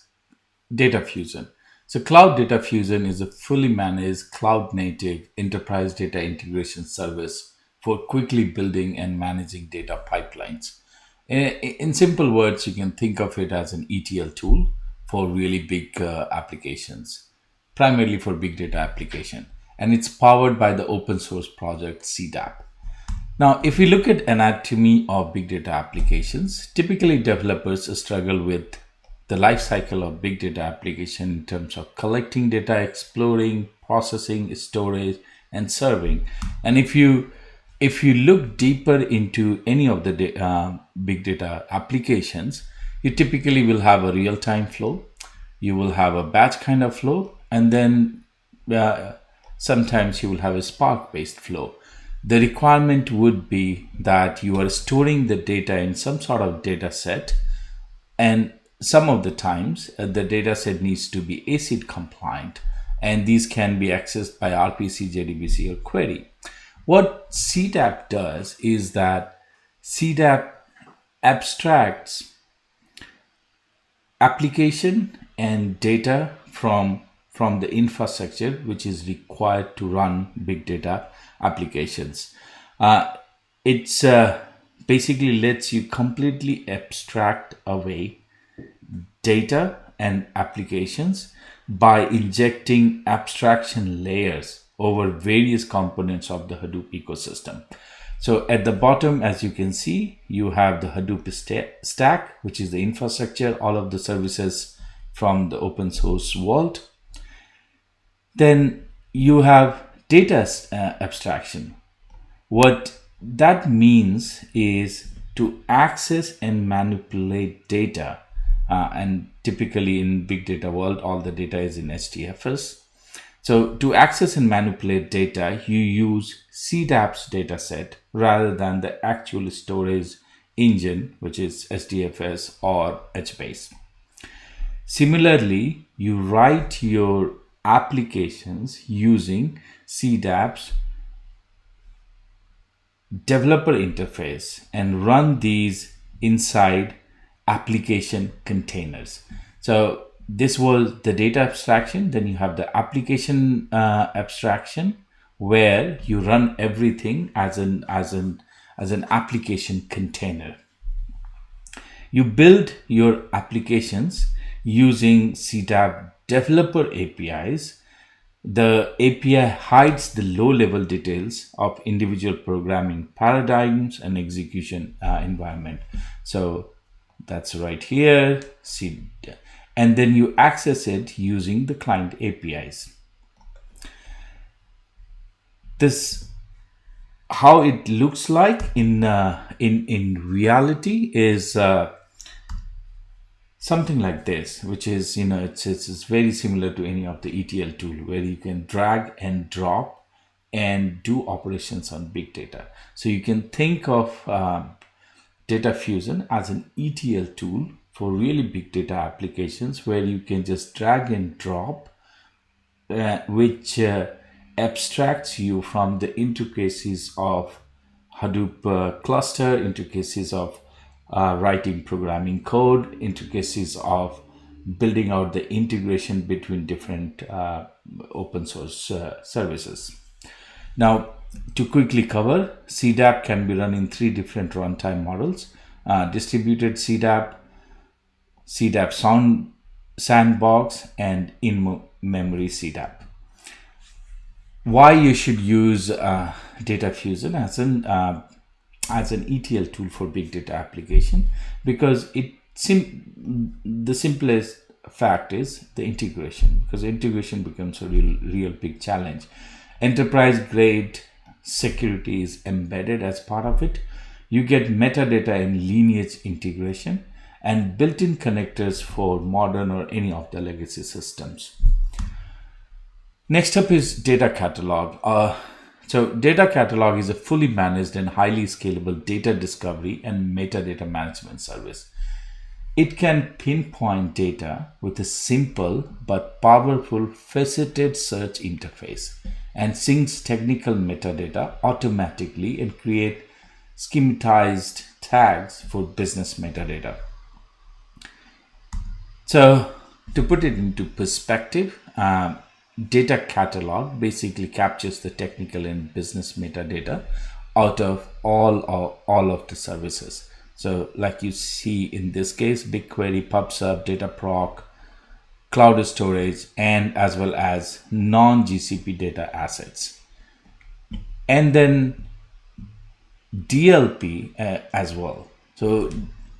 Data Fusion. So Cloud Data Fusion is a fully managed cloud-native enterprise data integration service for quickly building and managing data pipelines. In simple words, you can think of it as an ETL tool for really big applications, primarily for big data application. And it's powered by the open source project CDAP. Now, if we look at anatomy of big data applications, typically developers struggle with the lifecycle of big data application in terms of collecting data, exploring, processing, storage, and serving. And if you If you look deeper into any of the big data applications, you typically will have a real-time flow, you will have a batch kind of flow, and then uh, sometimes you will have a Spark-based flow. The requirement would be that you are storing the data in some sort of data set, and some of the times the data set needs to be ACID compliant, and these can be accessed by RPC, JDBC, or query. What CDAP does is that CDAP abstracts application and data from the infrastructure which is required to run big data applications. It's basically lets you completely abstract away data and applications by injecting abstraction layers over various components of the Hadoop ecosystem. So at the bottom, as you can see, you have the Hadoop stack, which is the infrastructure, all of the services from the open source world. Then you have data abstraction. What that means is to access and manipulate data. And typically in big data world, all the data is in HDFS. So to access and manipulate data, you use CDAP's data set rather than the actual storage engine, which is HDFS or HBase. Similarly, you write your applications using CDAP's developer interface and run these inside application containers. So this was the data abstraction. Then you have the application abstraction, where you run everything as an application container. You build your applications using CDAP developer APIs. The API hides the low-level details of individual programming paradigms and execution environment. So that's right here. And then you access it using the client APIs. This how it looks like in reality is something like this, which is it's very similar to any of the ETL tool, where you can drag and drop and do operations on big data. So you can think of Data Fusion as an ETL tool for really big data applications, where you can just drag and drop, which abstracts you from the intricacies of Hadoop cluster, intricacies of writing programming code, intricacies of building out the integration between different open source services. Now, to quickly cover, CDAP can be run in 3 different runtime models: distributed CDAP, CDAP sandbox, and in-memory CDAP. Why you should use Data Fusion as an ETL tool for big data application? Because the simplest fact is the integration, because integration becomes a real big challenge. Enterprise grade security is embedded as part of it. You get metadata and lineage integration and built-in connectors for modern or any of the legacy systems. Next up is data catalog. So data catalog is a fully managed and highly scalable data discovery and metadata management service. It can pinpoint data with a simple but powerful faceted search interface, and syncs technical metadata automatically and create schematized tags for business metadata. So to put it into perspective, data catalog basically captures the technical and business metadata out of all of the services. So like you see in this case, BigQuery, PubSub, Dataproc, cloud storage, and as well as non-GCP data assets. And then DLP as well. So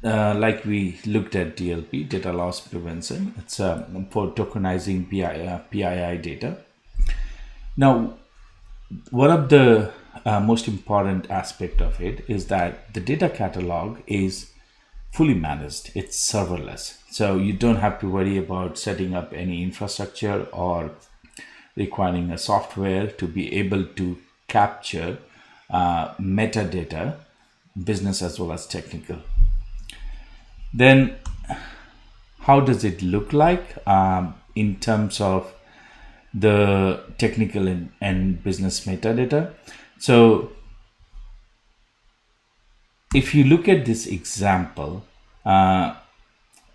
like we looked at DLP, data loss prevention, it's for tokenizing PII data. Now, one of the most important aspect of it is that the data catalog is fully managed. It's serverless. So you don't have to worry about setting up any infrastructure or requiring a software to be able to capture metadata, business as well as technical. Then how does it look like in terms of the technical and business metadata? So if you look at this example,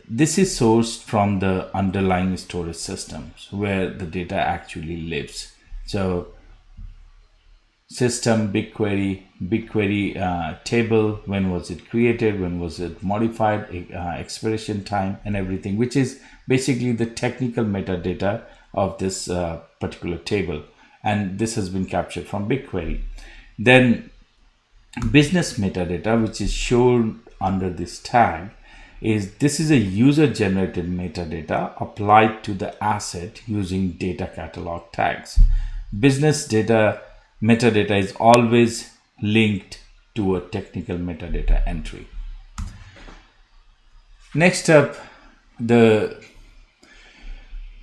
this is sourced from the underlying storage systems where the data actually lives. So system, BigQuery table, when was it created, when was it modified, expiration time and everything, which is basically the technical metadata of this particular table. And this has been captured from BigQuery. Then business metadata, which is shown under this tag, this is a user generated metadata applied to the asset using data catalog tags. Business data metadata is always linked to a technical metadata entry. Next up, the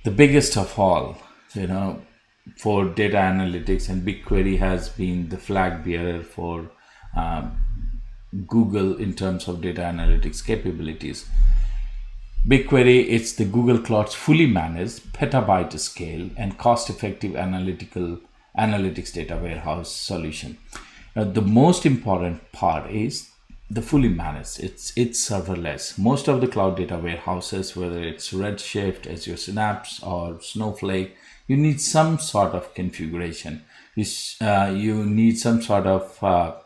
biggest of all, for data analytics, and BigQuery has been the flag bearer for Google in terms of data analytics capabilities. BigQuery, it's the Google Cloud's fully managed petabyte scale and cost-effective analytics data warehouse solution. Now, the most important part is the fully managed. It's serverless. Most of the cloud data warehouses, whether it's Redshift, Azure Synapse, or Snowflake, you need some sort of configuration. You need some sort of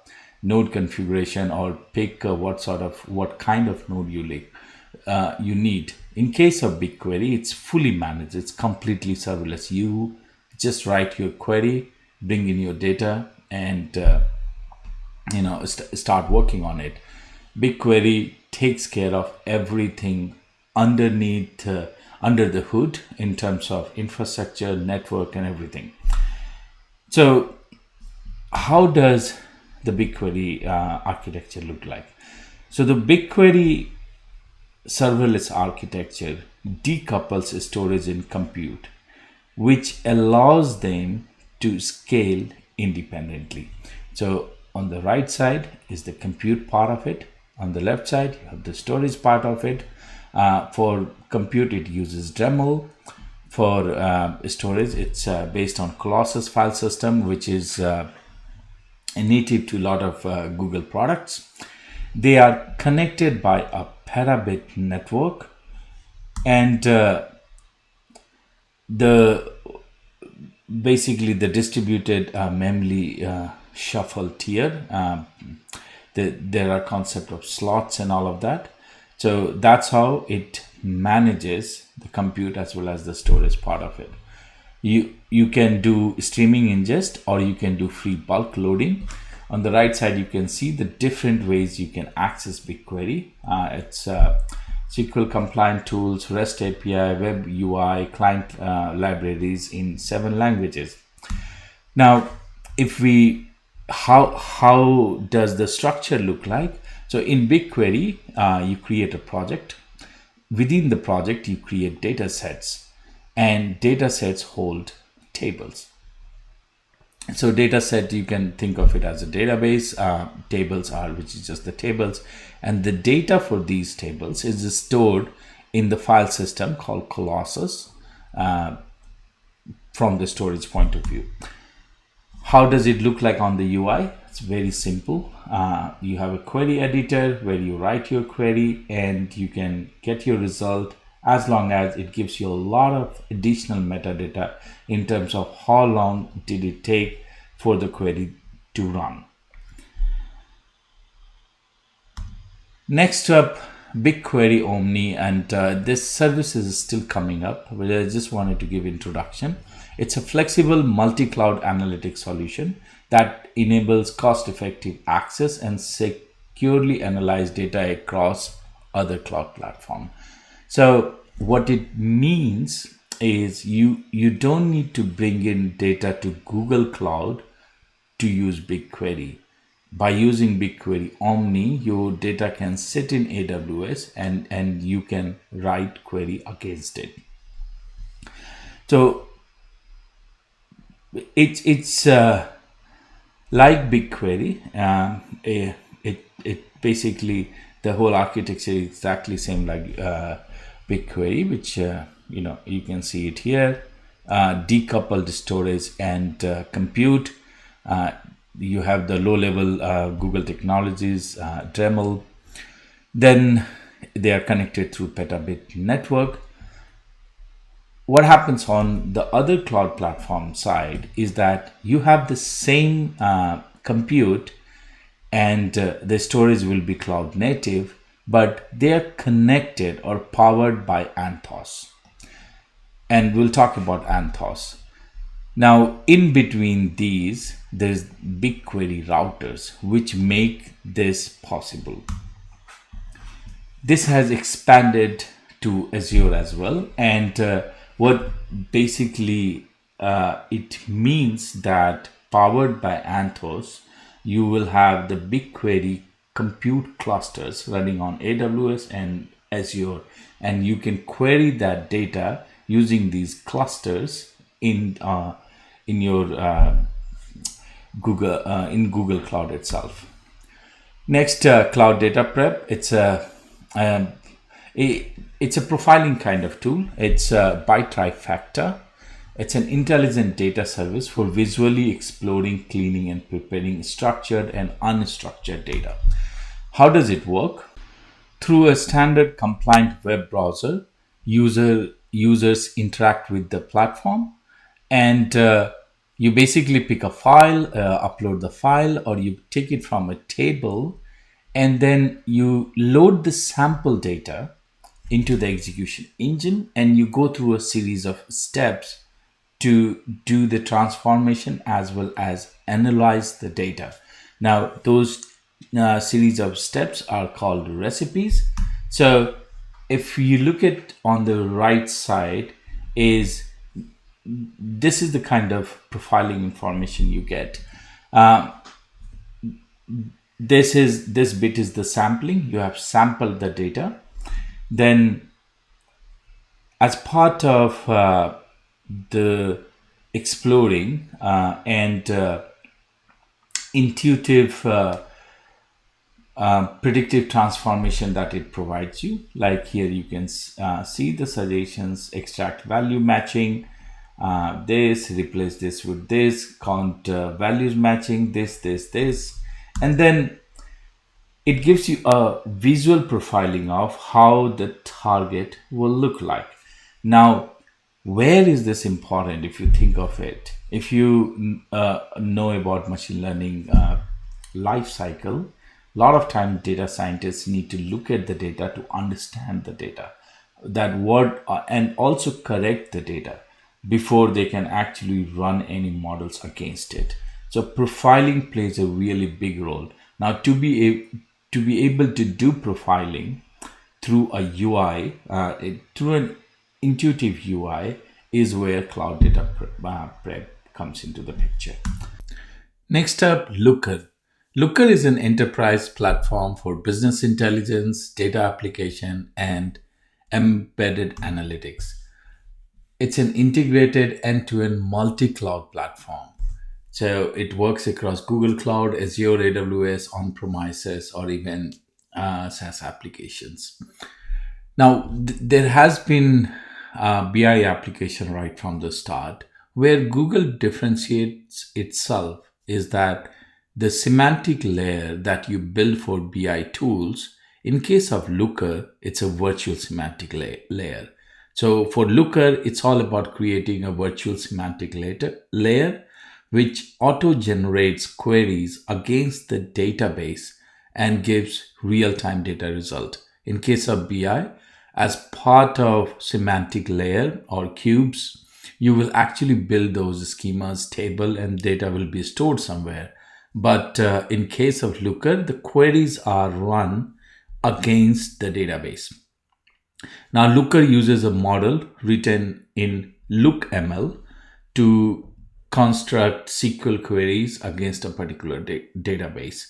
node configuration, or pick what kind of node you need. In case of BigQuery, it's fully managed. It's completely serverless. You just write your query, bring in your data, and start working on it. BigQuery takes care of everything under the hood in terms of infrastructure, network, and everything. So how does the BigQuery architecture look like? So the BigQuery serverless architecture decouples storage and compute, which allows them to scale independently. So on the right side is the compute part of it. On the left side, you have the storage part of it. For compute, it uses Dremel. For storage, it's based on Colossus file system, which is native to a lot of Google products. They are connected by a terabit network, and basically the distributed memory shuffle tier. There are concept of slots and all of that. So that's how it manages the compute as well as the storage part of it. You can do streaming ingest, or you can do free bulk loading. On the right side, you can see the different ways you can access BigQuery. It's SQL compliant tools, REST API, web UI, client libraries in 7 languages. Now, how does the structure look like? So in BigQuery, you create a project. Within the project, you create data sets, and data sets hold tables. So data set, you can think of it as a database. Tables which is just the tables, and the data for these tables is stored in the file system called Colossus from the storage point of view. How does it look like on the UI? It's very simple. You have a query editor where you write your query, and you can get your result as long as it gives you a lot of additional metadata in terms of how long did it take for the query to run. Next up, BigQuery Omni, and this service is still coming up, but I just wanted to give introduction. It's a flexible multi-cloud analytics solution that enables cost-effective access and securely analyze data across other cloud platforms. So what it means is you don't need to bring in data to Google Cloud to use BigQuery. By using BigQuery Omni, your data can sit in AWS and you can write query against it. So it's like BigQuery. It basically, the whole architecture is exactly same like BigQuery, which you can see it here. Decoupled storage and compute. You have the low-level Google technologies, Dremel. Then they are connected through petabit network. What happens on the other cloud platform side is that you have the same compute and the storage will be cloud native, but they are connected or powered by Anthos. And we'll talk about Anthos. Now, in between these, there's BigQuery routers, which make this possible. This has expanded to Azure as well. And what basically it means that powered by Anthos, you will have the BigQuery compute clusters running on AWS and Azure, and you can query that data using these clusters in your Google Cloud itself. Next, Cloud Data Prep. It's a profiling kind of tool. It's by Trifactor. It's an intelligent data service for visually exploring, cleaning, and preparing structured and unstructured data. How does it work? Through a standard compliant web browser, users interact with the platform, and you basically pick a file, upload the file, or you take it from a table, and then you load the sample data into the execution engine, and you go through a series of steps to do the transformation as well as analyze the data. Now, those series of steps are called recipes. So if you look at on the right side, this is the kind of profiling information you get. This bit is the sampling. You have sampled the data. Then as part of the exploring and intuitive predictive transformation that it provides you, like here you can see the suggestions, extract value matching, this, replace this with this, count values matching, this, and then it gives you a visual profiling of how the target will look like. Now, where is this important if you think of it? If you know about machine learning lifecycle, a lot of time data scientists need to look at the data to understand the data, and also correct the data before they can actually run any models against it. So profiling plays a really big role. Now, to be able to do profiling through a UI, through an intuitive UI, is where Cloud Data Prep comes into the picture. Next up, Looker. Looker is an enterprise platform for business intelligence, data application, and embedded analytics. It's an integrated end-to-end multi-cloud platform. So it works across Google Cloud, Azure, AWS, on-premises, or even SaaS applications. Now, there has been a BI application right from the start. Where Google differentiates itself is that the semantic layer that you build for BI tools, in case of Looker, it's a virtual semantic layer. So for Looker, it's all about creating a virtual semantic layer which auto-generates queries against the database and gives real-time data result. In case of BI, as part of semantic layer or cubes, you will actually build those schemas, table, and data will be stored somewhere. But in case of Looker, the queries are run against the database. Now, Looker uses a model written in LookML to construct SQL queries against a particular database.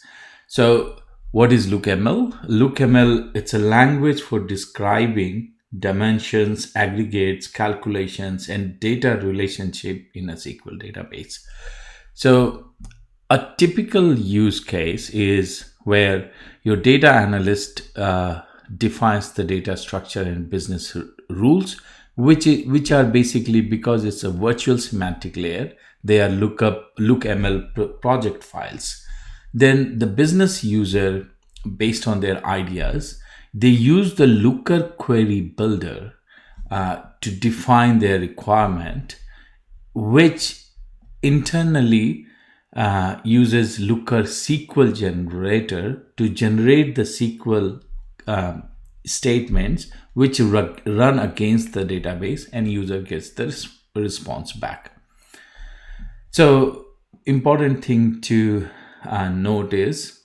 So what is LookML? LookML, it's a language for describing dimensions, aggregates, calculations, and data relationship in a SQL database. So a typical use case is where your data analyst defines the data structure and business rules, which are basically, because it's a virtual semantic layer, they are LookML project files. Then the business user, based on their ideas, they use the Looker query builder to define their requirement, which internally uses Looker SQL generator to generate the SQL statements which run against the database, and user gets the response back. So important thing to note is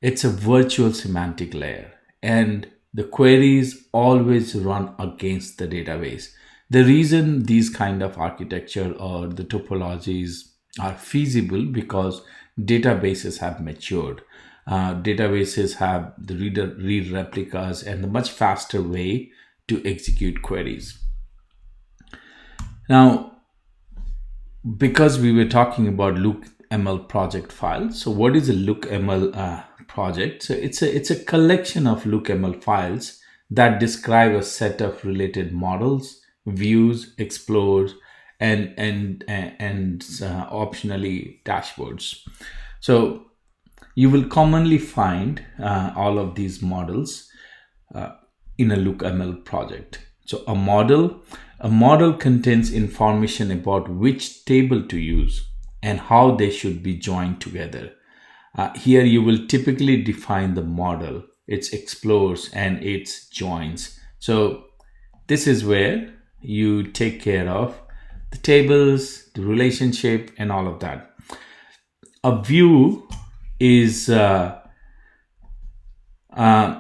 it's a virtual semantic layer, and the queries always run against the database. The reason these kind of architecture or the topologies are feasible because databases have matured. Databases have the read replicas and a much faster way to execute queries. Now, because we were talking about LookML project files, so what is a LookML project? So it's a collection of LookML files that describe a set of related models, views, explores, and optionally dashboards. So you will commonly find all of these models in a LookML project. So a model contains information about which table to use and how they should be joined together. Here you will typically define the model, its explores, and its joins. So this is where you take care of the tables, the relationship, and all of that. A view is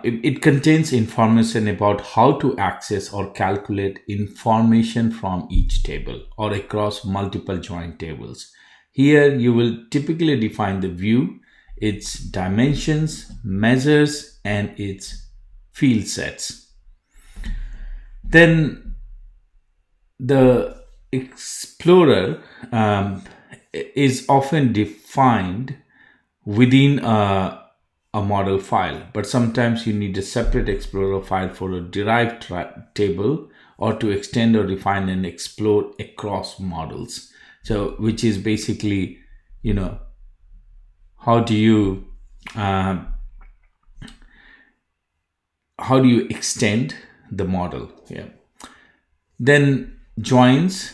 it contains information about how to access or calculate information from each table or across multiple joint tables. Here you will typically define the view, its dimensions, measures, and its field sets. Then the explorer is often defined within a model file, but sometimes you need a separate explorer file for a derived table or to extend or refine and explore across models. So which is basically, how do you extend the model? Yeah. Then joins,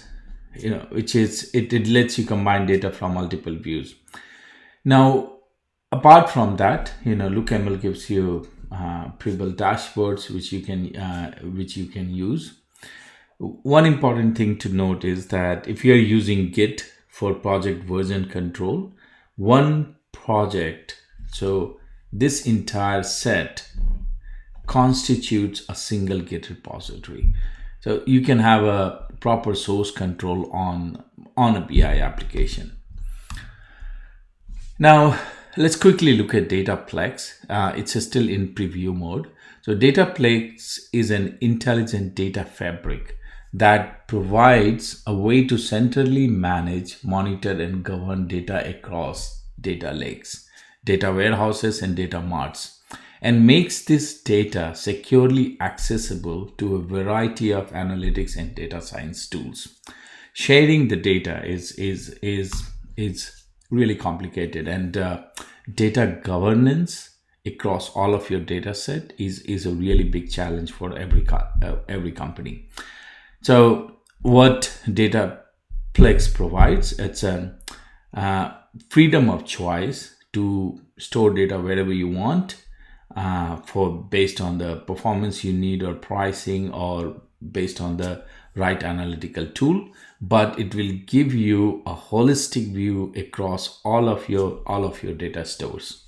which is it lets you combine data from multiple views. Now, apart from that, LookML gives you pre-built dashboards which you can use. One important thing to note is that if you're using Git for project version control, one project, so this entire set constitutes a single Git repository. So you can have a proper source control on a BI application. Now, let's quickly look at Dataplex. It's still in preview mode. So Dataplex is an intelligent data fabric that provides a way to centrally manage, monitor, and govern data across data lakes, data warehouses, and data marts, and makes this data securely accessible to a variety of analytics and data science tools. Sharing the data is really complicated, and data governance across all of your data set is a really big challenge for every company. So what Dataplex provides, it's a freedom of choice to store data wherever you want, based on the performance you need or pricing, or based on the right analytical tool, but it will give you a holistic view across all of your data stores.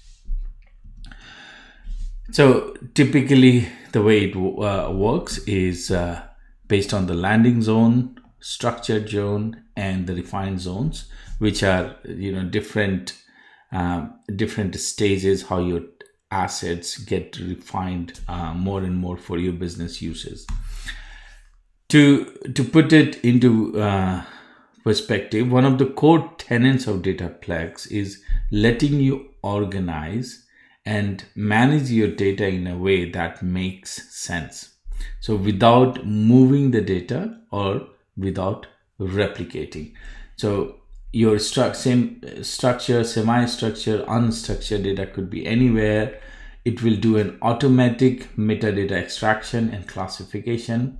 So typically the way it works is based on the landing zone, structured zone and the refined zones, which are different stages how your assets get refined more and more for your business uses. To put it into perspective, one of the core tenets of Dataplex is letting you organize and manage your data in a way that makes sense. So without moving the data or without replicating. So your structure, semi-structured, unstructured data could be anywhere. It will do an automatic metadata extraction and classification,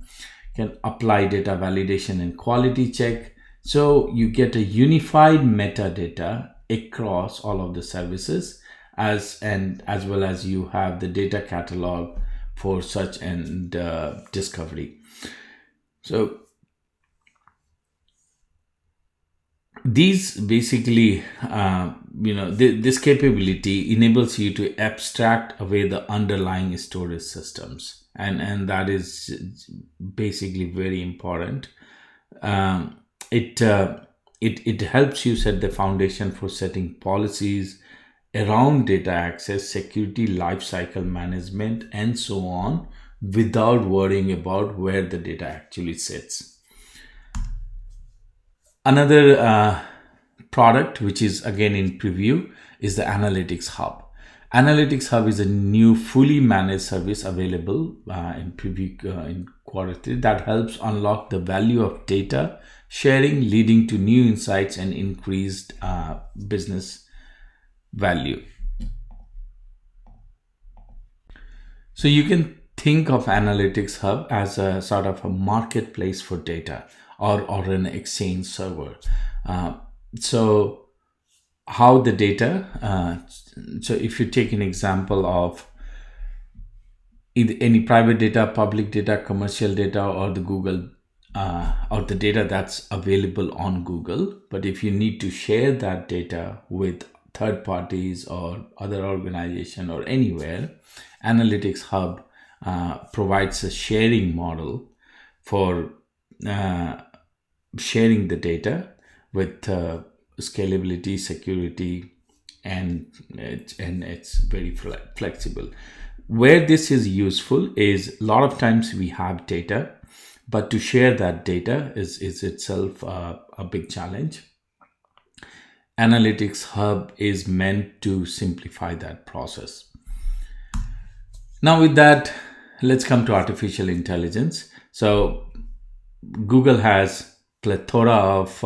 can apply data validation and quality check. So you get a unified metadata across all of the services, as well as you have the data catalog for search and discovery. So these basically, this capability enables you to abstract away the underlying storage systems, and that is basically very important. It helps you set the foundation for setting policies around data access, security, lifecycle management, and so on, without worrying about where the data actually sits. Another product, which is again in preview, is the Analytics Hub. Analytics Hub is a new fully managed service available in preview in Q3 that helps unlock the value of data sharing, leading to new insights and increased business value. So you can think of Analytics Hub as a sort of a marketplace for data, or an exchange server. So how the data, so if you take an example of either any private data, public data, commercial data, or the Google, or the data that's available on Google, but if you need to share that data with third parties or other organization or anywhere, Analytics Hub provides a sharing model for sharing the data with scalability, security, and it's very flexible. Where this is useful is a lot of times we have data, but to share that data is itself a big challenge. Analytics Hub is meant to simplify that process. Now with that, let's come to artificial intelligence. So Google has plethora of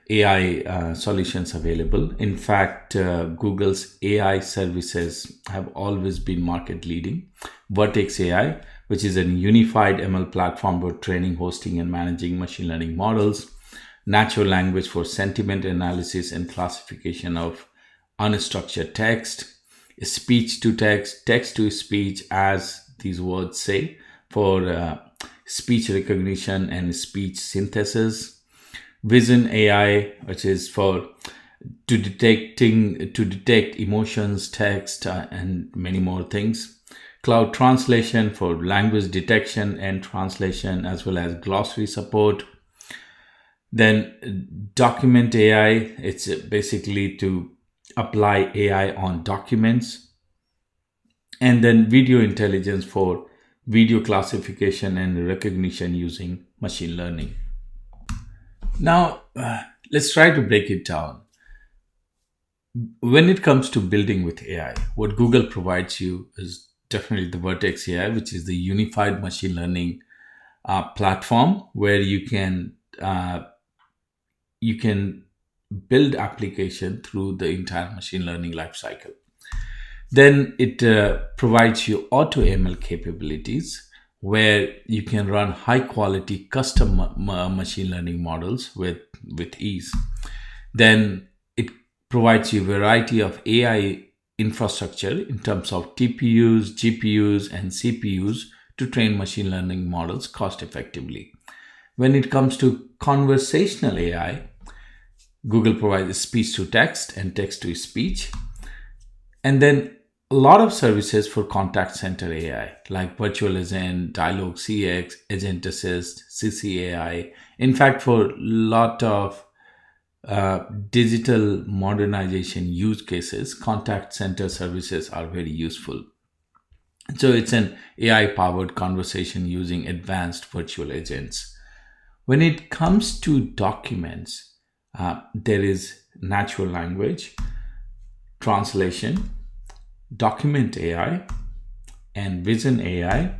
AI solutions available. In fact, Google's AI services have always been market leading. Vertex AI, which is a unified ML platform for training, hosting, and managing machine learning models. Natural language for sentiment analysis and classification of unstructured text. Speech to text, text to speech, as these words say, for speech recognition and speech synthesis. Vision AI, which is for to detect emotions, text, and many more things. Cloud translation for language detection and translation, as well as glossary support. Then document AI, it's basically to apply AI on documents. And then video intelligence for video classification and recognition using machine learning. Now, let's try to break it down. When it comes to building with AI, what Google provides you is definitely the Vertex AI, which is the unified machine learning platform where you can build application through the entire machine learning lifecycle. Then it provides you auto ML capabilities where you can run high quality custom machine learning models with ease. Then it provides you a variety of AI infrastructure in terms of TPUs, GPUs, and CPUs to train machine learning models cost effectively. When it comes to conversational AI, Google provides speech to text and text to speech. And then a lot of services for contact center AI, like virtual agent, dialogue CX, agent assist, CCAI. In fact, for a lot of digital modernization use cases, contact center services are very useful. So it's an AI powered conversation using advanced virtual agents. When it comes to documents, there is natural language, translation, document AI, and vision AI,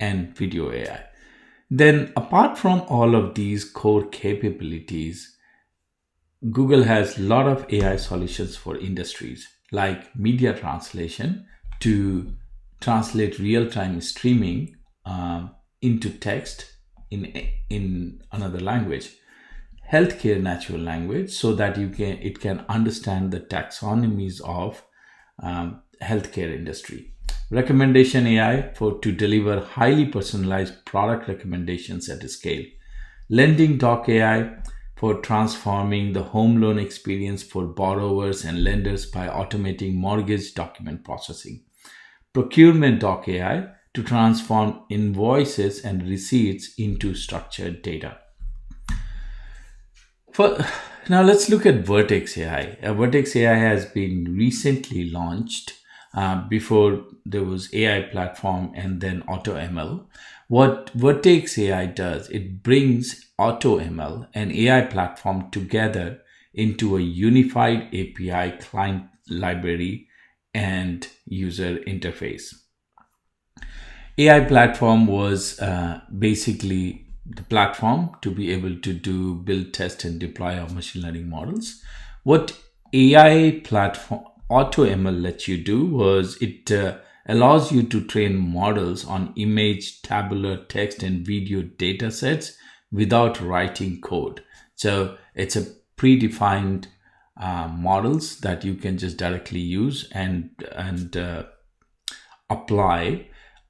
and video AI. Then, apart from all of these core capabilities, Google has a lot of AI solutions for industries like media translation to translate real-time streaming into text in another language, healthcare natural language so that it can understand the taxonomies of healthcare industry, recommendation AI for to deliver highly personalized product recommendations at a scale, lending doc AI for transforming the home loan experience for borrowers and lenders by automating mortgage document processing, procurement doc AI to transform invoices and receipts into structured data. For now, let's look at Vertex AI. Vertex AI has been recently launched. Before there was AI platform and then AutoML. What Vertex AI does, it brings AutoML and AI platform together into a unified API client library and user interface. AI platform was basically the platform to be able to build, test, and deploy our machine learning models. What AI platform AutoML lets you do was it allows you to train models on image, tabular, text, and video data sets without writing code. So it's a predefined models that you can just directly use and apply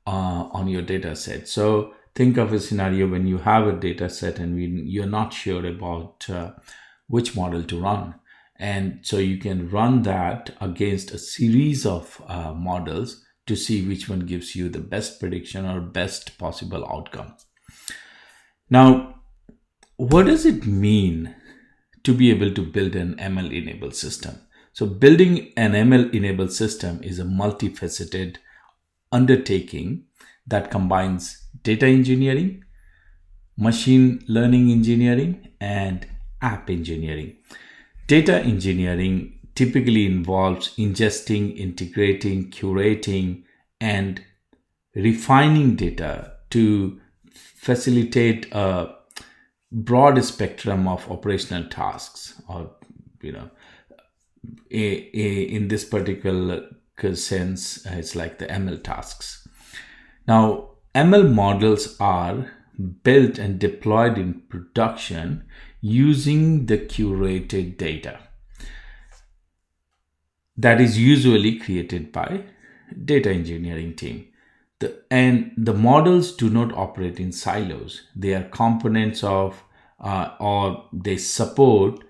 on your data set. So think of a scenario when you have a data set and you're not sure about which model to run. And so you can run that against a series of models to see which one gives you the best prediction or best possible outcome. Now, what does it mean to be able to build an ML enabled system? So building an ML enabled system is a multifaceted undertaking that combines data engineering, machine learning engineering, and app engineering. Data engineering typically involves ingesting, integrating, curating, and refining data to facilitate a broad spectrum of operational tasks, or in this particular sense, it's like the ML tasks. Now, ML models are built and deployed in production using the curated data that is usually created by data engineering team. The models do not operate in silos. They are components of or they support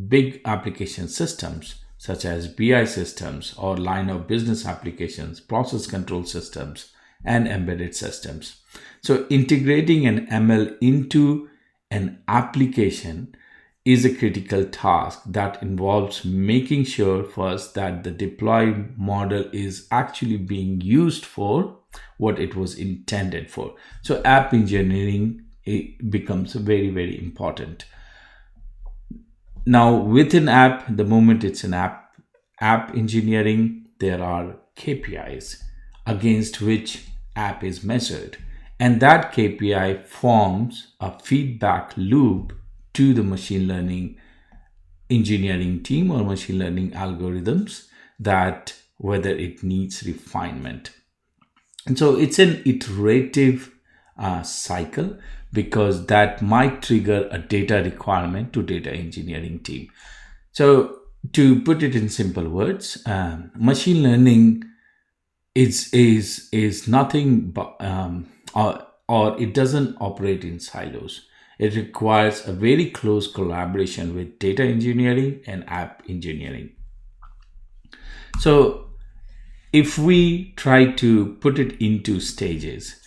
big application systems such as BI systems or line of business applications, process control systems, and embedded systems. So integrating an ML into an application is a critical task that involves making sure first that the deployed model is actually being used for what it was intended for. So app engineering, it becomes very, very important. Now within app, the moment it's an app engineering, there are KPIs against which app is measured. And that KPI forms a feedback loop to the machine learning engineering team or machine learning algorithms that whether it needs refinement. And so it's an iterative cycle because that might trigger a data requirement to data engineering team. So to put it in simple words, machine learning is nothing but or it doesn't operate in silos. It requires a very close collaboration with data engineering and app engineering. So If we try to put it into stages,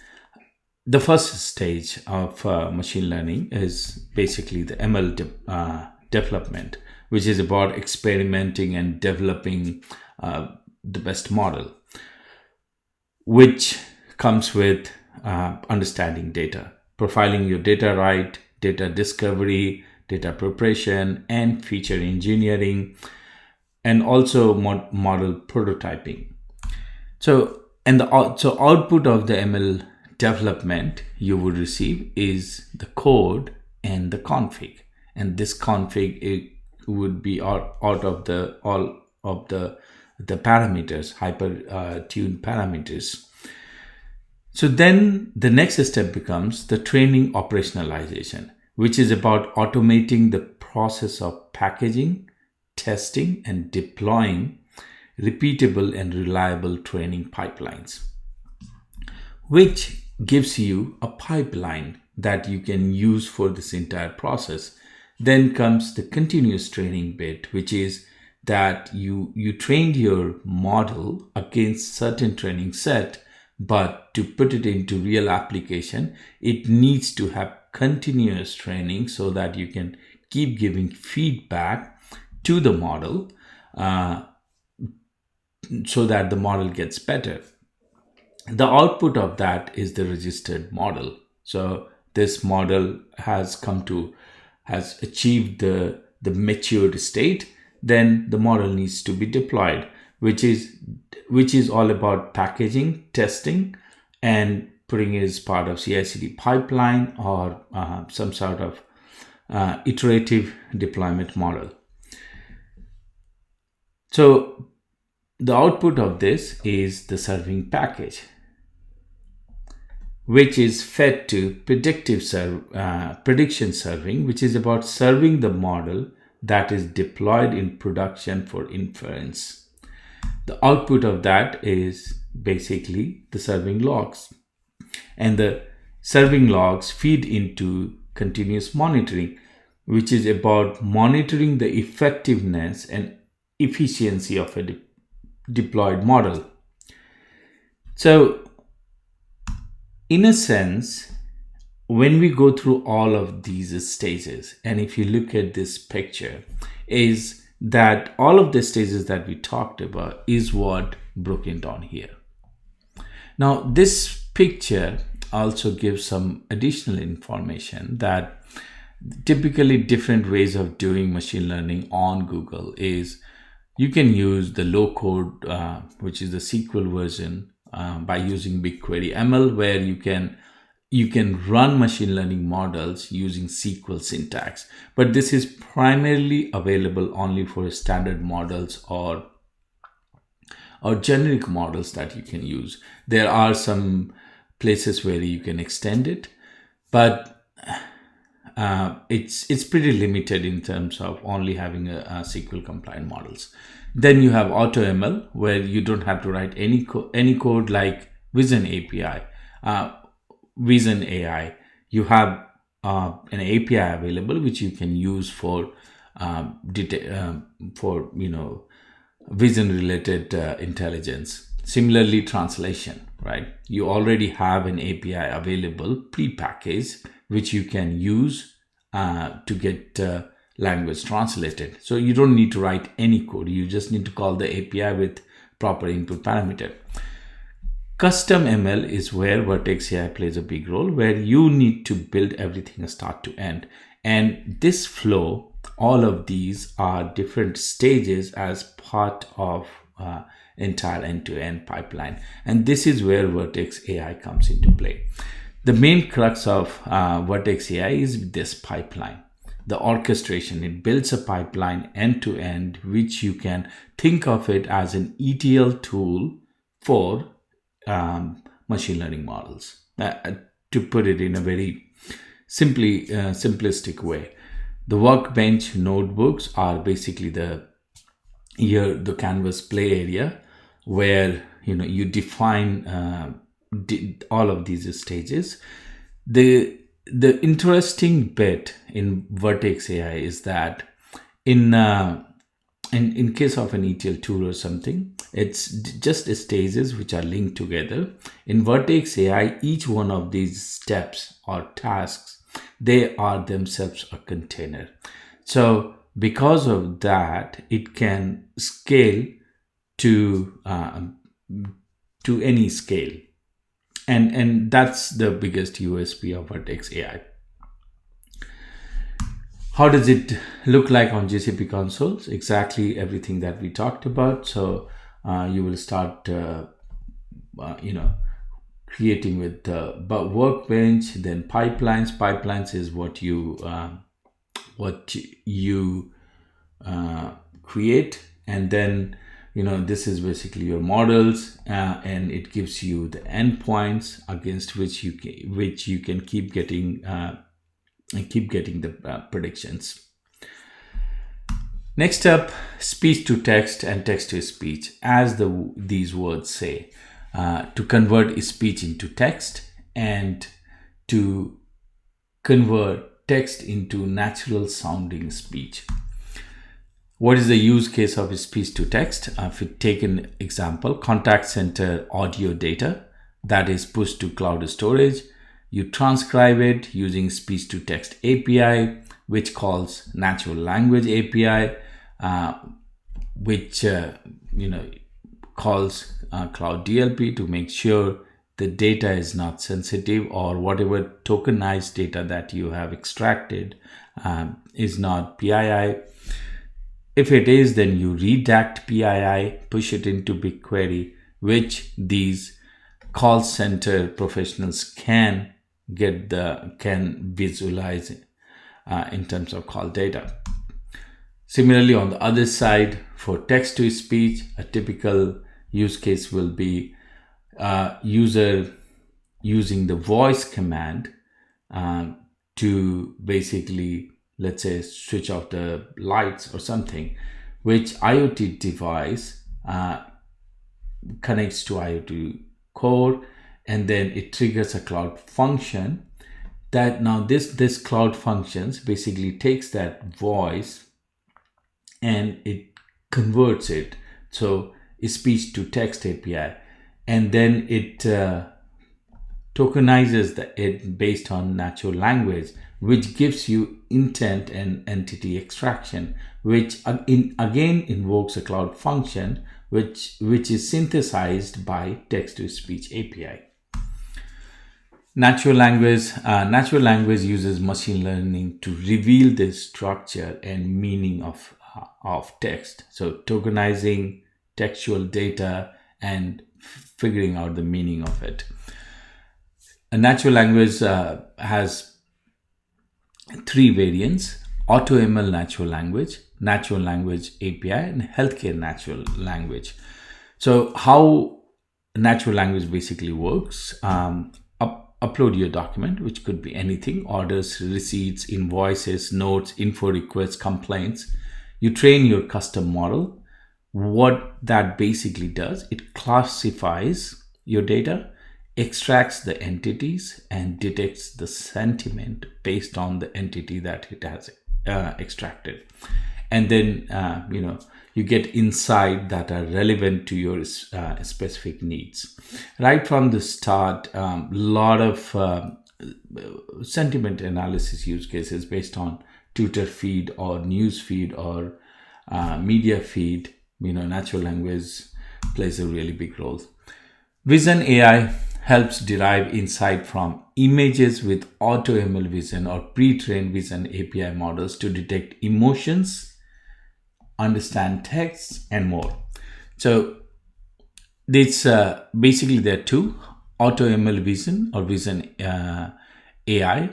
the first stage of machine learning is basically the ML development, which is about experimenting and developing the best model, which comes with understanding data, profiling your data right, data discovery, data preparation, and feature engineering, and also model prototyping. So output of the ML development you would receive is the code and the config, and this config, it would be out of the all of the parameters, hyper tuned parameters. So then the next step becomes the training operationalization, which is about automating the process of packaging, testing, and deploying repeatable and reliable training pipelines, which gives you a pipeline that you can use for this entire process. Then comes the continuous training bit, which is that you trained your model against certain training set, but to put it into real application, it needs to have continuous training so that you can keep giving feedback to the model, so that the model gets better. The output of that is the registered model. So this model has achieved the matured state. Then the model needs to be deployed, which is all about packaging, testing, and putting it as part of CI/CD pipeline or some sort of iterative deployment model. So the output of this is the serving package, which is fed to prediction serving, which is about serving the model that is deployed in production for inference. The output of that is basically the serving logs, and the serving logs feed into continuous monitoring, which is about monitoring the effectiveness and efficiency of a deployed model. So in a sense, when we go through all of these stages, and if you look at this picture, is that all of the stages that we talked about is what broken down here. Now, this picture also gives some additional information that typically different ways of doing machine learning on Google is you can use the low code, which is the SQL version, by using BigQuery ML, where you can run machine learning models using SQL syntax. But this is primarily available only for standard models or generic models that you can use. There are some places where you can extend it, but it's pretty limited in terms of only having a SQL compliant models. Then you have AutoML, where you don't have to write any code like Vision API, Vision AI. You have an API available which you can use for vision related intelligence. Similarly, translation, right? You already have an API available pre-packaged which you can use to get language translated. So you don't need to write any code. You just need to call the API with proper input parameter. Custom ML is where Vertex AI plays a big role, where you need to build everything start to end. And this flow, all of these are different stages as part of entire end-to-end pipeline. And this is where Vertex AI comes into play. The main crux of Vertex AI is this pipeline, the orchestration. It builds a pipeline end-to-end, which you can think of it as an ETL tool for machine learning models, to put it in a very simplistic way. The workbench notebooks are basically the canvas play area where you define all of these stages. The interesting bit in Vertex AI is that in in case of an ETL tool or something, it's just stages which are linked together. In Vertex AI, each one of these steps or tasks, they are themselves a container. So because of that, it can scale to any scale, and that's the biggest USP of Vertex AI. How does it look like on GCP consoles? Exactly everything that we talked about. So you will start, creating with the workbench, then pipelines. Pipelines is what you create, and then this is basically your models, and it gives you the endpoints against which you can keep getting the predictions. Next up, speech to text and text to speech. As these words say, to convert speech into text and to convert text into natural sounding speech. What is the use case of speech to text? If we take an example, contact center audio data that is pushed to cloud storage, you transcribe it using speech to text API, which calls natural language API, which calls cloud DLP to make sure the data is not sensitive, or whatever tokenized data that you have extracted is not PII. If it is, then you redact PII, push it into BigQuery, which these call center professionals can visualize in terms of call data. Similarly, on the other side, for text to speech, a typical use case will be user using the voice command to basically, let's say, switch off the lights or something, which IoT device connects to IoT core, and then it triggers a cloud function. That now this cloud functions basically takes that voice and it converts it, so speech to text API, and then it tokenizes it based on natural language, which gives you intent and entity extraction, which again invokes a cloud function which is synthesized by text to speech API. Natural language uses machine learning to reveal the structure and meaning of text. So tokenizing textual data and figuring out the meaning of it. A natural language has three variants: AutoML natural language API, and healthcare natural language. So how natural language basically works: upload your document, which could be anything: orders, receipts, invoices, notes, info requests, complaints. You train your custom model. What that basically does, it classifies your data, extracts the entities, and detects the sentiment based on the entity that it has extracted. And then you get insight that are relevant to your specific needs. Right from the start, a lot of sentiment analysis use cases based on Twitter feed or news feed or media feed. Natural language plays a really big role. Vision AI helps derive insight from images with AutoML vision or pre-trained vision API models to detect emotions, understand text, and more. So it's basically there are two: AutoML vision or vision AI.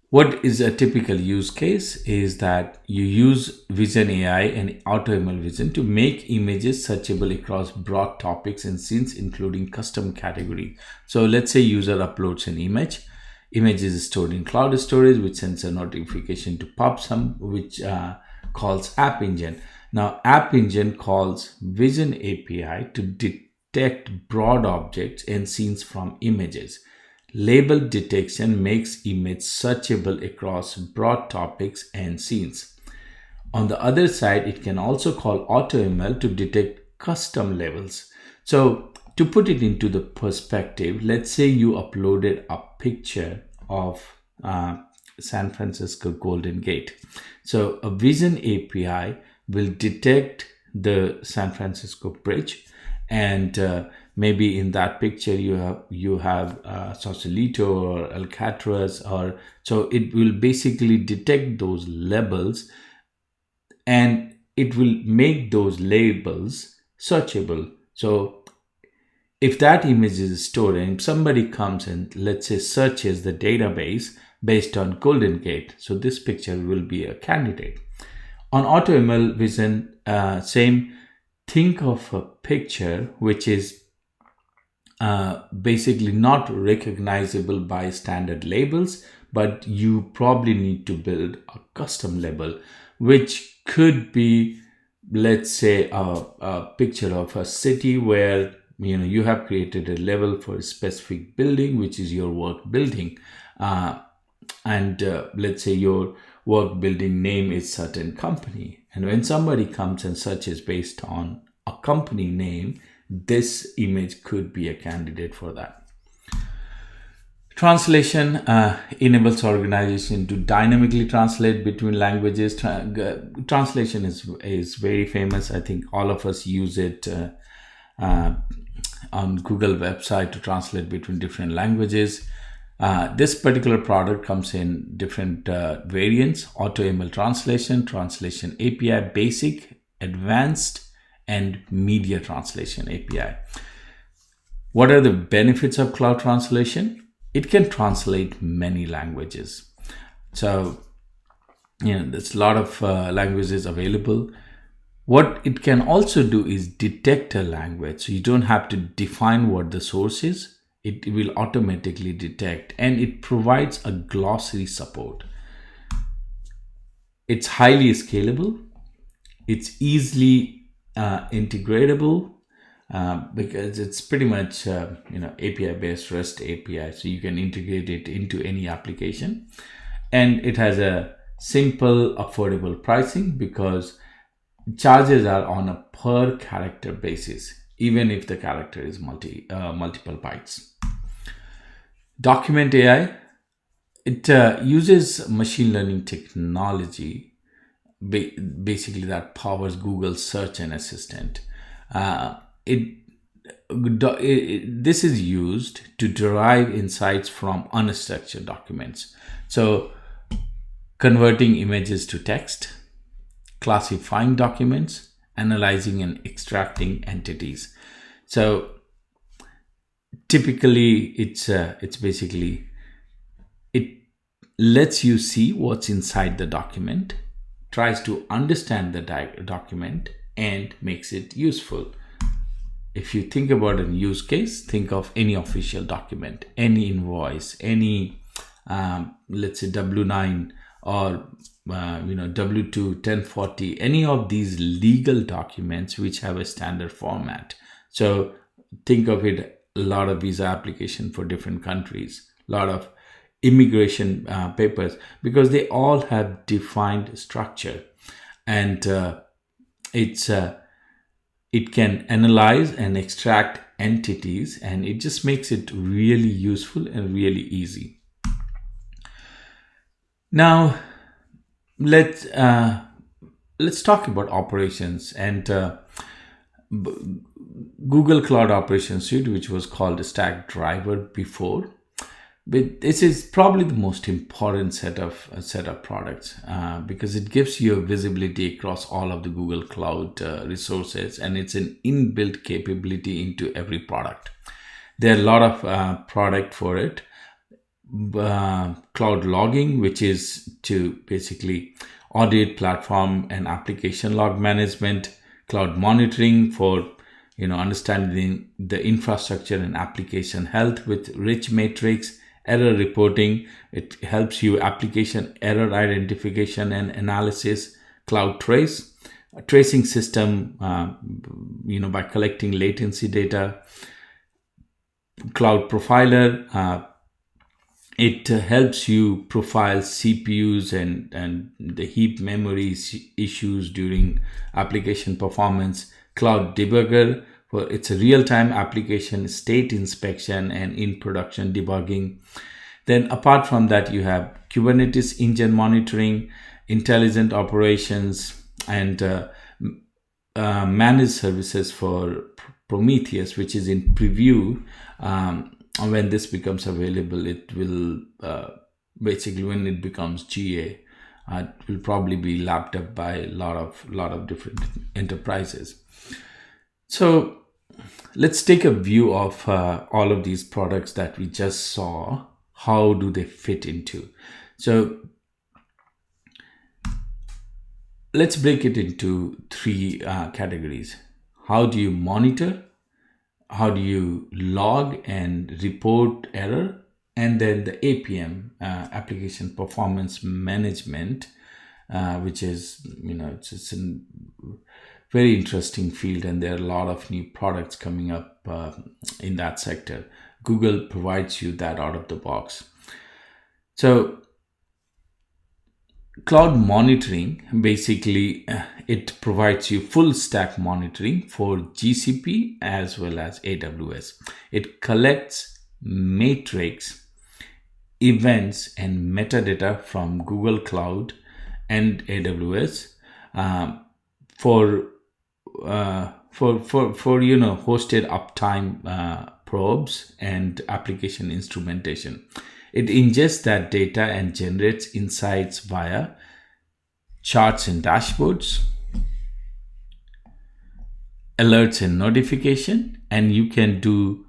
What is a typical use case is that you use Vision AI and AutoML Vision to make images searchable across broad topics and scenes, including custom category. So let's say user uploads an image. Image is stored in cloud storage, which sends a notification to PubSum, which calls App Engine. Now, App Engine calls Vision API to detect broad objects and scenes from images. Label detection makes image searchable across broad topics and scenes. On the other side, it can also call AutoML to detect custom labels. So to put it into the perspective, let's say you uploaded a picture of San Francisco Golden Gate. So a Vision API will detect the San Francisco Bridge, and maybe in that picture you have Sausalito or Alcatraz, or so it will basically detect those labels, and it will make those labels searchable. So if that image is stored and somebody comes and let's say searches the database based on Golden Gate, so this picture will be a candidate. On AutoML Vision, same, think of a picture which is basically not recognizable by standard labels, but you probably need to build a custom label, which could be, let's say, a picture of a city where you have created a level for a specific building, which is your work building, and let's say your work building name is certain company, and when somebody comes and searches based on a company name, this image could be a candidate for that. Translation enables organization to dynamically translate between languages. Translation is very famous. I think all of us use it on Google website to translate between different languages. This particular product comes in different variants: AutoML translation, Translation API, Basic, Advanced, and Media Translation API. What are the benefits of cloud translation? It can translate many languages. So, there's a lot of languages available. What it can also do is detect a language. So you don't have to define what the source is. It will automatically detect, and it provides a glossary support. It's highly scalable. It's easily integratable. Because it's pretty much API-based REST API, so you can integrate it into any application, and it has a simple, affordable pricing because charges are on a per character basis, even if the character is multiple bytes. Document AI, it uses machine learning technology, basically that powers Google search and assistant. This is used to derive insights from unstructured documents. So converting images to text, classifying documents, analyzing and extracting entities. So typically it's basically, it lets you see what's inside the document, tries to understand the document, and makes it useful. If you think about a use case, think of any official document, any invoice, any let's say W9 or W2, 1040, any of these legal documents which have a standard format. So think of it, a lot of visa application for different countries, a lot of immigration papers, because they all have defined structure, and it can analyze and extract entities, and it just makes it really useful and really easy. Now, let's talk about operations and Google Cloud Operations Suite, which was called Stackdriver before. But this is probably the most important set of products because it gives you visibility across all of the Google Cloud resources, and it's an inbuilt capability into every product. There are a lot of product for it. Cloud logging, which is to basically audit platform and application log management. Cloud monitoring for understanding the infrastructure and application health with rich metrics. Error reporting, it helps you application error identification and analysis. Cloud trace, a tracing system, by collecting latency data. Cloud profiler, It helps you profile CPUs and the heap memory issues during application performance. Cloud Debugger, for it's a real-time application state inspection and in production debugging. Then apart from that, you have Kubernetes engine monitoring, intelligent operations, and managed services for Prometheus, which is in preview. When this becomes available, it will basically, when it becomes GA, it will probably be lapped up by a lot of different enterprises. So let's take a view of all of these products that we just saw. How do they fit into? So let's break it into three categories. How do you monitor? How do you log and report error? And then the APM, application performance management, which is, it's a very interesting field, and there are a lot of new products coming up in that sector. Google provides you that out of the box. So cloud monitoring, basically, it provides you full stack monitoring for GCP as well as AWS. It collects matrix, events, and metadata from Google Cloud and AWS for hosted uptime probes and application instrumentation. It ingests that data and generates insights via charts and dashboards, alerts and notification, and you can do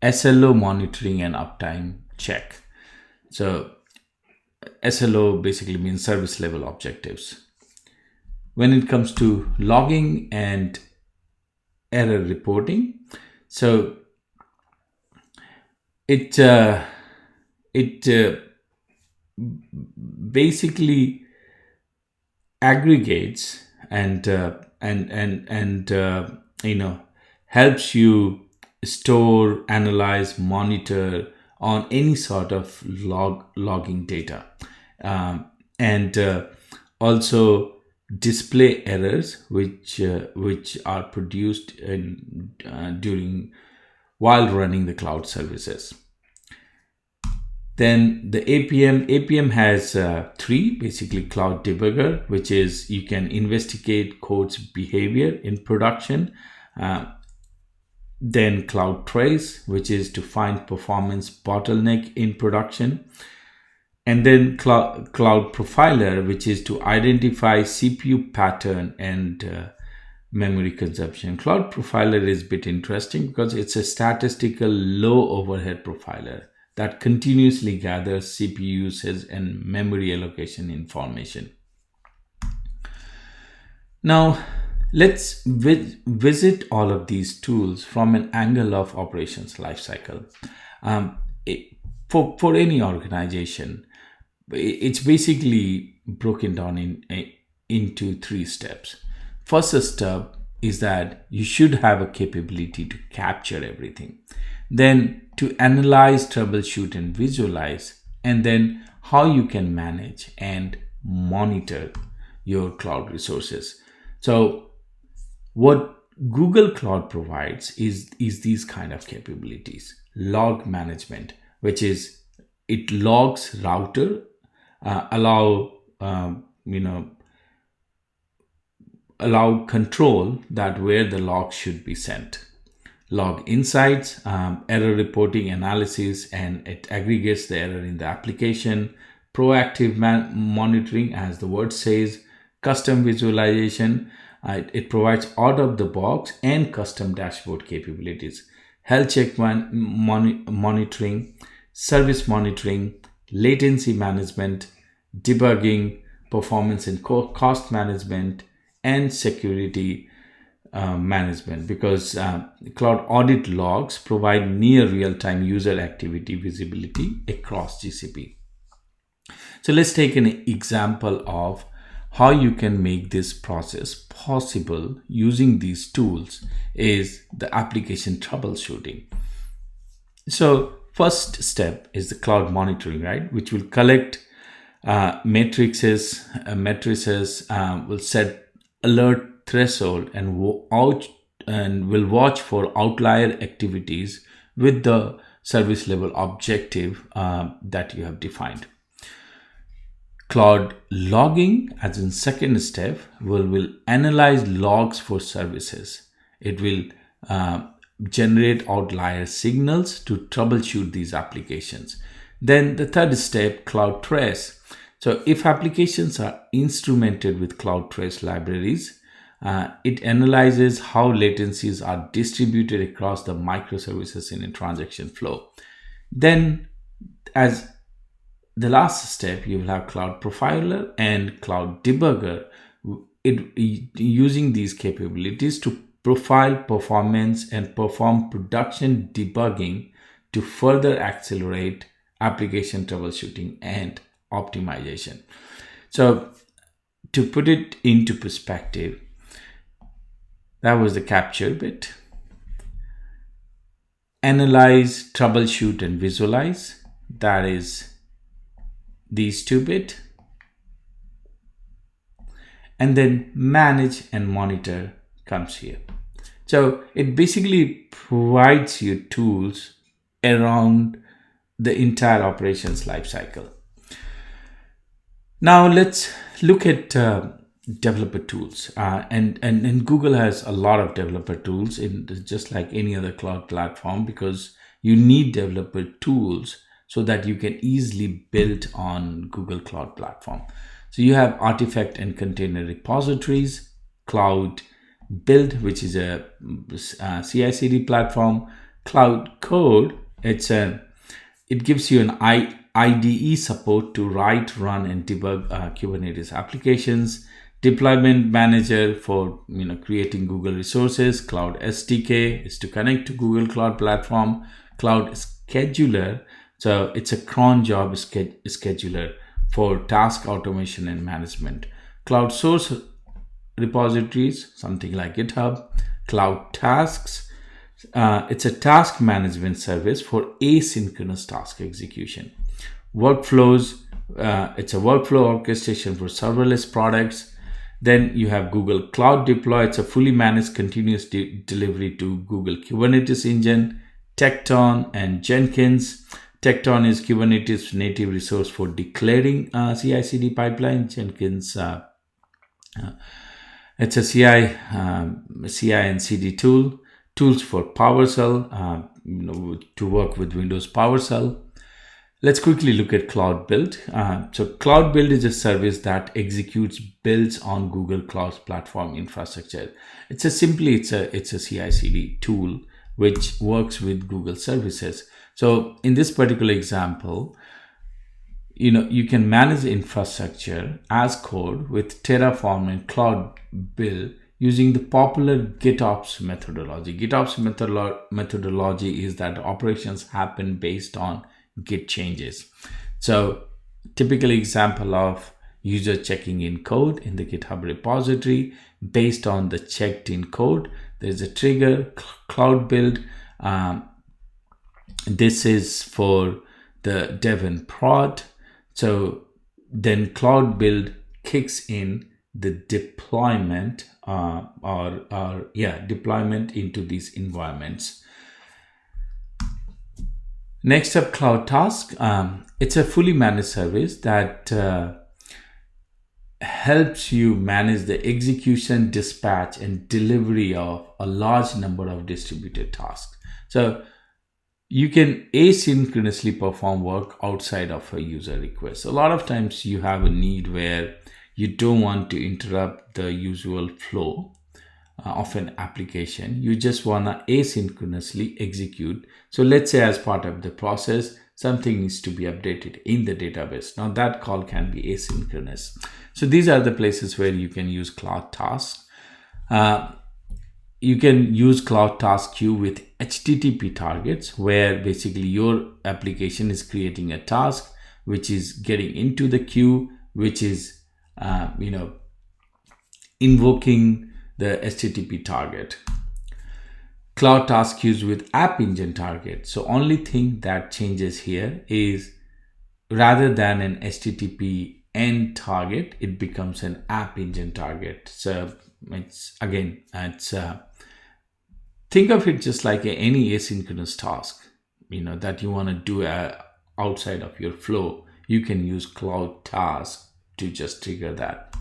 SLO monitoring and uptime check. So SLO basically means service level objectives. When it comes to logging and error reporting, so it basically aggregates and helps you store, analyze, monitor on any sort of logging data, and also display errors which are produced while running the cloud services. Then the APM has three, basically: Cloud Debugger, which is you can investigate code's behavior in production. Then Cloud Trace, which is to find performance bottleneck in production. And then Cloud Profiler, which is to identify CPU pattern and memory consumption. Cloud Profiler is a bit interesting because it's a statistical low overhead profiler that continuously gathers CPU usage and memory allocation information. Now, let's visit all of these tools from an angle of operations lifecycle. For any organization, it's basically broken down into three steps. First step is that you should have a capability to capture everything. Then to analyze, troubleshoot, and visualize, and then how you can manage and monitor your cloud resources. So what Google Cloud provides is these kind of capabilities. Log management, which is it logs router, allow control that where the log should be sent. Log insights, error reporting, analysis, and it aggregates the error in the application. Proactive monitoring, as the word says. Custom visualization, it provides out of the box and custom dashboard capabilities. Health check monitoring, service monitoring, latency management, debugging, performance and cost management, and security management, because cloud audit logs provide near real-time user activity visibility across GCP. So let's take an example of how you can make this process possible using these tools is the application troubleshooting. So first step is the cloud monitoring, right? Which will collect matrices, will set alert threshold and will watch for outlier activities with the service level objective that you have defined. Cloud logging, as in second step, will analyze logs for services. It will generate outlier signals to troubleshoot these applications. Then the third step, cloud trace. So if applications are instrumented with cloud trace libraries, it analyzes how latencies are distributed across the microservices in a transaction flow. Then, as the last step, you will have cloud profiler and cloud debugger, using these capabilities to profile performance and perform production debugging to further accelerate application troubleshooting and optimization. So to put it into perspective, that was the capture bit. Analyze, troubleshoot, and visualize. That is these two bit. And then manage and monitor comes here. So it basically provides you tools around the entire operations lifecycle. Now let's look at developer tools, and Google has a lot of developer tools, just like any other cloud platform, because you need developer tools so that you can easily build on Google Cloud Platform. So you have artifact and container repositories, Cloud Build, which is a CI/CD platform, Cloud Code. It gives you an IDE support to write, run, and debug Kubernetes applications. Deployment Manager for creating Google resources. Cloud SDK is to connect to Google Cloud Platform. Cloud Scheduler, so it's a cron job scheduler for task automation and management. Cloud Source Repositories, something like GitHub. Cloud Tasks, it's a task management service for asynchronous task execution. Workflows, it's a workflow orchestration for serverless products. Then you have Google Cloud Deploy. It's a fully managed continuous delivery to Google Kubernetes engine. Tekton and Jenkins. Tekton is Kubernetes native resource for declaring CI/CD pipeline. Jenkins, it's a CI and CD tool. Tools for PowerShell, to work with Windows PowerShell. Let's quickly look at Cloud Build. So Cloud Build is a service that executes builds on Google Cloud Platform infrastructure. It's a CI/CD tool which works with Google services. So in this particular example, you can manage infrastructure as code with Terraform and Cloud Build using the popular GitOps methodology. GitOps methodology is that operations happen based on Git changes. So typical example of user checking in code in the GitHub repository. Based on the checked in code, there's a trigger. Cloud Build, this is for the dev and prod. So then Cloud Build kicks in the deployment deployment into these environments. Next up, Cloud Task. It's a fully managed service that helps you manage the execution, dispatch, and delivery of a large number of distributed tasks. So you can asynchronously perform work outside of a user request. A lot of times you have a need where you don't want to interrupt the usual flow of an application. You just want to asynchronously execute. So let's say as part of the process, something needs to be updated in the database. Now that call can be asynchronous. So these are the places where you can use Cloud Task. You can use Cloud Task Queue with HTTP targets, where basically your application is creating a task, which is getting into the queue, which is invoking the HTTP target. cloud task queues with app engine target. So only thing that changes here is rather than an HTTP end target, it becomes an app engine target. So it's again, think of it just like any asynchronous task, that you want to do outside of your flow. You can use cloud task to just trigger that.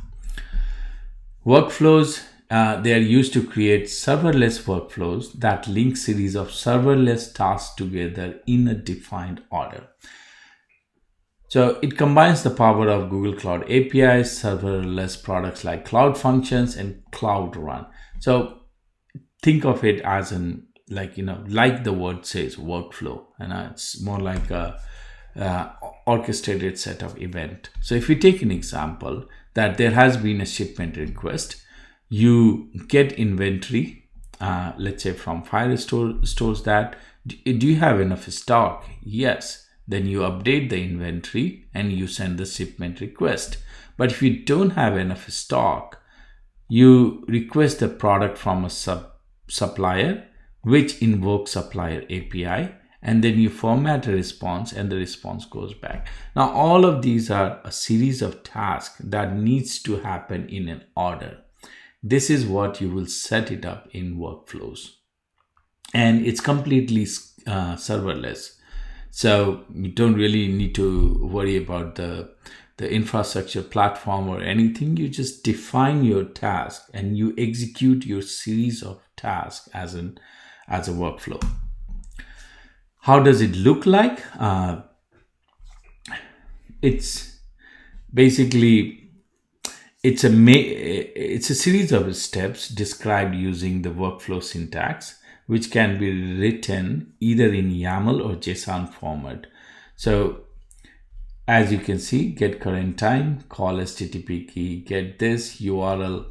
Workflows, they are used to create serverless workflows that link series of serverless tasks together in a defined order. So it combines the power of Google Cloud APIs, serverless products like Cloud Functions, and Cloud Run. So think of it as like the word says, workflow, and it's more like a orchestrated set of event. So if we take an example that there has been a shipment request, you get inventory, let's say from Firestore stores that, do you have enough stock? Yes. Then you update the inventory and you send the shipment request. But if you don't have enough stock, you request the product from a supplier, which invokes supplier API, and then you format a response and the response goes back. Now, all of these are a series of tasks that needs to happen in an order. This is what you will set it up in workflows. And it's completely serverless. So you don't really need to worry about the infrastructure platform or anything. You just define your task and you execute your series of tasks as a workflow. How does it look like? It's basically it's a series of steps described using the workflow syntax, which can be written either in YAML or JSON format. So as you can see, get current time, call HTTP key, get this URL,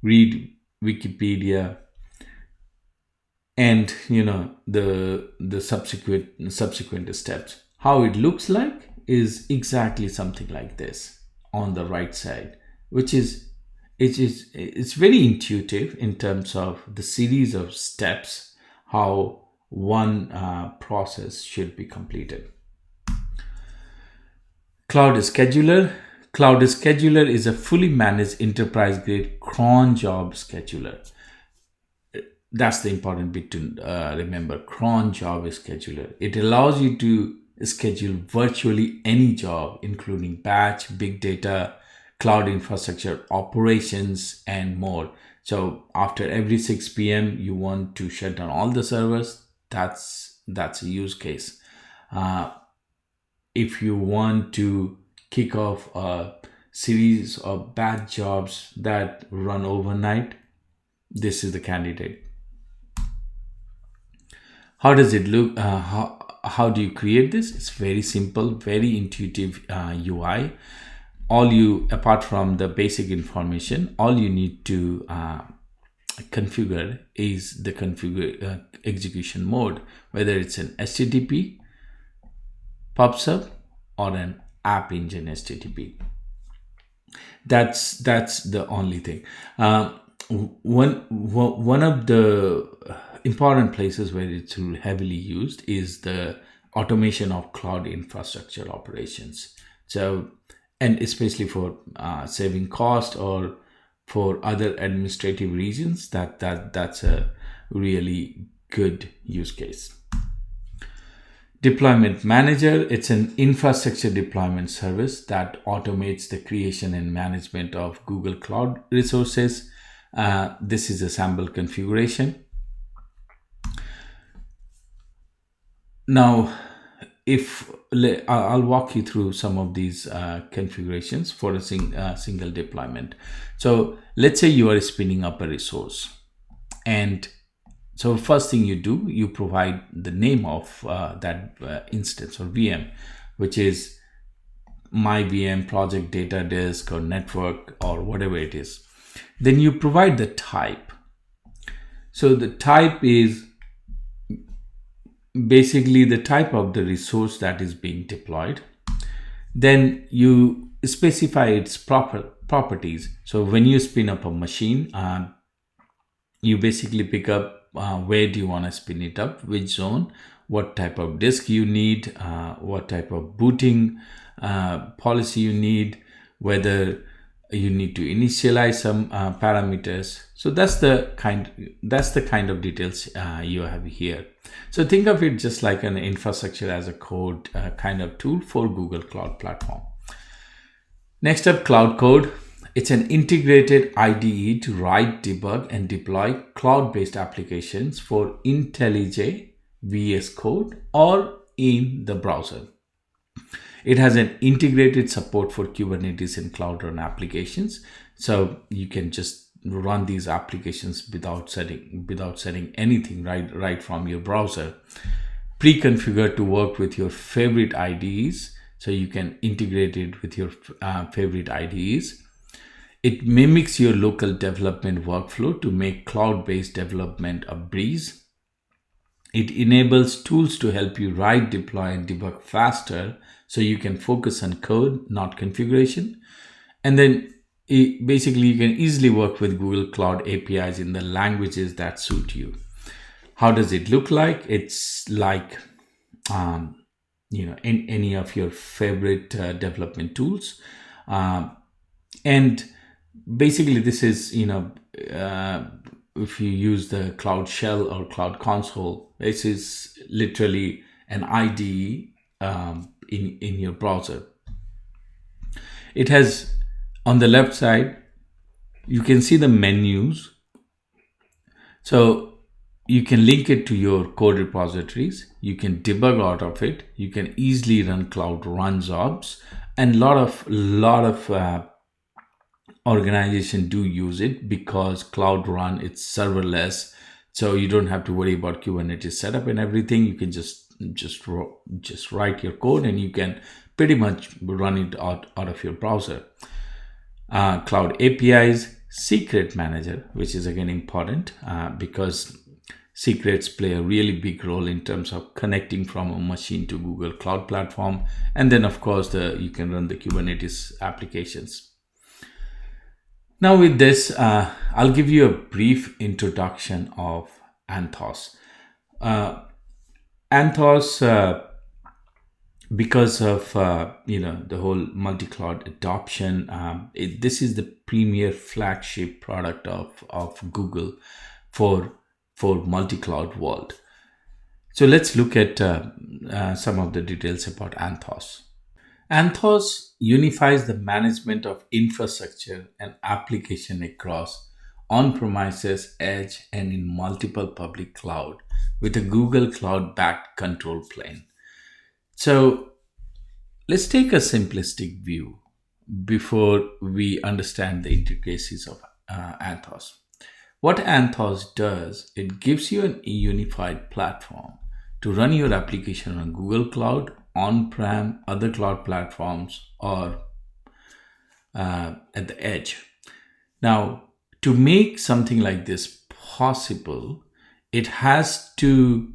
read Wikipedia, and the subsequent steps. How it looks like is exactly something like this on the right side, which is it's very intuitive in terms of the series of steps, how one process should be completed. Cloud Scheduler. Cloud Scheduler is a fully managed enterprise-grade cron job scheduler. That's the important bit to remember. Cron job scheduler. It allows you to schedule virtually any job, including batch, big data, cloud infrastructure operations, and more. So after every 6 p.m. you want to shut down all the servers, that's a use case. If you want to kick off a series of batch jobs that run overnight, this is the candidate. How does it look? How do you create this? It's very simple, very intuitive UI. Apart from the basic information, all you need to configure is the execution mode, whether it's an HTTP, PubSub, or an App Engine HTTP. That's the only thing. One of the important places where it's heavily used is the automation of cloud infrastructure operations. So, and especially for saving cost or for other administrative reasons, that's a really good use case. Deployment Manager, it's an infrastructure deployment service that automates the creation and management of Google Cloud resources. This is a sample configuration. Now, I'll walk you through some of these configurations for a single deployment. So let's say you are spinning up a resource, and so first thing you do, you provide the name of that instance or VM, which is my VM, project, data disk, or network, or whatever it is. Then you provide the type. So the type is basically the type of the resource that is being deployed. Then you specify its properties. So when you spin up a machine, you basically pick up where do you want to spin it up, which zone, what type of disk you need, what type of booting policy you need, whether you need to initialize some parameters. So that's the kind of details you have here. So think of it just like an infrastructure as a code kind of tool for Google Cloud Platform. Next up, Cloud Code. It's an integrated IDE to write, debug, and deploy cloud-based applications for IntelliJ VS Code or in the browser. It has an integrated support for Kubernetes and Cloud Run applications, so you can just run these applications without setting anything right from your browser. Pre-configured to work with your favorite IDEs, so you can integrate it with your favorite IDEs. It mimics your local development workflow to make cloud-based development a breeze. It enables tools to help you write, deploy, and debug faster, so you can focus on code, not configuration. And then basically you can easily work with Google Cloud APIs in the languages that suit you. How does it look like? It's like in any of your favorite development tools, and basically this is if you use the Cloud Shell or Cloud Console, this is literally an IDE in your browser. It has, on the left side, you can see the menus. So you can link it to your code repositories. You can debug out of it. You can easily run Cloud Run jobs, and lot of organizations do use it because Cloud Run, it's serverless, so you don't have to worry about Kubernetes setup and everything. You can just write your code and you can pretty much run it out of your browser. Cloud APIs, secret manager, which is again important because secrets play a really big role in terms of connecting from a machine to Google Cloud Platform. And then of course you can run the Kubernetes applications. Now with this, I'll give you a brief introduction of Anthos. Anthos, because of the whole multi-cloud adoption, this is the premier flagship product of Google for multi-cloud world. So let's look at some of the details about Anthos. Anthos unifies the management of infrastructure and application across on-premises, edge, and in multiple public cloud with a Google Cloud-backed control plane. So let's take a simplistic view before we understand the intricacies of Anthos. What Anthos does, it gives you a unified platform to run your application on Google Cloud, on-prem, other cloud platforms, or at the edge. Now, to make something like this possible, it has to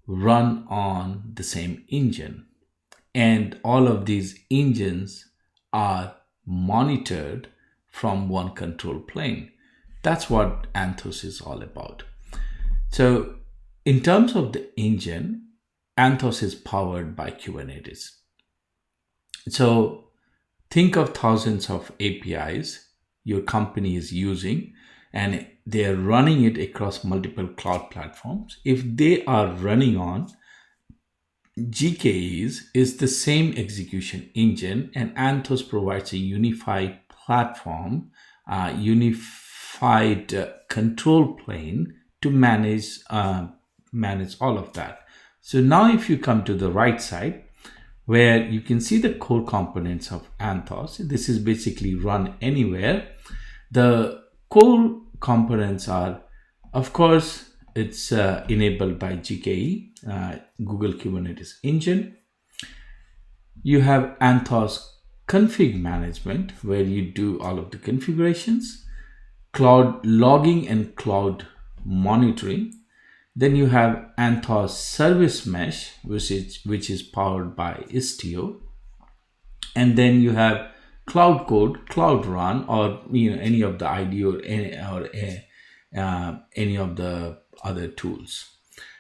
run on the same engine. And all of these engines are monitored from one control plane. That's what Anthos is all about. So in terms of the engine, Anthos is powered by Kubernetes. So think of thousands of APIs your company is using, and they are running it across multiple cloud platforms. If they are running on GKEs, is the same execution engine, and Anthos provides a unified platform, unified control plane to manage all of that. So now if you come to the right side, where you can see the core components of Anthos, this is basically run anywhere. The core components are, of course, it's enabled by GKE, Google Kubernetes Engine. You have Anthos config management, where you do all of the configurations, cloud logging and cloud monitoring. Then you have Anthos Service Mesh, which is powered by Istio. And then you have Cloud Code, Cloud Run, or any of the IDE or any of the other tools.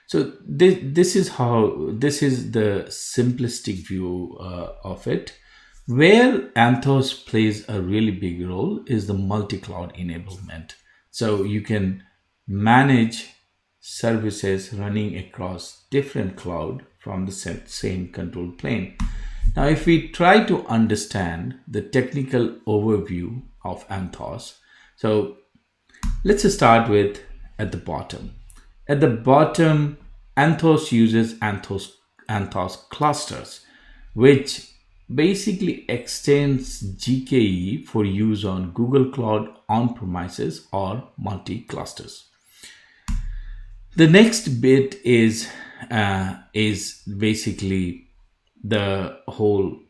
So this is the simplistic view of it. Where Anthos plays a really big role is the multi-cloud enablement. So you can manage services running across different cloud from the same control plane. Now, if we try to understand the technical overview of Anthos, so let's start with at the bottom. At the bottom, Anthos uses Anthos clusters, which basically extends GKE for use on Google Cloud on-premises or multi-clusters. The next bit is basically the whole,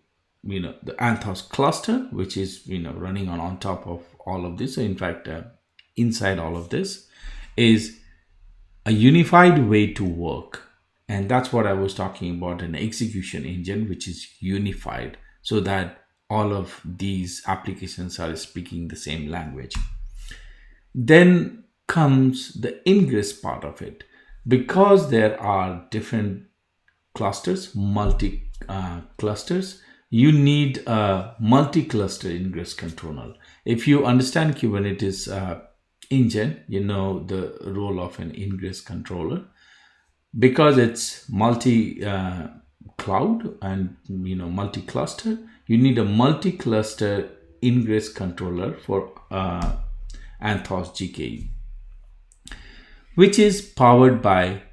the Anthos cluster, which is, running on top of all of this. So in fact, inside all of this is a unified way to work. And that's what I was talking about, an execution engine, which is unified so that all of these applications are speaking the same language. Then comes the ingress part of it. Because there are different clusters, clusters, you need a multi-cluster ingress controller. If you understand Kubernetes engine, you know the role of an ingress controller. Because it's multi-cloud and multi-cluster, you need a multi-cluster ingress controller for Anthos GKE, which is powered by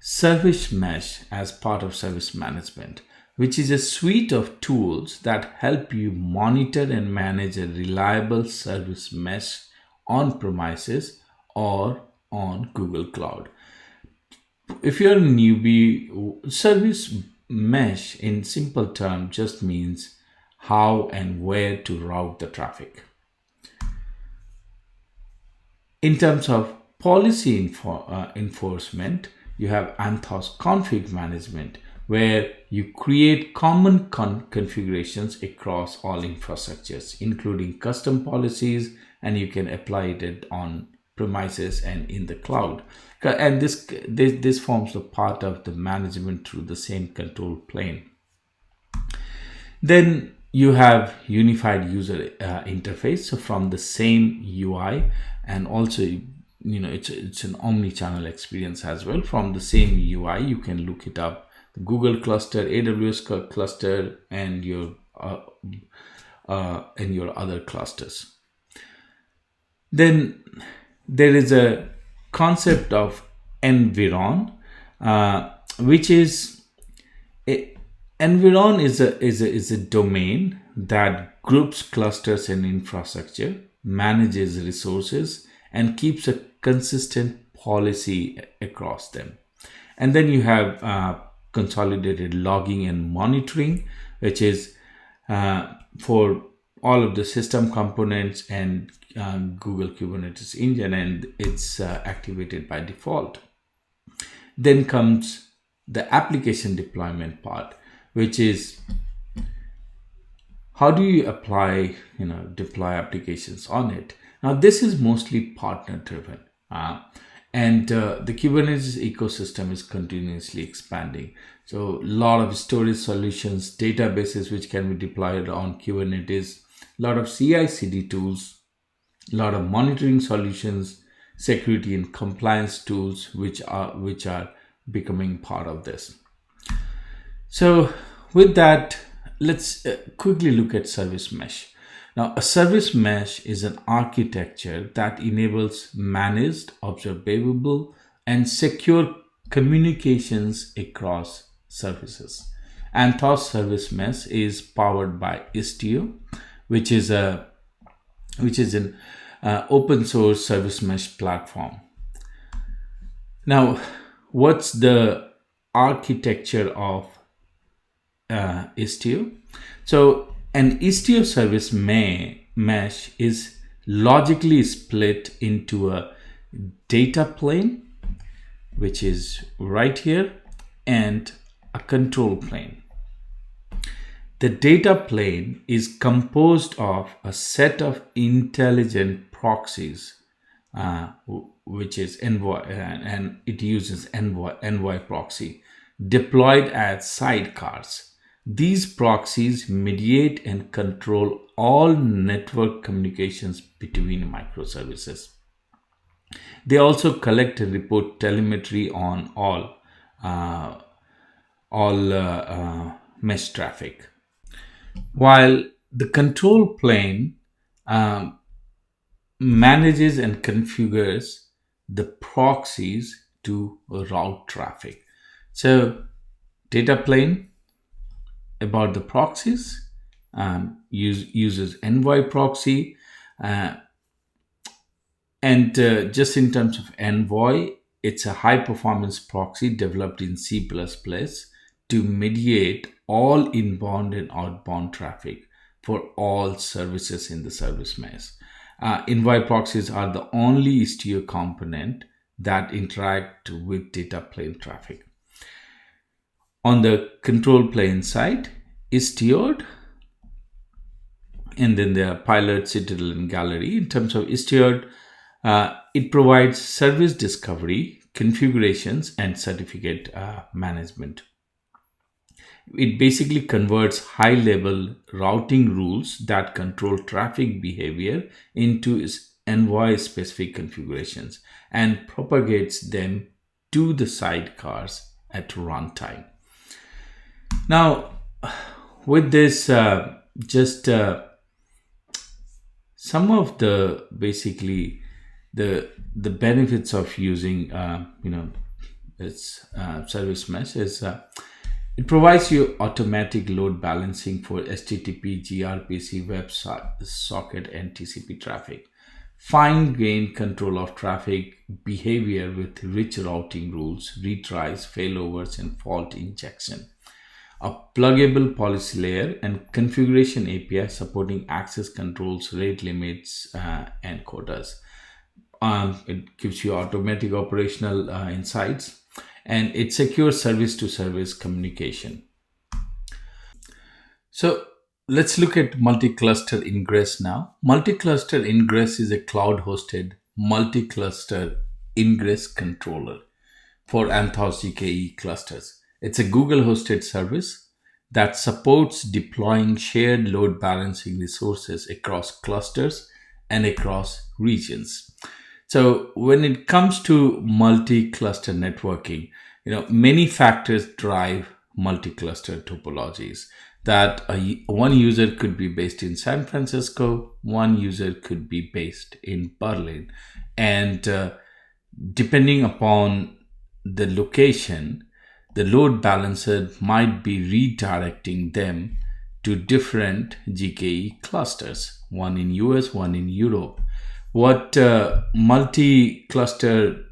Service Mesh as part of service management, which is a suite of tools that help you monitor and manage a reliable service mesh on premises or on Google Cloud. If you're a newbie, service mesh in simple terms just means how and where to route the traffic. In terms of policy enforcement, you have Anthos config management, where you create common configurations across all infrastructures, including custom policies, and you can apply it on premises and in the cloud. And this forms a part of the management through the same control plane. Then you have unified user interface, so from the same UI, and also it's an omni-channel experience as well. From the same UI, you can look it up, the Google cluster, AWS cluster, and your other clusters. Then there is a concept of environ, which is environ is a domain that groups clusters and infrastructure, manages resources, and keeps a consistent policy across them. And then you have consolidated logging and monitoring, which is for all of the system components and Google Kubernetes engine, and it's activated by default. Then comes the application deployment part, which is how do you deploy applications on it. Now, this is mostly partner driven, and the Kubernetes ecosystem is continuously expanding. So a lot of storage solutions, databases which can be deployed on Kubernetes, a lot of CI/CD tools, a lot of monitoring solutions, security and compliance tools, which are becoming part of this. So with that, let's quickly look at service mesh. Now, a service mesh is an architecture that enables managed, observable, and secure communications across services. Anthos Service Mesh is powered by Istio, which is an open source service mesh platform. Now, what's the architecture of Istio? So an Istio service mesh is logically split into a data plane, which is right here, and a control plane. The data plane is composed of a set of intelligent proxies which is envoy, and it uses envoy proxy deployed as sidecars. These proxies mediate and control all network communications between microservices. They also collect and report telemetry on uh, all mesh traffic. While the control plane um, manages and configures the proxies to route traffic. So, data plane about the proxies uses envoy proxy, uh, and just in terms of envoy, it's a high performance proxy developed in C++ to mediate all inbound and outbound traffic for all services in the service mesh. Envoy proxies are the only Istio component that interact with data plane traffic. On the control plane side, Istio, and then there are Pilot, Citadel, and Gallery. In terms of Istio, it provides service discovery, configurations, and certificate management. It basically converts high level routing rules that control traffic behavior into envoy specific configurations and propagates them to the sidecars at runtime. Now, with this, just some of the basically the benefits of using its service mesh is it provides you automatic load balancing for HTTP, gRPC, WebSocket, and TCP traffic. Fine-grained control of traffic behavior with rich routing rules, retries, failovers, and fault injection. A pluggable policy layer and configuration API supporting access controls, rate limits, and quotas. It gives you automatic operational insights, and it secures service to service communication. So let's look at multi-cluster ingress now. Multi-cluster ingress is a cloud-hosted multi-cluster ingress controller for Anthos GKE clusters. It's a Google-hosted service that supports deploying shared load balancing resources across clusters and across regions. So when it comes to multi-cluster networking, many factors drive multi-cluster topologies. That one user could be based in San Francisco, one user could be based in Berlin, and depending upon the location, the load balancer might be redirecting them to different GKE clusters, one in US, one in Europe. What multi-cluster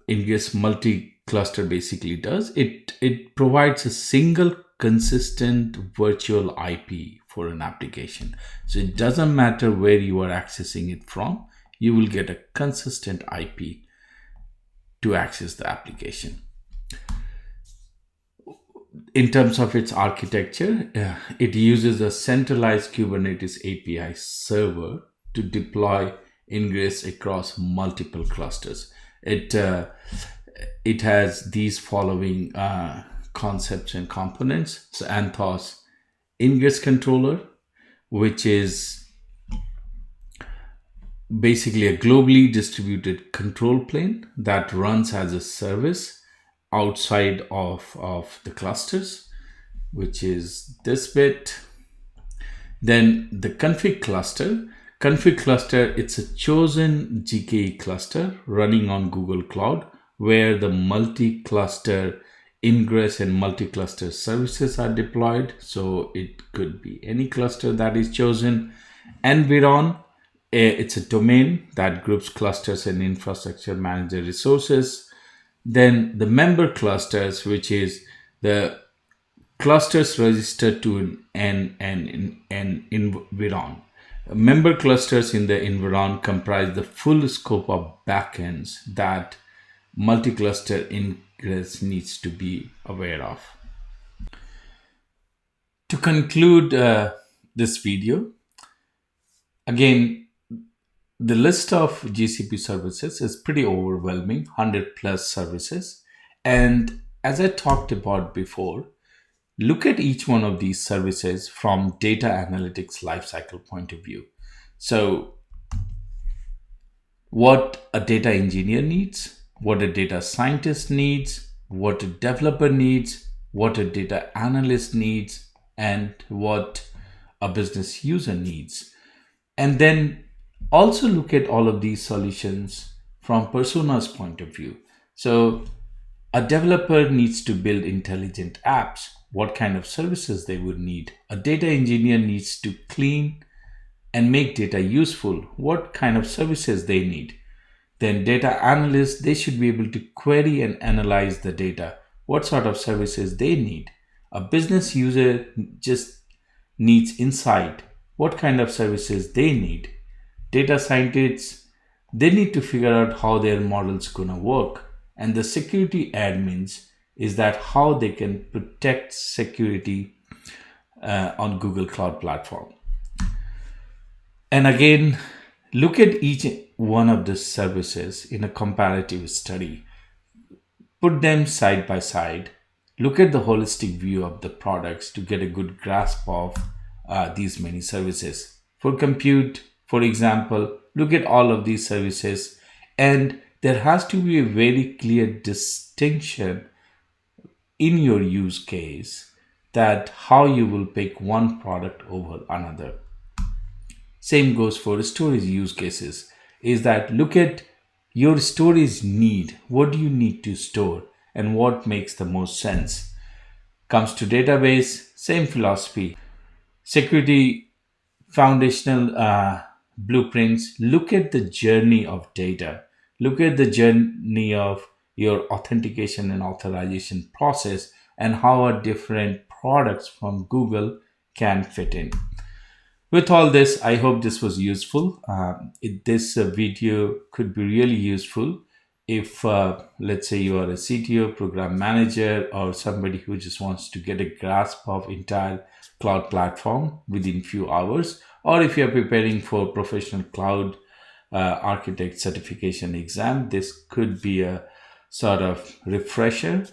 ingress multi-cluster basically does, it provides a single consistent virtual IP for an application. So it doesn't matter where you are accessing it from, you will get a consistent IP to access the application. In terms of its architecture, it uses a centralized Kubernetes API server to deploy ingress across multiple clusters. It has these following concepts and components. So Anthos ingress controller, which is basically a globally distributed control plane that runs as a service outside of the clusters, which is this bit. Then the config cluster. Config cluster, it's a chosen GKE cluster running on Google Cloud where the multi-cluster ingress and multi-cluster services are deployed. So it could be any cluster that is chosen. Environ, it's a domain that groups clusters and infrastructure manager resources. Then the member clusters, which is the clusters registered to an environ. Member clusters in the environ comprise the full scope of backends that multi-cluster ingress needs to be aware of. To conclude this video, again, The list of GCP services is pretty overwhelming, 100 plus services. And as I talked about before, look at each one of these services from data analytics lifecycle point of view. So what a data engineer needs, what a data scientist needs, what a developer needs, what a data analyst needs, and what a business user needs. And then also look at all of these solutions from persona's point of view. So a developer needs to build intelligent apps. What kind of services they would need? A data engineer needs to clean and make data useful. What kind of services they need? Then data analysts, they should be able to query and analyze the data. What sort of services they need? A business user just needs insight. What kind of services they need? Data scientists, they need to figure out how their model's gonna work. And the security admins is that how they can protect security on Google Cloud Platform. And again, look at each one of the services in a comparative study. Put them side by side. Look at the holistic view of the products to get a good grasp of these many services. For compute, for example, look at all of these services, and there has to be a very clear distinction in your use case that how you will pick one product over another. Same goes for storage use cases, is that look at your storage need. What do you need to store and what makes the most sense? Comes to database, same philosophy. Security foundational blueprints, look at the journey of data. Look at the journey of your authentication and authorization process and how our different products from Google can fit in. With all this, I hope this was useful. This video could be really useful if, let's say, you are a CTO, program manager, or somebody who just wants to get a grasp of entire cloud platform within few hours, or if you're preparing for professional cloud architect certification exam. This could be a sort of refresher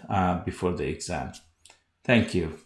before the exam. Thank you.